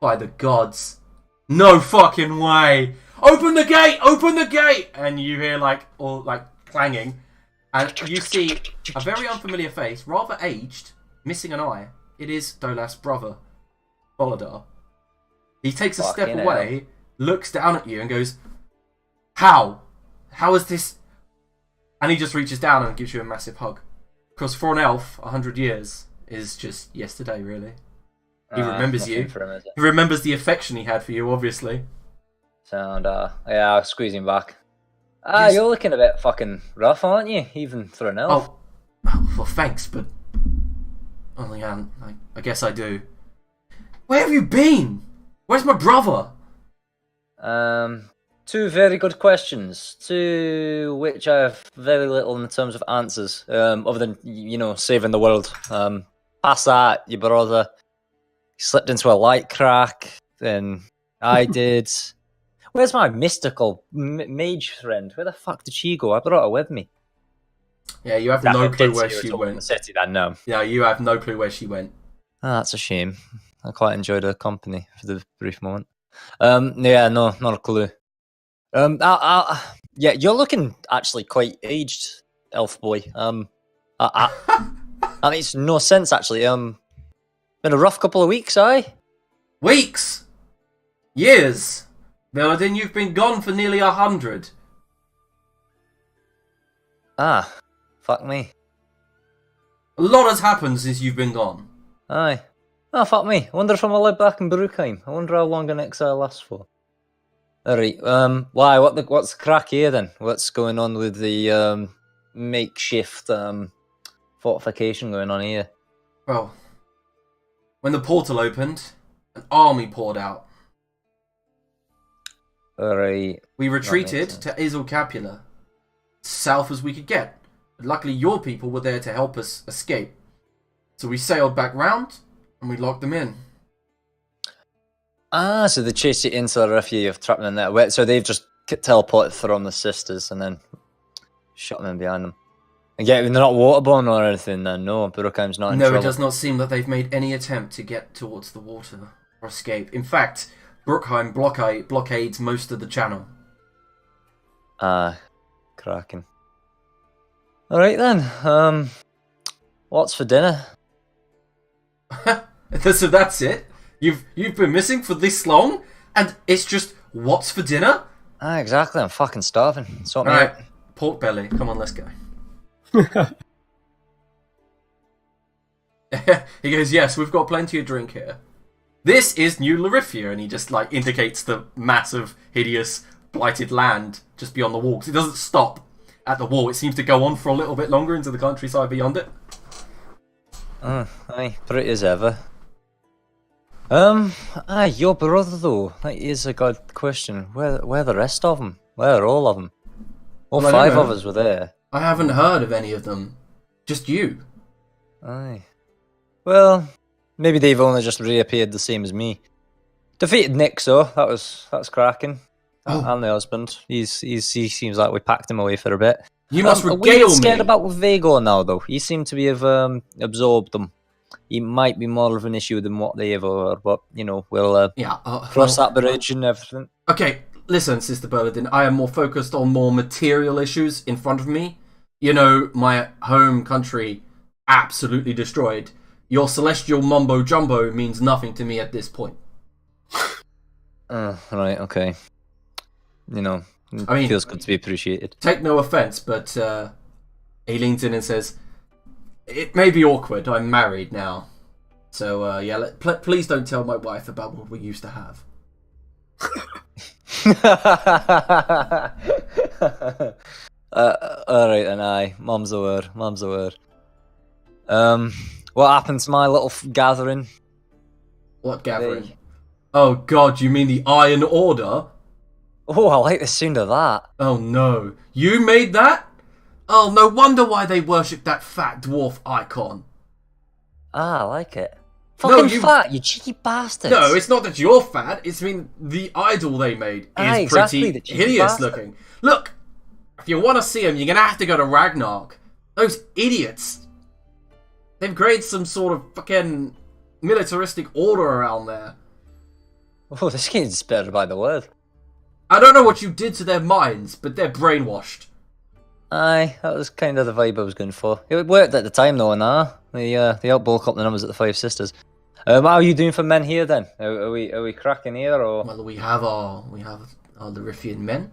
"By the gods, no fucking way! Open the gate! Open the gate!" And you hear clanging, and you see a very unfamiliar face, rather aged, missing an eye. It is Dolaf's brother, Bolidar. He takes a step away, looks down at you, and goes, "How? How is this?" And he just reaches down and gives you a massive hug. Because for an elf, 100 years is just yesterday, really. He remembers you. He remembers the affection he had for you, obviously. Sound, I'll squeeze him back. You're looking a bit fucking rough, aren't you? Even for an elf. Well, thanks, but... Oh, yeah, I guess I do. Where have you been? Where's my brother? Two very good questions, to which I have very little in terms of answers, other than, saving the world. Past that, your brother slipped into a light crack, then I did. Where's my mystical mage friend? Where the fuck did she go? I brought her with me. Yeah, you have no clue where she went. In the city, then, no. Yeah, you have no clue where she went. Oh, that's a shame. I quite enjoyed her company for the brief moment. Yeah, no, not a clue. Yeah, you're looking actually quite aged, elf boy. That makes no sense actually. Been a rough couple of weeks, aye? Weeks? Years? Belladin, you've been gone for nearly 100. Ah, fuck me. A lot has happened since you've been gone. Aye. Oh, fuck me. I wonder if I'm alive back in Bruckheim. I wonder how long an exile lasts for. Alright, why? What's the crack here then? What's going on with the makeshift fortification going on here? Well, when the portal opened, an army poured out. Alright. We retreated to Azul Capula, south as we could get. But luckily your people were there to help us escape. So we sailed back round, and we locked them in. Ah, so they chased you into the refuge of trapped them in there. So they've just teleported from the sisters and then shot them in behind them. And yeah, they're not waterborne or anything then, no. Bruckheim's not in trouble. No, it does not seem that they've made any attempt to get towards the water or escape. In fact, Bruckheim blockades most of the channel. Ah, cracking. Alright then, what's for dinner? So that's it? You've been missing for this long, and it's just what's for dinner? Ah, exactly. I'm fucking starving. Sort me Alright, out. pork belly. Come on, let's go. He goes, yes, we've got plenty of drink here. This is New Larifia, and he just indicates the massive, hideous, blighted land just beyond the wall. 'Cause it doesn't stop at the wall. It seems to go on for a little bit longer into the countryside beyond it. Aye, pretty as ever. Your brother though, that is a good question. Where are the rest of them? Where are all of them? All Well, 5 of us were there. I haven't heard of any of them. Just you. Aye. Well, maybe they've only just reappeared the same as me. Defeated Nick, so that's cracking. Oh. And the husband. He seems like we packed him away for a bit. You must Are regale we scared me. about with Vago now, though? He seemed to have absorbed them. He might be more of an issue than what they ever were, but, we'll cross that bridge and everything. Okay, listen, Sister Berladin, I am more focused on more material issues in front of me. My home country absolutely destroyed. Your celestial mumbo-jumbo means nothing to me at this point. Right, okay. I mean, feels good to be appreciated. Take no offense, but he leans in and says, it may be awkward, I'm married now. So, please don't tell my wife about what we used to have. Alright then, aye. Mum's the word. What happened to my little gathering? What gathering? Oh god, you mean the Iron Order? Oh, I like the sound of that. Oh no. You made that? Oh, no wonder why they worship that fat dwarf icon. Ah, I like it. Fucking fat, you cheeky bastards. No, it's not that you're fat. It's the idol they made is pretty hideous looking. Look, if you want to see him, you're going to have to go to Ragnarok. Those idiots. They've created some sort of fucking militaristic order around there. Oh, this game's better by the word. I don't know what you did to their minds, but they're brainwashed. Aye, that was kind of the vibe I was going for. It worked at the time though, They outbulk up the numbers at the 5 sisters. How are you doing for men here then? Are we cracking here or? Well, we have our Larifian men.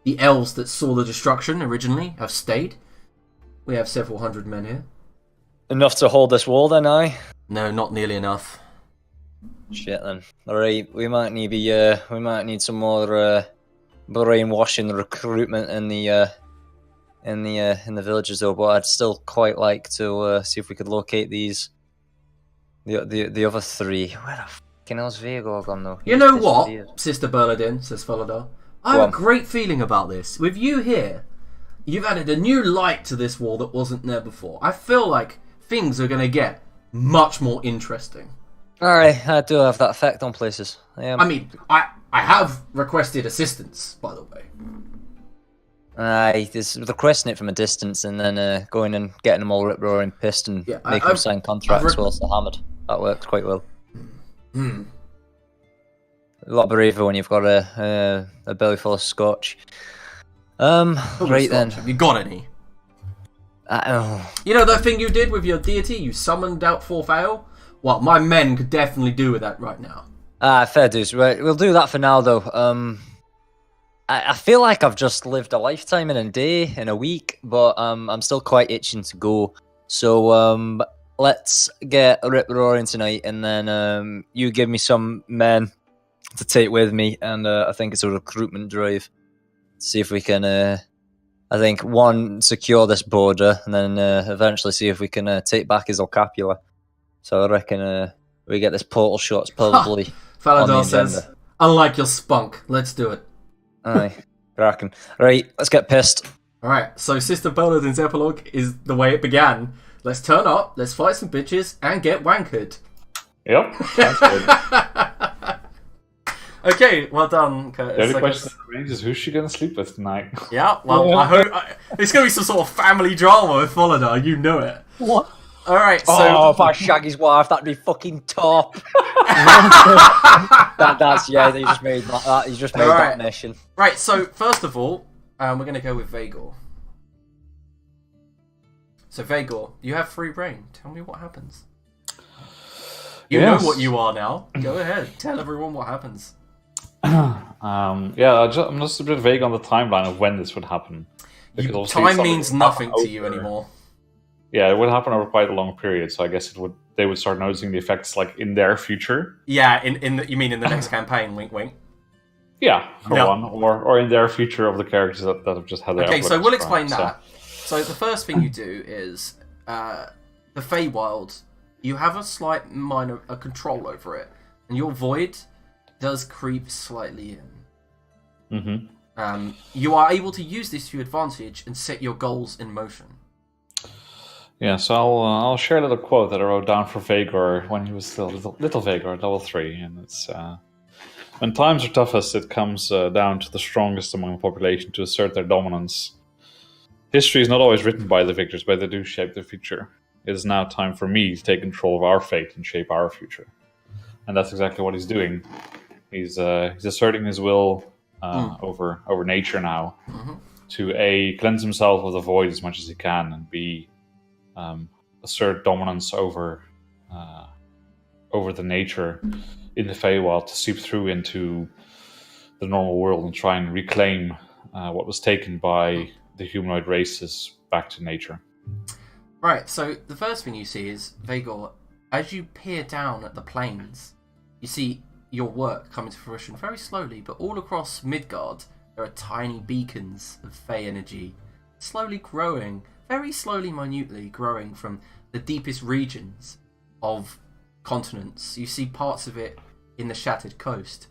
The elves that saw the destruction originally have stayed. We have several hundred men here. Enough to hold this wall then, aye? No, not nearly enough. Shit then. Alright, we might need some more brainwashing the recruitment in the villages though. But I'd still quite like to see if we could locate the other three. Where the fucking hell's Viego gone though? You know what, Sister Bernadine, says Foladar? I have Go a on. great feeling about this. With you here, you've added a new light to this wall that wasn't there before. I feel like things are going to get much more interesting. Alright, I do have that effect on places. I mean, I have requested assistance, by the way. Just requesting it from a distance and then going and getting them all rip-roaring pissed and Yeah, making them sign contracts whilst they're hammered. That works quite well. Hmm. A lot braver when you've got a belly full of scotch. Right then. Have you got any? Oh. You know that thing you did with your deity? You summoned out Fourth Ale? Well, my men could definitely do with that right now. Fair dues. Right, we'll do that for now, though. I feel like I've just lived a lifetime in a day, in a week, but I'm still quite itching to go. So let's get rip roaring tonight, and then you give me some men to take with me, and I think it's a recruitment drive. See if we can, I think, one, secure this border, and then eventually see if we can take back his Alcapula. So I reckon we get this portal shot. It's probably Faladar says, unlike your spunk, let's do it. Aye, cracking. Right, let's get pissed. Alright, so Sister Bernadine's epilogue is the way it began. Let's turn up, let's fight some bitches, and get wankered. Yep, sounds good. Okay, well done, Curtis. The only question that remains is who's she going to sleep with tonight? Yeah, well, I hope... it's going to be some sort of family drama with Foladar, you know it. What? Alright, so... Oh, if I shag his wife, that'd be fucking top. That's yeah. He just made that. He just made that mission. Right. So first of all, we're gonna go with Vagor. So Vagor, you have free reign. Tell me what happens. You know what you are now. Go ahead. Tell everyone what happens. I'm just a bit vague on the timeline of when this would happen. Time means nothing to you anymore. Yeah, it would happen over quite a long period, so I guess they would start noticing the effects like in their future. Yeah, you mean in the next campaign, wink wink. Yeah, for one. Or in their future of the characters that have just had their Okay, so we'll explain so. that. So the first thing you do is the Feywild, you have a slight minor control over it. And your void does creep slightly in. Mm-hmm. You are able to use this to your advantage and set your goals in motion. Yeah, so I'll share a little quote that I wrote down for Vagor when he was still little Vagor, level 3, and it's when times are toughest, it comes down to the strongest among the population to assert their dominance. History is not always written by the victors, but they do shape their future. It is now time for me to take control of our fate and shape our future, and that's exactly what he's doing. He's asserting his will over nature now to A, cleanse himself of the void as much as he can, and B, assert dominance over the nature in the Feywild to seep through into the normal world and try and reclaim what was taken by the humanoid races back to nature. Right, so the first thing you see is, Vagor, as you peer down at the plains, you see your work coming to fruition very slowly, but all across Midgard, there are tiny beacons of Fey energy, slowly growing, very slowly, minutely growing from the deepest regions of continents. You see parts of it in the Shattered Coast,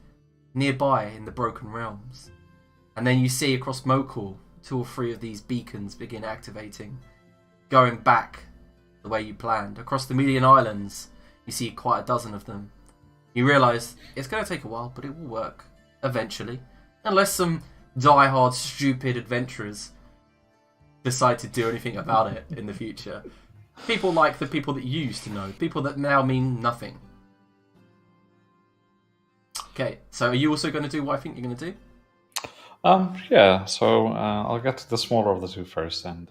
nearby in the Broken Realms. And then you see across Mokul, 2 or 3 of these beacons begin activating, going back the way you planned. Across the Million Islands, you see quite a dozen of them. You realise it's going to take a while, but it will work eventually. Unless some die-hard, stupid adventurers decide to do anything about it in the future. People like the people that you used to know. People that now mean nothing. Okay, so are you also going to do what I think you're going to do? Yeah, so I'll get to the smaller of the 2 first, and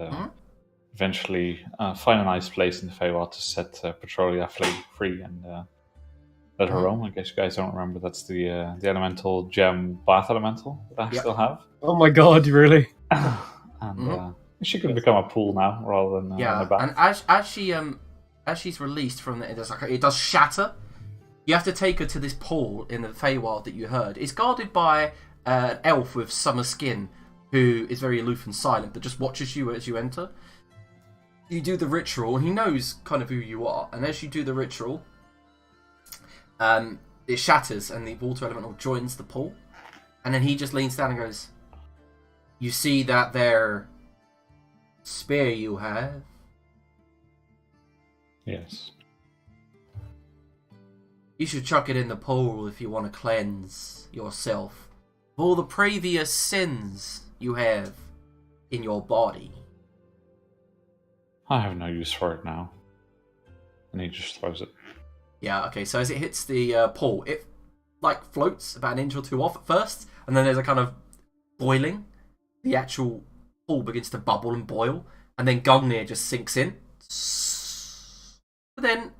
eventually find a nice place in the Feywild to set Petrolia free and let her roam. I guess you guys don't remember, that's the elemental gem bath elemental that I still have. Oh my god, really? And she can become a pool now rather than a bath. And as she's released from it does shatter. You have to take her to this pool in the Feywild that you heard. It's guarded by an elf with summer skin who is very aloof and silent, but just watches you as you enter. You do the ritual, and he knows kind of who you are. And as you do the ritual, it shatters, and the water elemental joins the pool. And then he just leans down and goes, "You see that there spear you have? Yes. You should chuck it in the pool if you want to cleanse yourself of all the previous sins you have in your body." I have no use for it now. And he just throws it. Yeah, okay, so as it hits the pool, it like floats about an inch or two off at first, and then there's a kind of boiling. The actual pool begins to bubble and boil, and then Gungnir just sinks in. But then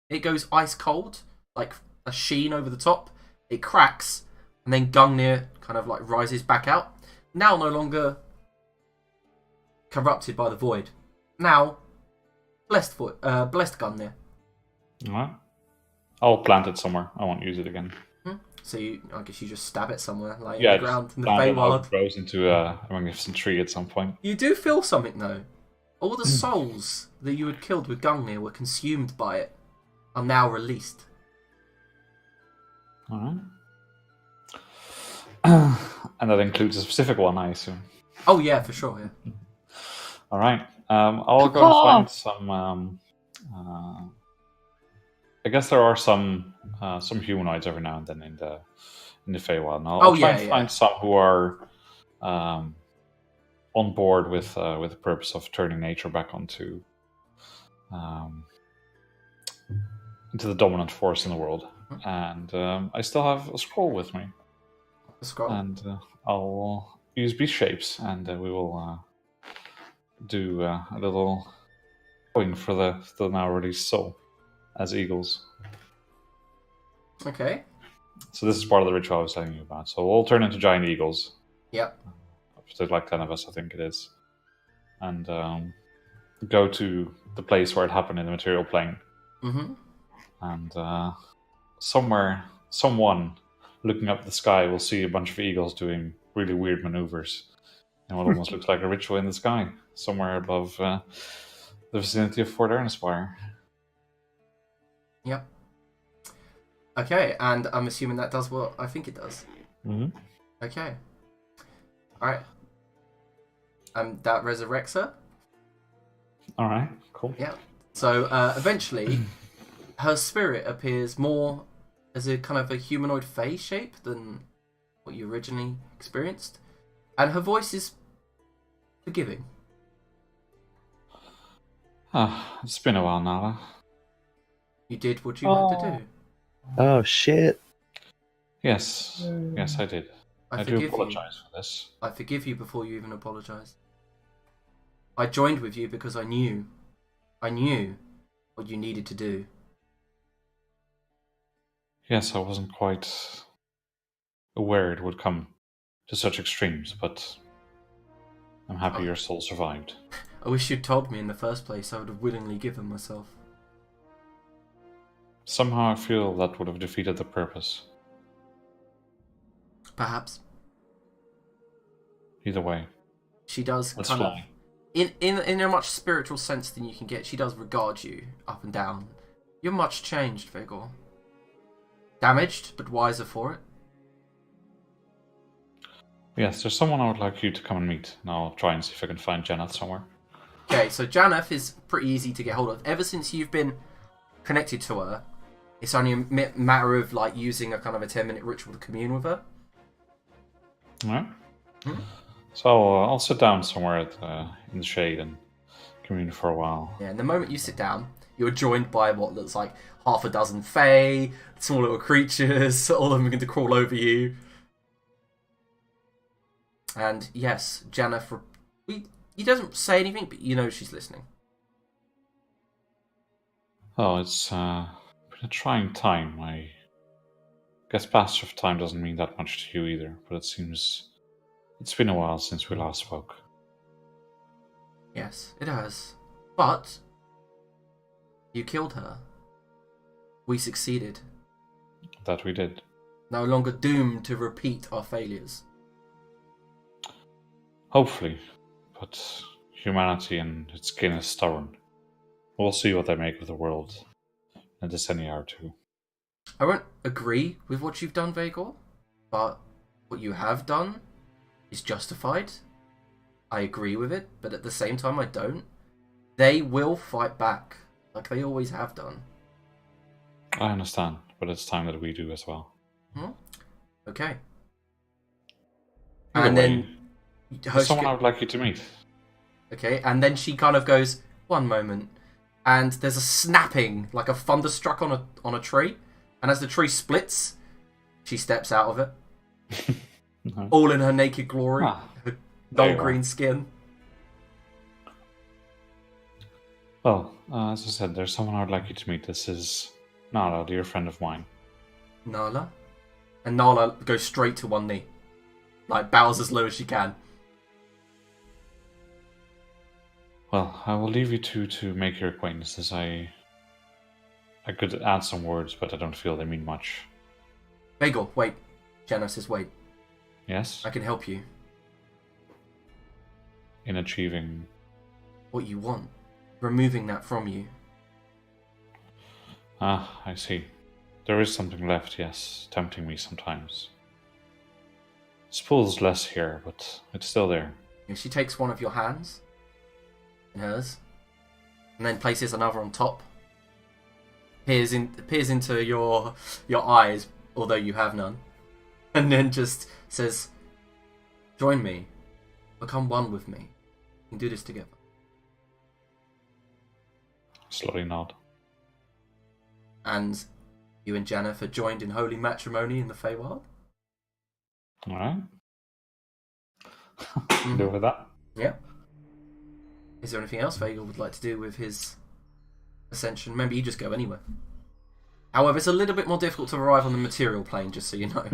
it goes ice cold, like a sheen over the top. It cracks, and then Gungnir kind of like rises back out. Now no longer corrupted by the void. Now blessed Gungnir. Alright. I'll plant it somewhere. I won't use it again. So I guess you just stab it somewhere, like Yeah, in the ground in the plant it out, Feywild. it grows into a magnificent tree at some point. You do feel something though. All the souls that you had killed with Gungnir were consumed by it, are now released. Alright. And that includes a specific one, I assume. Oh yeah, for sure. Yeah. Alright. I'll go and find some. I guess there are some humanoids every now and then in the Feywild. And I'll try and find some who are on board with the purpose of turning nature back onto into the dominant force in the world. And I still have a scroll with me. A scroll. And I'll use beast shapes, and we will do a little going for the now released soul as eagles. Okay. So this is part of the ritual I was telling you about. So we'll turn into giant eagles. Yep. There's like 10 of us, I think it is. And go to the place where it happened in the material plane. Mm-hmm. And someone looking up at the sky will see a bunch of eagles doing really weird maneuvers. And what almost looks like a ritual in the sky, somewhere above the vicinity of Fort Ernestspire. Yep. Okay, and I'm assuming that does what I think it does. Mm-hmm. Okay. Alright. That resurrects her. Alright, cool. Yeah. So eventually, her spirit appears more as a kind of a humanoid face shape than what you originally experienced. And her voice is forgiving. It's been a while now. You did what you had to do. Oh shit. Yes, I did. I do forgive apologize for this. I forgive you before you even apologize. I joined with you because I knew what you needed to do. Yes, I wasn't quite aware it would come to such extremes, but I'm happy your soul survived. I wish you'd told me in the first place. I would have willingly given myself. Somehow I feel that would have defeated the purpose. Perhaps. Either way. She does Let's kind of, fly. in a much spiritual sense than you can get, she does regard you up and down. You're much changed, Vigor. Damaged, but wiser for it. Yes, there's someone I would like you to come and meet, and I'll try and see if I can find Janeth somewhere. Okay, so Janeth is pretty easy to get hold of. Ever since you've been connected to her, it's only a matter of like using a kind of a 10-minute ritual to commune with her. Alright. Hmm? So I'll sit down somewhere in the shade and commune for a while. Yeah, and the moment you sit down, you're joined by what looks like half a dozen Fae, small little creatures, all of them begin to crawl over you. And yes, Janeth, he doesn't say anything, but you know she's listening. Oh, it's been a trying time. I guess passage of time doesn't mean that much to you either, but it seems it's been a while since we last spoke. Yes, it has. But you killed her. We succeeded. That we did. No longer doomed to repeat our failures. Hopefully. But humanity and its skin is stubborn. We'll see what they make of the world in a decennia or two. I won't agree with what you've done, Vagor, but what you have done is justified. I agree with it, but at the same time I don't. They will fight back, like they always have done. I understand, but it's time that we do as well. Okay. Either And way, then there's someone I would like you to meet. Okay, and then she kind of goes, one moment, and there's a snapping, like a thunderstruck on a tree, and as the tree splits, she steps out of it, No. all in her naked glory, Ah, her there dull you are. green skin. Well, as I said, there's someone I would like you to meet. This is Nala, a dear friend of mine. Nala? And Nala goes straight to one knee, like bows as low as she can. Well, I will leave you two to make your acquaintances. I could add some words, but I don't feel they mean much. Bagel, wait. Jenna says, wait, Yes? I can help you. In achieving... What you want. Removing that from you. Ah, I see. There is something left, yes, tempting me sometimes. Spool's less here, but it's still there. She takes one of your hands, in hers, and then places another on top. Peers into your eyes, although you have none, and then just says, "Join me, become one with me. We can do this together." Slowly nod. And you and Jennifer joined in holy matrimony in the Feywild. Alright. Do with that. Yeah. Is there anything else Vagel would like to do with his ascension? Maybe you just go anywhere. However, it's a little bit more difficult to arrive on the material plane, just so you know.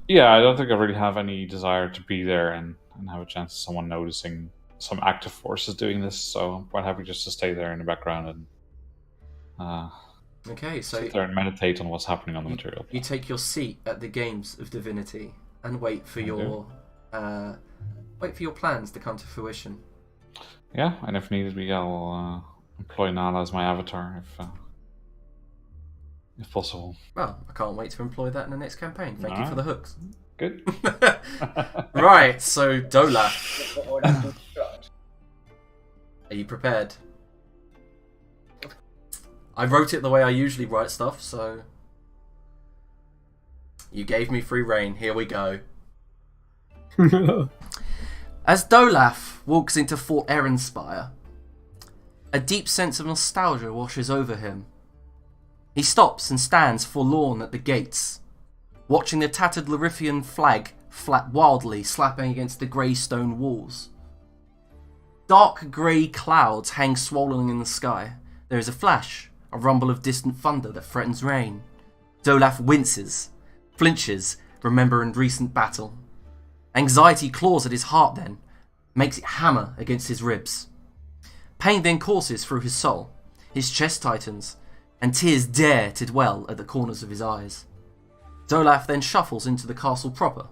Yeah, I don't think I really have any desire to be there and have a chance of someone noticing some active forces doing this, so I'm quite happy just to stay there in the background and Okay, so sit there and meditate on what's happening on the material. you take your seat at the Games of Divinity and wait for your plans to come to fruition. Yeah, and if needed be, I'll employ Nala as my avatar if possible. Well, I can't wait to employ that in the next campaign. Thank you for the hooks. Good. Right, so Dola, are you prepared? I wrote it the way I usually write stuff, so you gave me free reign. Here we go. As Dolaf walks into Fort Ehrenspire, a deep sense of nostalgia washes over him. He stops and stands forlorn at the gates, watching the tattered Larithian flag flap wildly, slapping against the grey stone walls. Dark grey clouds hang swollen in the sky. There is a flash, a rumble of distant thunder that threatens rain. Dolaf winces, flinches, remembering recent battle. Anxiety claws at his heart then, makes it hammer against his ribs. Pain then courses through his soul. His chest tightens, and tears dare to dwell at the corners of his eyes. Dolaf then shuffles into the castle proper,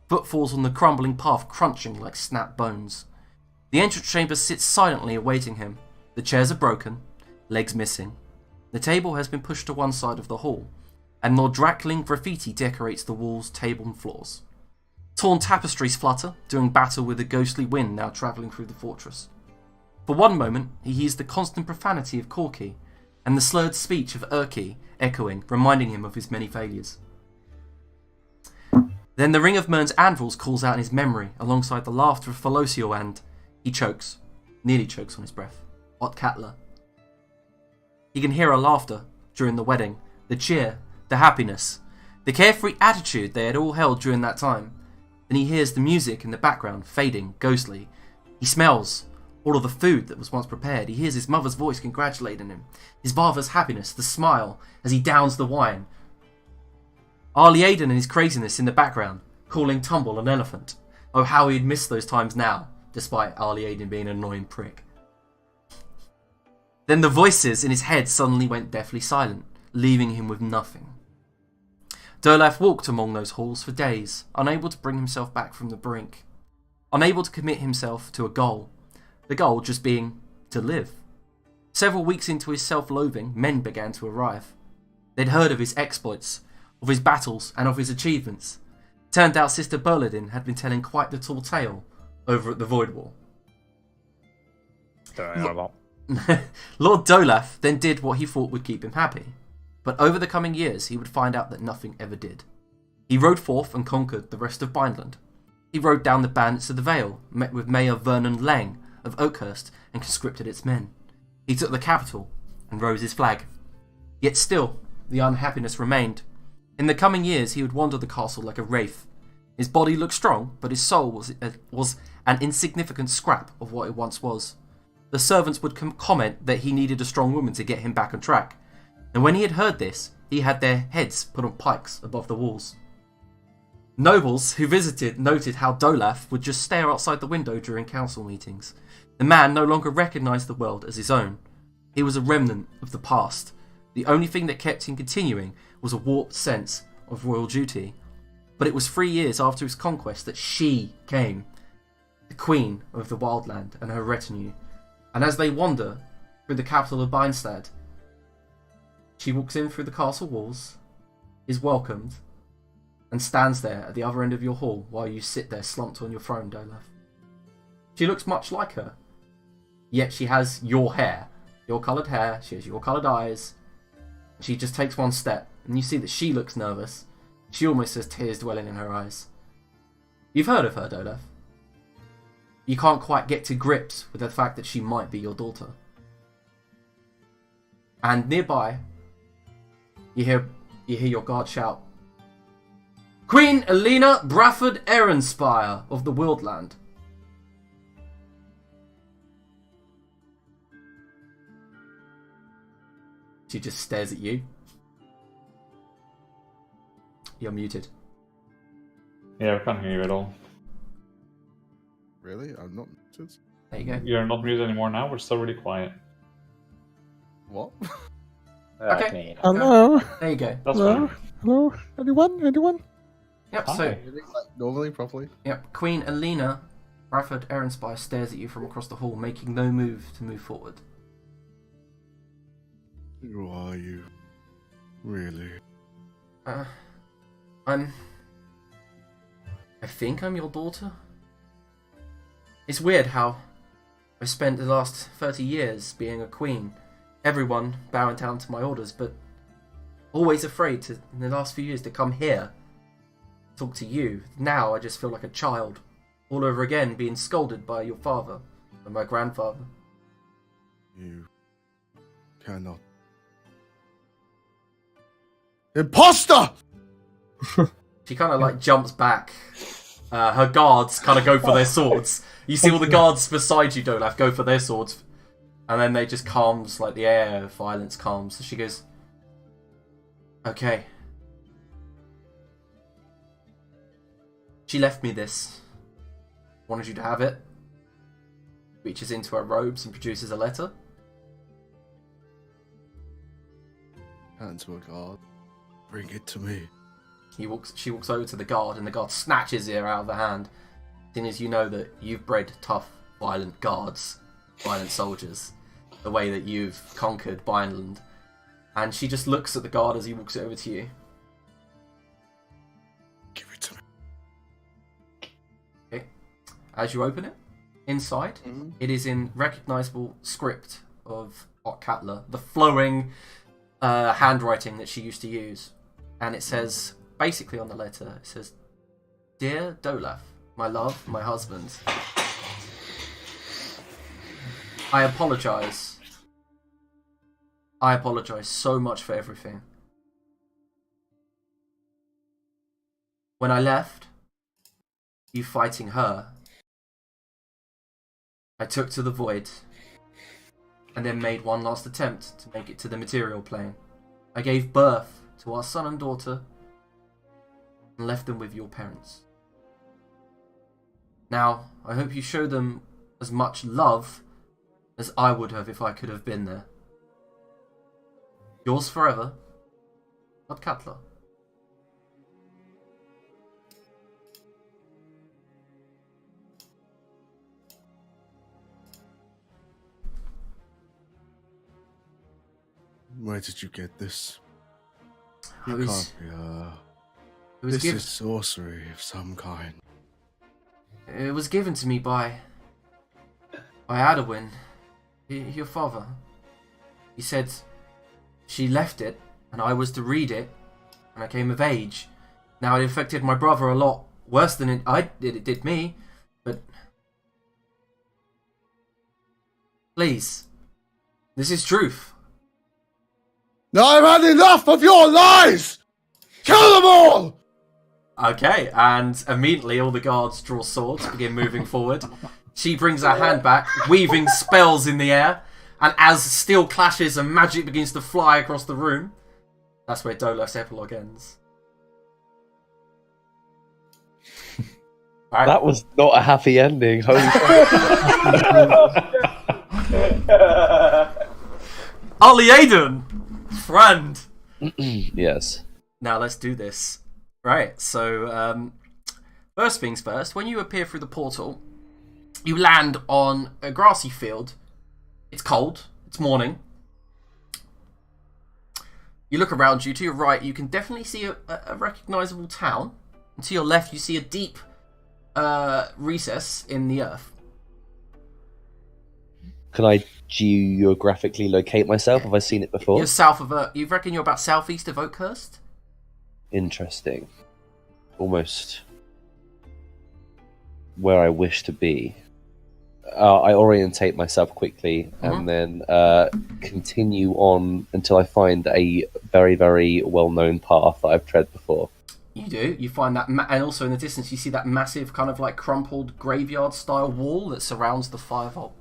footfalls on the crumbling path crunching like snapped bones. The entrance chamber sits silently awaiting him. The chairs are broken, legs missing. The table has been pushed to one side of the hall, and Nordrackling graffiti decorates the walls, table and floors. Torn tapestries flutter, doing battle with the ghostly wind now travelling through the fortress. For one moment, he hears the constant profanity of Corky, and the slurred speech of Urki echoing, reminding him of his many failures. Then the ring of Mern's anvils calls out in his memory, alongside the laughter of Thalosio, and he chokes, nearly chokes on his breath. Ot Catla. He can hear her laughter during the wedding, the cheer, the happiness, the carefree attitude they had all held during that time. Then he hears the music in the background fading, ghostly. He smells all of the food that was once prepared. He hears his mother's voice congratulating him, his father's happiness, the smile as he downs the wine. Arlie Aiden and his craziness in the background, calling Tumble an elephant. Oh, how he'd miss those times now, despite Arlie Aiden being an annoying prick. Then the voices in his head suddenly went deathly silent, leaving him with nothing. Dolaf walked among those halls for days, unable to bring himself back from the brink. unable to commit himself to a goal, the goal just being to live. Several weeks into his self-loathing, men began to arrive. They'd heard of his exploits, of his battles, and of his achievements. Turned out Sister Berladin had been telling quite the tall tale over at the Void Wall. Don't know about. Lord Dolaf then did what he thought would keep him happy, but over the coming years he would find out that nothing ever did. He rode forth and conquered the rest of Bindland. He rode down the bandits of the Vale, met with Mayor Vernon Lang of Oakhurst and conscripted its men. He took the capital and rose his flag. Yet still, the unhappiness remained. In the coming years he would wander the castle like a wraith. His body looked strong, but his soul was an insignificant scrap of what it once was. The servants would comment that he needed a strong woman to get him back on track, and when he had heard this, he had their heads put on pikes above the walls. Nobles who visited noted how Dolaf would just stare outside the window during council meetings. The man no longer recognised the world as his own. He was a remnant of the past. The only thing that kept him continuing was a warped sense of royal duty. But it was 3 years after his conquest that she came, the queen of the Wildland and her retinue. And as they wander through the capital of Bindstad, she walks in through the castle walls, is welcomed, and stands there at the other end of your hall while you sit there slumped on your throne, Dolaf. She looks much like her, yet she has your hair, your coloured hair, she has your coloured eyes. She just takes one step, and you see that she looks nervous. She almost has tears dwelling in her eyes. You've heard of her, Dolaf. You can't quite get to grips with the fact that she might be your daughter. And nearby, you hear your guard shout, "Queen Elena Bradford Ehrenspire of the Wildland." She just stares at you. You're muted. Yeah, I can't hear you at all. Really? I'm not muted? There you go. You're not muted anymore now, we're still really quiet. What? Okay. Hello? There you go. That's Hello? fine. Hello? Anyone? Yep, Hi. so Like, normally, properly? yep, Queen Elena Bradford Ehrenspire stares at you from across the hall, making no move to move forward. Who are you? Really? I think I'm your daughter. It's weird how I spent the last 30 years being a queen, everyone bowing down to my orders, but always afraid to, in the last few years, to come here, talk to you. Now I just feel like a child, all over again, being scolded by your father and my grandfather. You cannot. Imposter! She kind of like jumps back. Her guards kind of go for their swords. You see all the guards beside you, Dolaf, go for their swords. And then they just calms, like the air of violence calms. So she goes, "Okay." She left me this. Wanted you to have it. Reaches into her robes and produces a letter. Hand to a guard. Bring it to me. She walks over to the guard, and the guard snatches it out of her hand. Seeing as you know that you've bred tough, violent guards, violent soldiers, the way that you've conquered Bindland. And she just looks at the guard as he walks it over to you. Give it to me. Okay. As you open it, inside, it is in recognisable script of Otkatla, the flowing handwriting that she used to use. And it says, basically on the letter, it says, "Dear Dolaf, my love, my husband, I apologise. I apologise so much for everything. When I left, you fighting her, I took to the void, and then made one last attempt to make it to the material plane. I gave birth to our son and daughter, and left them with your parents. Now, I hope you show them as much love as I would have if I could have been there. Yours forever, Otkatla." Where did you get this? It You was, can't be, it was this given. is sorcery of some kind. It was given to me by Adwin, your father. He said she left it, and I was to read it when I came of age. Now, it affected my brother a lot worse than it did me, but please, this is truth. I've had enough of your lies! Kill them all! Okay, and immediately all the guards draw swords, begin moving forward. She brings her hand back, weaving spells in the air, and as steel clashes and magic begins to fly across the room, that's where Dolef's epilogue ends. Right. That was not a happy ending. Holy Ollie Aiden! Friend! Yes. Now let's do this. Right, so first things first, when you appear through the portal, you land on a grassy field. It's cold, it's morning. You look around you, to your right you can definitely see a recognisable town. And to your left you see a deep recess in the earth. Can I geographically locate myself? Have I seen it before? You're south of you reckon you're about southeast of Oakhurst? Interesting. Almost where I wish to be. I orientate myself quickly and then continue on until I find a very, very well-known path that I've tread before. You do. You find that, and also in the distance you see that massive kind of like crumpled graveyard-style wall that surrounds the fire vault.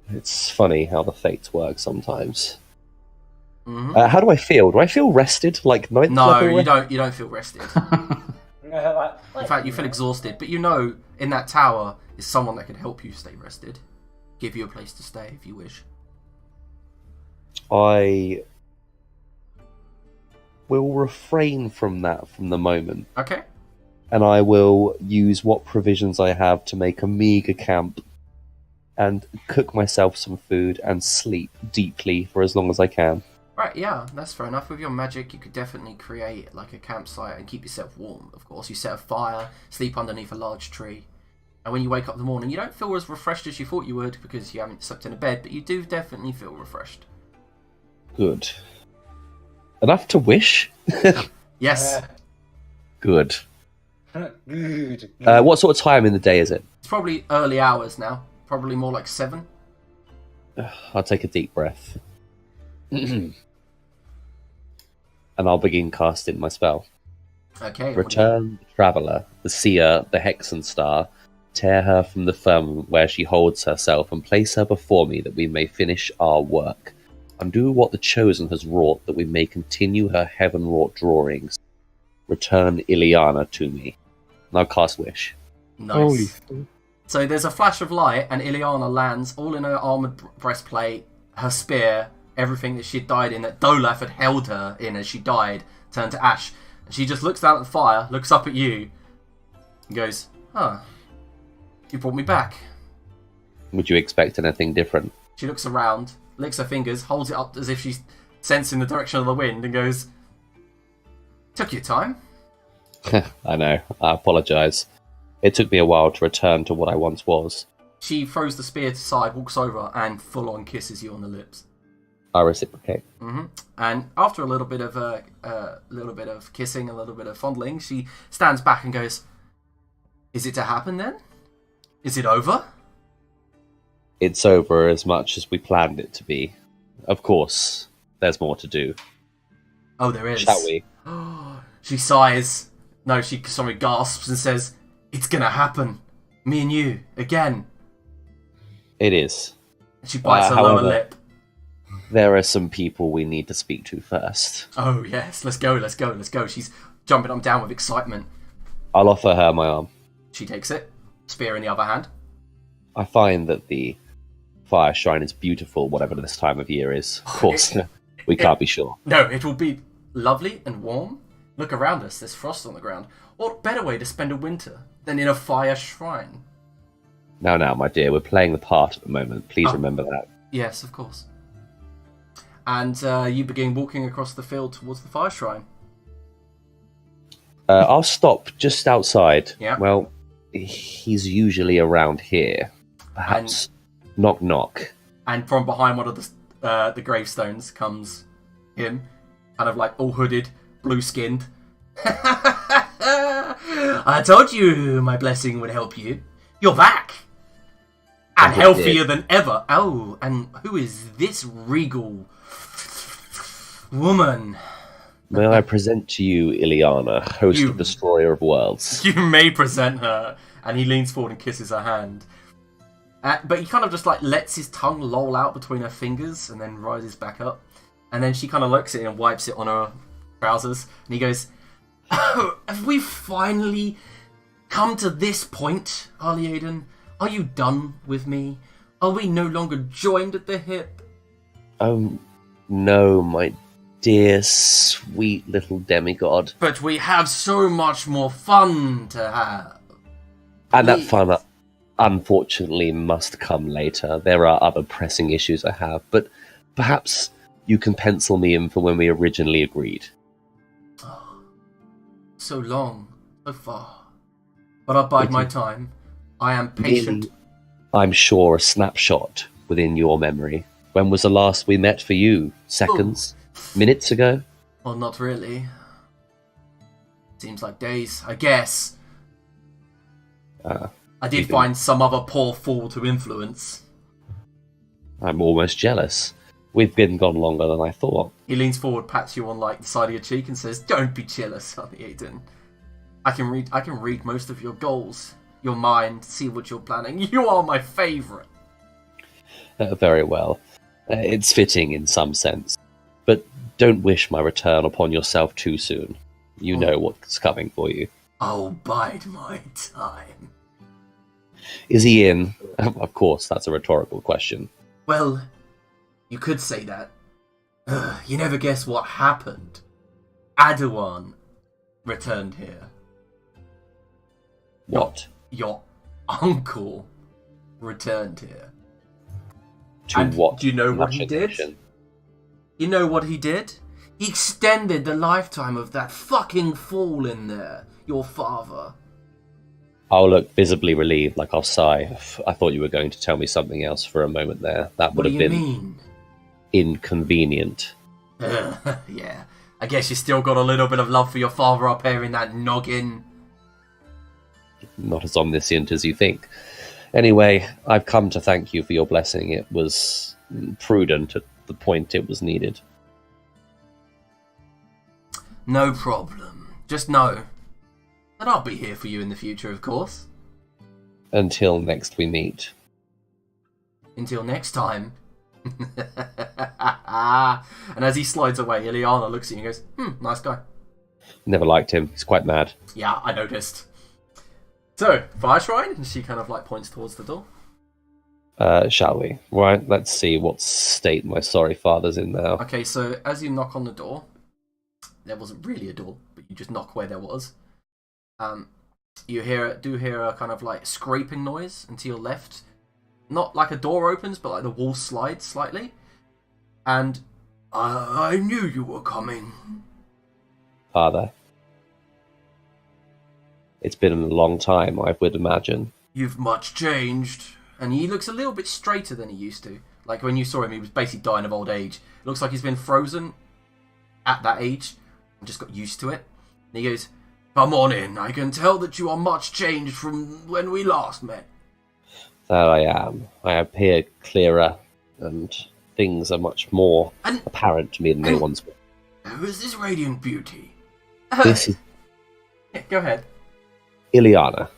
It's funny how the fates work sometimes. Mm-hmm. How do I feel? Do I feel rested? Like ninth No, level you rest? don't. You don't feel rested. In fact, you feel exhausted. But you know, in that tower is someone that can help you stay rested, give you a place to stay if you wish. I will refrain from that from the moment. Okay. And I will use what provisions I have to make a meager camp and cook myself some food and sleep deeply for as long as I can. Right, yeah, that's fair enough. With your magic, you could definitely create like a campsite and keep yourself warm, of course. You set a fire, sleep underneath a large tree. And when you wake up in the morning, you don't feel as refreshed as you thought you would because you haven't slept in a bed, but you do definitely feel refreshed. Good. Enough to wish? Yes. Good. Good. What sort of time in the day is it? It's probably early hours now. Probably more like 7. I'll take a deep breath. And I'll begin casting my spell. Okay. Return the Traveller, the Seer, the Hexen Star, tear her from the firmament where she holds herself and place her before me that we may finish our work. Undo what the Chosen has wrought that we may continue her heaven-wrought drawings. Return Ileana to me. Now cast Wish. Nice. So there's a flash of light and Ileana lands all in her armoured breastplate, her spear, everything that she'd died in, that Dolaf had held her in as she died, turned to ash. And she just looks down at the fire, looks up at you, and goes, "Huh, you brought me back." Would you expect anything different? She looks around, licks her fingers, holds it up as if she's sensing the direction of the wind, and goes, "Took your time." I know, I apologise. It took me a while to return to what I once was. She throws the spear to the side, walks over, and full-on kisses you on the lips. I reciprocate. And after a little bit of kissing, a little bit of fondling, she stands back and goes, "Is it to happen then? Is it over?" It's over as much as we planned it to be. Of course, there's more to do. Oh, there is. Shall we? She sighs. No, she gasps and says, "It's gonna happen. Me and you, again." It is. And she bites her lower however- lip. There are some people we need to speak to first. Oh, yes, let's go. She's jumping up and down with excitement. I'll offer her my arm. She takes it, spear in the other hand. I find that the fire shrine is beautiful, whatever this time of year is. Of course, we can't be sure. No, it will be lovely and warm. Look around us, there's frost on the ground. What better way to spend a winter than in a fire shrine? Now, my dear, we're playing the part at the moment. Please remember that. Yes, of course. And you begin walking across the field towards the fire shrine. I'll stop just outside. Yeah. Well, he's usually around here. Perhaps knock knock. And from behind one of the gravestones comes him, kind of like all hooded, blue-skinned. I told you my blessing would help you. You're back! And healthier than ever. Oh, and who is this regal woman? May I present to you Ileana, host of Destroyer of Worlds? You may present her. And he leans forward and kisses her hand. But he kind of just like lets his tongue loll out between her fingers and then rises back up. And then she kind of looks at it and wipes it on her trousers. And he goes, "Oh, have we finally come to this point, Arliaden? Are you done with me? Are we no longer joined at the hip?" Oh, no, my dear, sweet little demigod. But we have so much more fun to have. And that fun, unfortunately, must come later. There are other pressing issues I have, but perhaps you can pencil me in for when we originally agreed. Oh, so long, so far. But I bide my time. I am patient. Really, I'm sure a snapshot within your memory. When was the last we met for you? Seconds? Minutes ago? Well, not really. Seems like days, I guess. I did find some other poor fool to influence. I'm almost jealous. We've been gone longer than I thought. He leans forward, pats you on like the side of your cheek, and says, "Don't be jealous, honey Aiden. I can read most of your goals, your mind, see what you're planning. You are my favourite." Very well. It's fitting in some sense. But don't wish my return upon yourself too soon. You know what's coming for you. I'll bide my time. Is he in? Of course, that's a rhetorical question. Well, you could say that. You never guess what happened. Adawan returned here. What? Your uncle returned here. To And what? do you know what he did? machination? You know what he did? He extended the lifetime of that fucking fool in there, your father. I'll look visibly relieved, like I'll sigh. I thought you were going to tell me something else for a moment there. That would What do have you been mean? inconvenient. Yeah, I guess you still got a little bit of love for your father up here in that noggin. Not as omniscient as you think. Anyway, I've come to thank you for your blessing. It was prudent at the point it was needed. No problem. Just know that I'll be here for you in the future, of course. Until next we meet. Until next time. And as he slides away, Ileana looks at you and goes, nice guy. Never liked him. He's quite mad. Yeah, I noticed. So, fire shrine? And she kind of like points towards the door. Shall we? Right, let's see what state my sorry father's in now. Okay, so as you knock on the door, there wasn't really a door, but you just knock where there was. You hear a kind of like scraping noise, and to your left, not like a door opens, but like the wall slides slightly. And I knew you were coming. Father. It's been a long time, I would imagine. You've much changed. And he looks a little bit straighter than he used to. Like when you saw him, he was basically dying of old age. It looks like he's been frozen at that age and just got used to it. And he goes, "Come on in. I can tell that you are much changed from when we last met." There I am. I appear clearer, and things are much more apparent to me than they once were. Who is this radiant beauty? This is Yeah, go ahead. Ileana,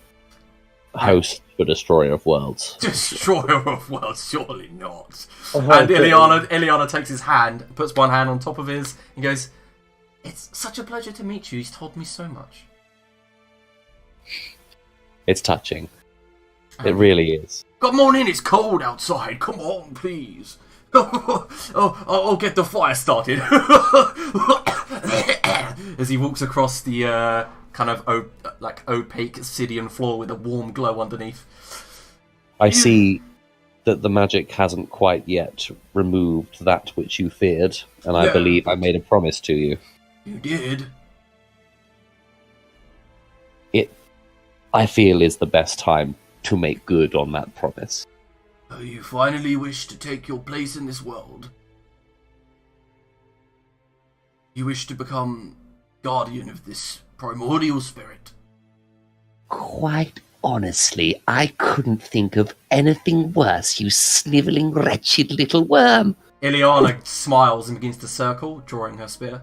host for Destroyer of Worlds. Destroyer of worlds, surely not. And Ileana takes his hand, puts one hand on top of his, and goes, "It's such a pleasure to meet you. He's told me so much." It's touching. It really is. Come on in, it's cold outside. Come on, please. I'll get the fire started. As he walks across the kind of opaque obsidian floor with a warm glow underneath. I see that the magic hasn't quite yet removed that which you feared, and I Yeah. believe I made a promise to you. You did. It, I feel, is the best time to make good on that promise. Oh, you finally wish to take your place in this world. You wish to become guardian of this primordial spirit. Quite honestly, I couldn't think of anything worse, you snivelling, wretched little worm. Ileana smiles and begins to circle, drawing her spear.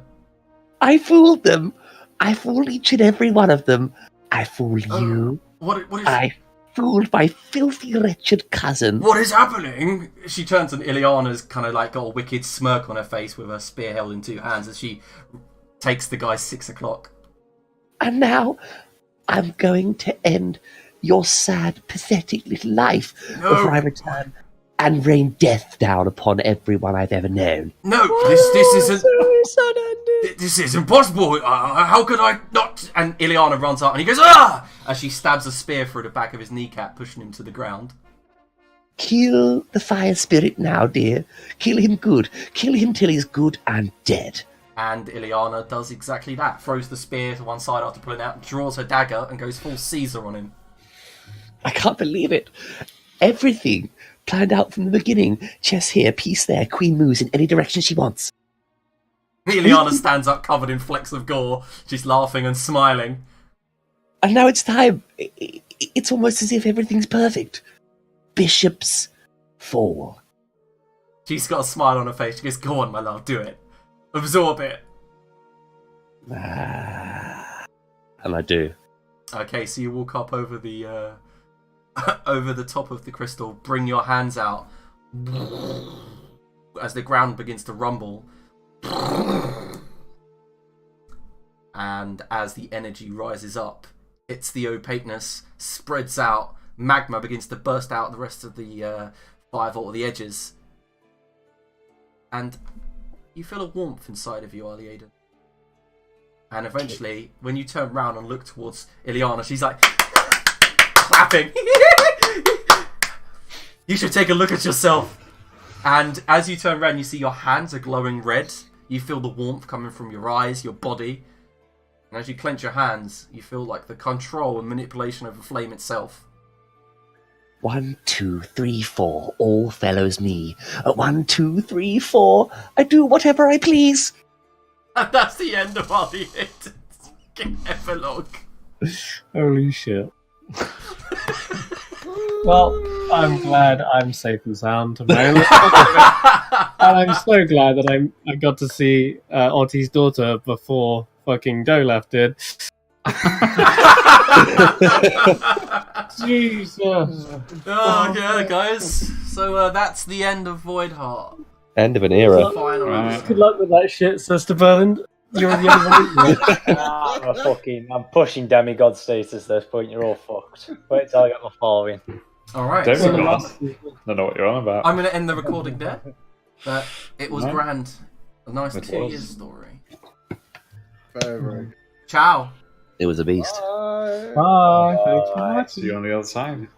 I fooled them. I fooled each and every one of them. I fooled you. What is... I fooled my filthy, wretched cousin. What is happening? She turns and Ileana's kind of like got a wicked smirk on her face with her spear held in two hands as she takes the guy's 6 o'clock. And now I'm going to end your sad, pathetic little life before I return and rain death down upon everyone I've ever known. No, this isn't... This is impossible. How could I not? And Ileana runs out and he goes, ah! As she stabs a spear through the back of his kneecap, pushing him to the ground. Kill the fire spirit now, dear. Kill him good. Kill him till he's good and dead. And Ileana does exactly that. Throws the spear to one side after pulling out, draws her dagger, and goes full Caesar on him. I can't believe it. Everything planned out from the beginning. Chess here, piece there, queen moves in any direction she wants. Ileana stands up covered in flecks of gore. She's laughing and smiling. And now it's time. It's almost as if everything's perfect. Bishops fall. She's got a smile on her face. She goes, go on, my love, do it. Absorb it. And I do. Okay, so you walk up over the over the top of the crystal, bring your hands out. As the ground begins to rumble. And as the energy rises up, it's the opaqueness, spreads out, magma begins to burst out the rest of the firebolt at the edges. And you feel a warmth inside of you, Aliaden. And eventually, when you turn round and look towards Ileana, she's like clapping. You should take a look at yourself. And as you turn around, you see your hands are glowing red. You feel the warmth coming from your eyes, your body. And as you clench your hands, you feel like the control and manipulation of the flame itself. 1, 2, 3, 4, all follows me. 1, 2, 3, 4, I do whatever I please. And that's the end of our epilogue. Holy shit. Well, I'm glad I'm safe and sound to my own. And I'm so glad that I got to see Otti's daughter before fucking Dolaf did. Jesus. Oh, yeah, guys. So that's the end of Voidheart. End of an era. Final Right. Good luck with that shit, Sister Berlin. You're the only one. I'm pushing demigod status at this point. You're all fucked. Wait till I get my following. Alright, Demigod? so Don't know what you're on about. I'm going to end the recording there. But it was No. grand. A nice It 2 was. years story. Very, very Ciao. It was a beast. Bye. Thanks for See watching. you on the other side.